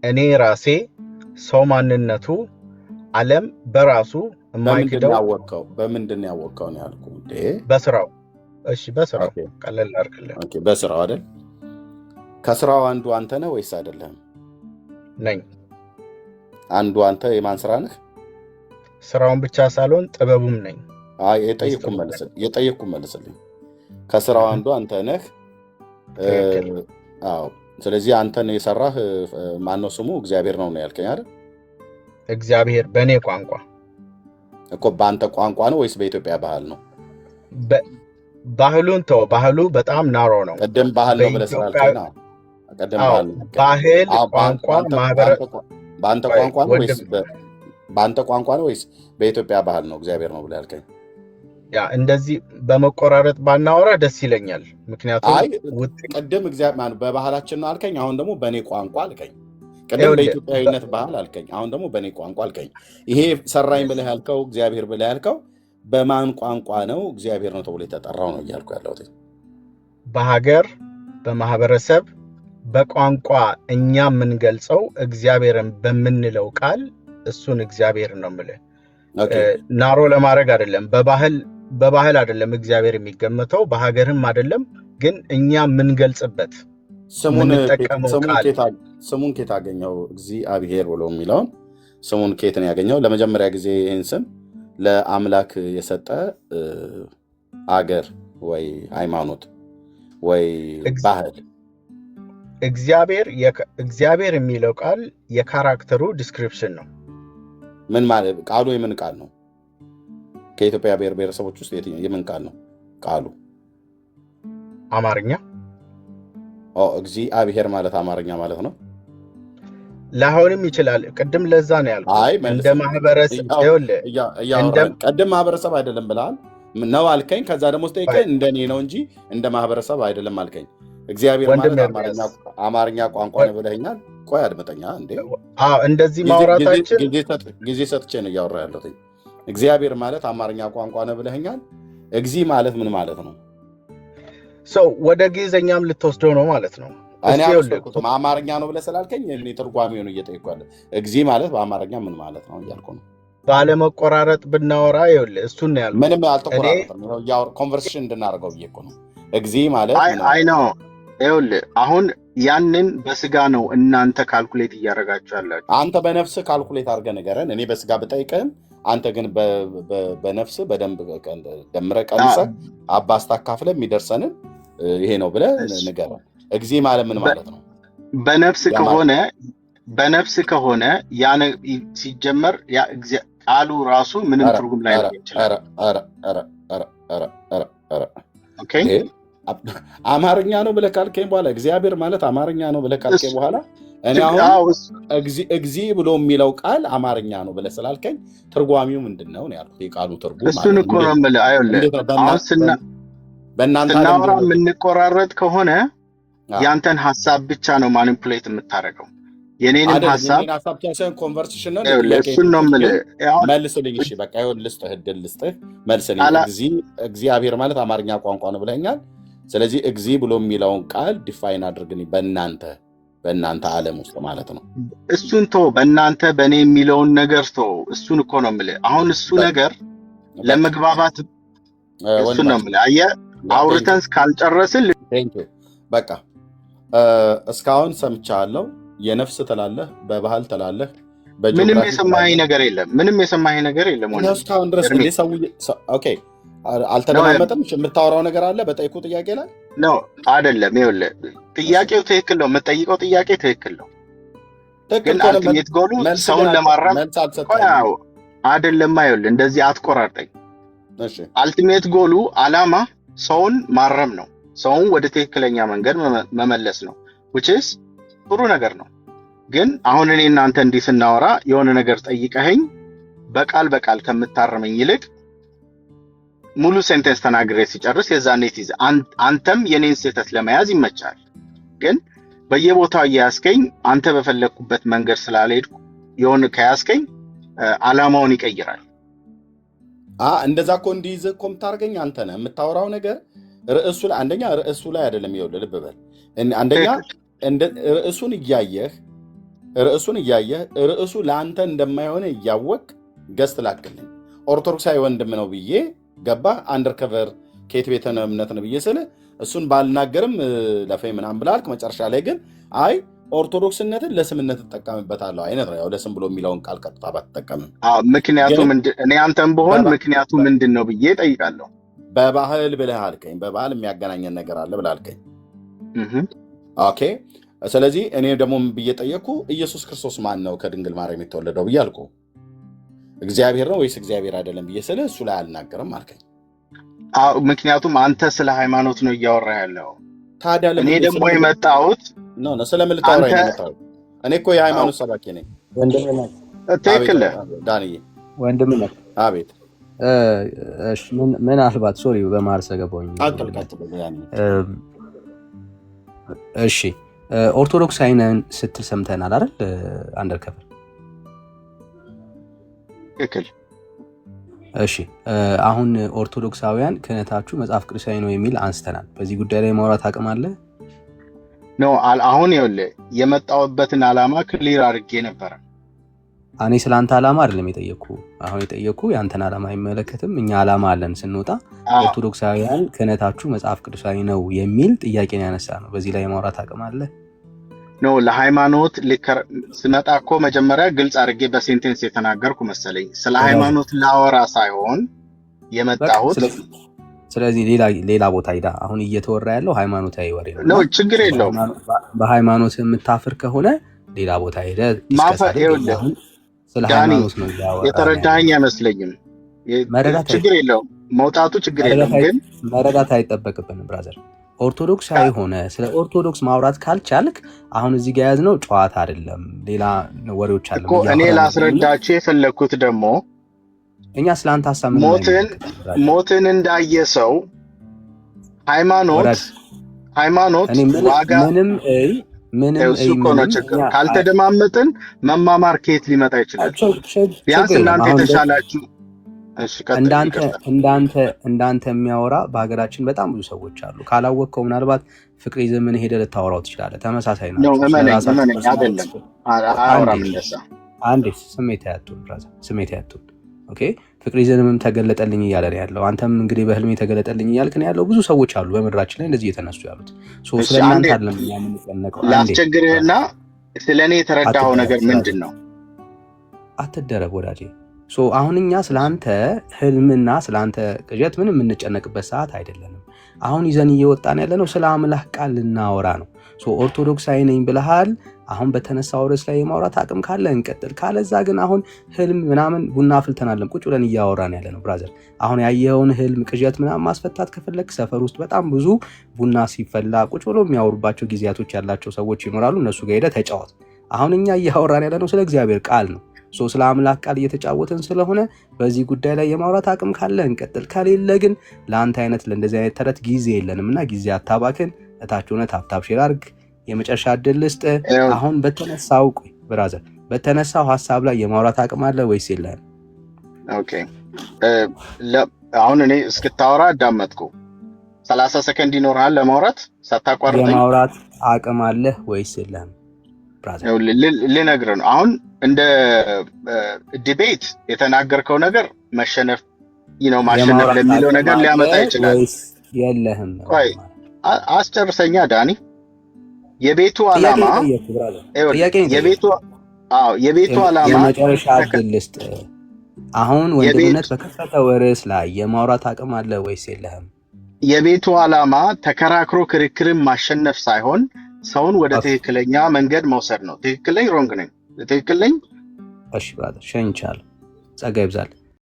እኔ ራሴ፣ ሰው ማንነቱ፣ ዓለም በራሱ የማይክደው በምንድን ነው ያወቀው ነው ያልኩህ? በስራው። እሺ በስራው ቀለል አድርግልህ። ኦኬ በስራው አይደል? ከስራው አንዱ አንተ ነህ ወይስ አይደለም? ነኝ። አንዱ አንተ የማን ስራ ነህ? ስራውን ብቻ ሳልሆን ጥበቡም ነኝ። የጠየቅኩ መልስልኝ። ከስራው አንዱ አንተ ነህ። ስለዚህ አንተን የሰራህ ማነው ስሙ? እግዚአብሔር ነው ያልከኝ አይደል? እግዚአብሔር በእኔ ቋንቋ እኮ። በአንተ ቋንቋ ነው ወይስ በኢትዮጵያ ባህል ነው? ባህሉን ተው። ባህሉ በጣም ናሮ ነው። ቀደም ባህል ነው ብለህ ስላልከኝ ነው። ባህል ቋንቋ በአንተ ቋንቋ ነው ወይስ በኢትዮጵያ ባህል ነው እግዚአብሔር ነው ብለህ ያልከኝ? ያ እንደዚህ በመቆራረጥ ባናወራ ደስ ይለኛል። ምክንያቱም ቅድም በባህላችን ነው አልከኝ፣ አሁን ደግሞ በእኔ ቋንቋ አልከኝ። ቅድም በኢትዮጵያዊነት ባህል አልከኝ፣ አሁን ደግሞ በእኔ ቋንቋ አልከኝ። ይሄ ሰራኝ ብለህ ያልከው እግዚአብሔር ብለህ ያልከው በማን ቋንቋ ነው እግዚአብሔር ነው ተብሎ የተጠራው ነው እያልኩ ያለሁት? በሀገር፣ በማህበረሰብ፣ በቋንቋ እኛ የምንገልጸው እግዚአብሔርን በምንለው ቃል እሱን እግዚአብሔር ነው የምልህ። ናሮ ለማድረግ አይደለም። በባህል አይደለም እግዚአብሔር የሚገመተው፣ በሀገርም አይደለም። ግን እኛ የምንገልጽበት ስሙን ኬት አገኘው? እግዚአብሔር ብሎ የሚለውን ስሙን ኬት ነው ያገኘው? ለመጀመሪያ ጊዜ ይህን ስም ለአምላክ የሰጠ አገር ወይ ሃይማኖት ወይ ባህል እግዚአብሔር የሚለው ቃል የካራክተሩ ዲስክሪፕሽን ነው። ምን ማለት ቃሉ የምን ቃል ነው? ከኢትዮጵያ ብሔር ብሔረሰቦች ውስጥ የምን ቃል ነው ቃሉ? አማርኛ። እግዚአብሔር ማለት አማርኛ ማለት ነው። ላይሆንም ይችላል። ቅድም ለዛ ነው ያልኩት። እንደ ማህበረሰብ ቀደም ማህበረሰብ አይደለም ብለሃል ነው አልከኝ። ከዛ ደግሞ ስጠይቀኝ እንደኔ ነው እንጂ እንደ ማህበረሰብ አይደለም አልከኝ። እግዚአብሔር ማለት አማርኛ ቋንቋ ነው ብለኸኛል። ቆይ አድመጠኛ እንዴ። እንደዚህ ማውራታችን ጊዜ ሰጥቼ ነው እያወራ ያለሁት። እግዚአብሔር ማለት አማርኛ ቋንቋ ነው ብለኸኛል። እግዚ ማለት ምን ማለት ነው? ሰው ወደ ግዕዝኛም ልትወስደው ነው ማለት ነው። እኔ አማርኛ ነው ብለህ ስላልከኝ እኔ ትርጓሜውን እየጠየኩ ያለ እግዚ ማለት በአማርኛ ምን ማለት ነው እያልኩ ነው። ባለመቆራረጥ ብናወራ ይኸውልህ እሱን ነው ያልኩት። ምንም አልተቆራረጥም። ኮንቨርሴሽን እንድናደርገው ብዬ እኮ ነው። እግዚ ማለት አይ ነው ይኸውልህ አሁን ያንን በስጋ ነው እናንተ ካልኩሌት እያደረጋችሁ ያላችሁ። አንተ በነፍስ ካልኩሌት አድርገህ ንገረን። እኔ በስጋ ብጠይቅህም አንተ ግን በነፍስ በደንብ ደምረህ ቀንሰህ አባስታካፍለህ የሚደርሰንን ይሄ ነው ብለህ ንገረን። እግዚ ማለት ምን ማለት ነው? በነፍስ ከሆነ ያ ሲጀመር ያ ቃሉ ራሱ ምንም ትርጉም ላይ ይችላል። ኦኬ አማርኛ ነው ብለህ ካልከኝ በኋላ እግዚአብሔር ማለት አማርኛ ነው ብለህ ካልከኝ በኋላ እኔ አሁን እግዚ ብሎ የሚለው ቃል አማርኛ ነው ብለህ ስላልከኝ ትርጓሚው ምንድነው ነው ያልኩት። የቃሉ ትርጉም እሱን እኮ ነው የምልህ። አይደለም በእናንተ ስናወራ የምንቆራረጥ ከሆነ ያንተን ሐሳብ ብቻ ነው ማኒፑሌት የምታደርገው። የኔንም ሐሳብ ኮንቨርሴሽን ነው። እሱን ነው የምልህ። መልስልኝ። እሺ በቃ ይሁን፣ ልስጥህ መልስልኝ። እግዚአብሔር ማለት አማርኛ ቋንቋ ነው ብለኛል። ስለዚህ እግዚ ብሎ የሚለውን ቃል ዲፋይን አድርግልኝ በእናንተ ዓለም ውስጥ ማለት ነው። እሱን በእናንተ በእኔ የሚለውን ነገር እሱን እኮ ነው የምልህ። አሁን እሱ ነገር ለመግባባት እሱን ነው የምልህ። አየህ አውርተን ካልጨረስን በቃ እስካሁን ሰምቻለሁ። የነፍስ ትላለህ፣ በባህል ትላለህ፣ ምንም የሰማኸኝ ነገር የለም። እስካሁን ድረስ ኦኬ አልተደማመጠም። የምታወራው ነገር አለ በጠይቁ ጥያቄ ላይ ነው አይደለም? ይኸውልህ ጥያቄው ትክክል ነው፣ የምጠይቀው ጥያቄ ትክክል ነው። ግን አልቲሜት ጎሉ ሰውን ለማረም አይደለም። ይኸውልህ እንደዚህ አትቆራርጠኝ። አልቲሜት ጎሉ አላማ ሰውን ማረም ነው፣ ሰውን ወደ ትክክለኛ መንገድ መመለስ ነው። which is ጥሩ ነገር ነው። ግን አሁን እኔ እናንተ እንዲህ ስናወራ የሆነ ነገር ጠይቀኸኝ በቃል ከምታረመኝ ይልቅ ሙሉ ሴንቴንስ ተናግሬ ሲጨርስ የዛኔ አንተም የኔን ስህተት ለመያዝ ይመቻል። ግን በየቦታው እያያዝከኝ አንተ በፈለግኩበት መንገድ ስላልሄድኩ የሆነ ከያዝከኝ አላማውን ይቀይራል። እንደዛ እኮ እንዲይዝህ እኮ የምታደርገኝ አንተ ነህ። የምታወራው ነገር አንደኛ ርዕሱ ላይ አይደለም። ይኸውልህ ልብ በል። አንደኛ ርዕሱን እያየህ ርዕሱ ለአንተ እንደማይሆን እያወቅ ገስት ላክልኝ። ኦርቶዶክሳዊ ወንድም ነው ብዬ ገባህ። አንደርከቨር ከየት ቤተ እምነት ነው ብዬ ስልህ እሱን ባልናገርም ለፈይ ምናምን ብላልክ። መጨረሻ ላይ ግን አይ ኦርቶዶክስነትን ለስምነት ትጠቀምበታለሁ አይነት ነው። ያው ለስም ብሎ የሚለውን ቃል ቀጥታ ባትጠቀምም ምክንያቱም እኔ አንተም ብሆን ምክንያቱ ምንድን ነው ብዬ ጠይቃለሁ። በባህል ብለህ አልከኝ። በባህል የሚያገናኘን ነገር አለ ብለህ አልከኝ። ኦኬ ስለዚህ እኔ ደግሞ ብዬ ጠየቅኩ፣ ኢየሱስ ክርስቶስ ማን ነው ከድንግል ማርያም የተወለደው ብዬ አልኩ። እግዚአብሔር ነው ወይስ እግዚአብሔር አይደለም ብዬ ስለ እሱ ላይ አልናገርም አልከኝ። ምክንያቱም አንተ ስለ ሃይማኖት ነው እያወራ ያለው። ታዲያ እኔ ደግሞ የመጣሁት ስለምልታወራ ነው የመጣሁት። እኔ እኮ የሃይማኖት ሰባኪ ነኝ። ትክክል ዳንዬ ወንድምነት። አቤት። ምናልባት ሶሪ በመሀል ስለገባሁኝ። እሺ ኦርቶዶክሳዊ ነን ስትል ሰምተናል አይደል? አንደርከቨር ትክክል። እሺ አሁን ኦርቶዶክሳውያን ክህነታችሁ መጽሐፍ ቅዱሳዊ ነው የሚል አንስተናል። በዚህ ጉዳይ ላይ ማውራት አቅም አለ ነው? አሁን ይኸውልህ የመጣሁበትን ዓላማ ክሊር አድርጌ ነበረ። እኔ ስለ አንተ ዓላማ አይደለም የጠየቅኩ። አሁን የጠየቅኩ የአንተን ዓላማ አይመለከትም። እኛ ዓላማ አለን ስንወጣ ኦርቶዶክሳውያን ክህነታችሁ መጽሐፍ ቅዱሳዊ ነው የሚል ጥያቄን ያነሳ ነው። በዚህ ላይ ማውራት አቅም አለ ነው? ለሃይማኖት ስመጣ እኮ መጀመሪያ ግልጽ አድርጌ በሴንቴንስ የተናገርኩ መሰለኝ። ስለ ሃይማኖት ላወራ ሳይሆን የመጣሁት። ስለዚህ ሌላ ቦታ ሄዳ አሁን እየተወራ ያለው ሃይማኖታዊ ወሬ ነው። ችግር የለውም። በሃይማኖት የምታፍር ከሆነ ሌላ ቦታ ሄደህ ዲስከስ አድርግ። አሁን ስለ ዳኒ ሃይማኖት ነው እያወራን የተረዳኸኝ አይመስለኝም። መረዳት ችግር የለውም መውጣቱ ችግር የለውም፣ ግን መረዳት አይጠበቅብንም ብራዘር። ኦርቶዶክሳዊ ሆነ ስለ ኦርቶዶክስ ማውራት ካልቻልክ አሁን እዚህ ጋር ያዝነው ጨዋታ አይደለም፣ ሌላ ወሬዎች አለ እኮ። እኔ ላስረዳችሁ የፈለግኩት ደግሞ እኛ ስለ አንተ ሀሳብ ሞትን እንዳየ ሰው ሃይማኖት ዋጋ እሱ እኮ ነው ችግር። ካልተደማመጥን መማማር ከየት ሊመጣ ይችላል? ቢያንስ እናንተ የተሻላችሁ እንዳንተ የሚያወራ በሀገራችን በጣም ብዙ ሰዎች አሉ። ካላወቅከው ምናልባት ፍቅሪዝምን ሄደህ ልታወራው ትችላለህ። ተመሳሳይ ናቸው። አንዴ ስሜት ያቱን ብራዘር፣ ስሜት ያቱን። ኦኬ ፍቅሪዝምም ተገለጠልኝ እያለ ነው ያለው። አንተም እንግዲህ በህልሜ ተገለጠልኝ እያልክ ነው ያለው። ብዙ ሰዎች አሉ በምድራችን ላይ እንደዚህ እየተነሱ ያሉት። ስለእናንተ አይደለም የምንጨነቀው። ላስቸግርህና ስለ እኔ የተረዳኸው ነገር ምንድን ነው? አትደረግ ወዳጄ። አሁን እኛ ስለአንተ ህልምና ስለአንተ ቅዠት ምንም የምንጨነቅበት ሰዓት አይደለንም። አሁን ይዘን እየወጣን ያለ ነው ስለ አምላክ ቃል ልናወራ ነው። ኦርቶዶክሳዊ ነኝ ብለሃል። አሁን በተነሳው ርዕስ ላይ የማውራት አቅም ካለ እንቀጥል፣ ካለዛ ግን አሁን ህልም ምናምን ቡና አፍልተናለም ቁጭ ብለን እያወራን ያለ ነው ብራዘር። አሁን ያየኸውን ህልም ቅዠት ምናምን ማስፈታት ከፈለግ ሰፈር ውስጥ በጣም ብዙ ቡና ሲፈላ ቁጭ ብሎ የሚያወሩባቸው ጊዜያቶች ያላቸው ሰዎች ይኖራሉ። እነሱ ጋር ሄደህ ተጫወት። አሁን እኛ እያወራን ያለ ነው ስለ እግዚአብሔር ቃል ነው። ስለ አምላክ ቃል እየተጫወትን ስለሆነ በዚህ ጉዳይ ላይ የማውራት አቅም ካለ እንቀጥል፣ ከሌለ ግን ለአንተ አይነት ለእንደዚህ አይነት ተረት ጊዜ የለንም እና ጊዜ አታባክን። እታች ሆነ ታፕታፕ ሼር አድርግ። የመጨረሻ እድል ልስጥ። አሁን በተነሳው ብራዘር በተነሳው ሀሳብ ላይ የማውራት አቅም አለ ወይስ የለህም? ኦኬ አሁን እኔ እስክታወራ አዳመጥኩ። 30 ሰከንድ ይኖርሃል ለማውራት ሳታቋርጠኝ። የማውራት አቅም አለ ወይስ የለህም? ልነግርህ ነው። አሁን እንደ ዲቤት የተናገርከው ነገር መሸነፍ ማሸነፍ ለሚለው ነገር ሊያመጣ ይችላል። የለህም? አስጨርሰኛ ዳኒ። የቤቱ ዓላማ የቤቱ ዓላማ የመጨረሻ እድል ልስጥ። አሁን ወንድምነት በከፈተው ርዕስ ላይ የማውራት አቅም አለ ወይስ የለህም? የቤቱ ዓላማ ተከራክሮ ክርክርን ማሸነፍ ሳይሆን ሰውን ወደ ትክክለኛ መንገድ መውሰድ ነው። ትክክለኝ ሮንግ ነኝ? ትክክለኝ። እሺ ብራዘር ሸንቻለሁ። ጸጋ ይብዛል።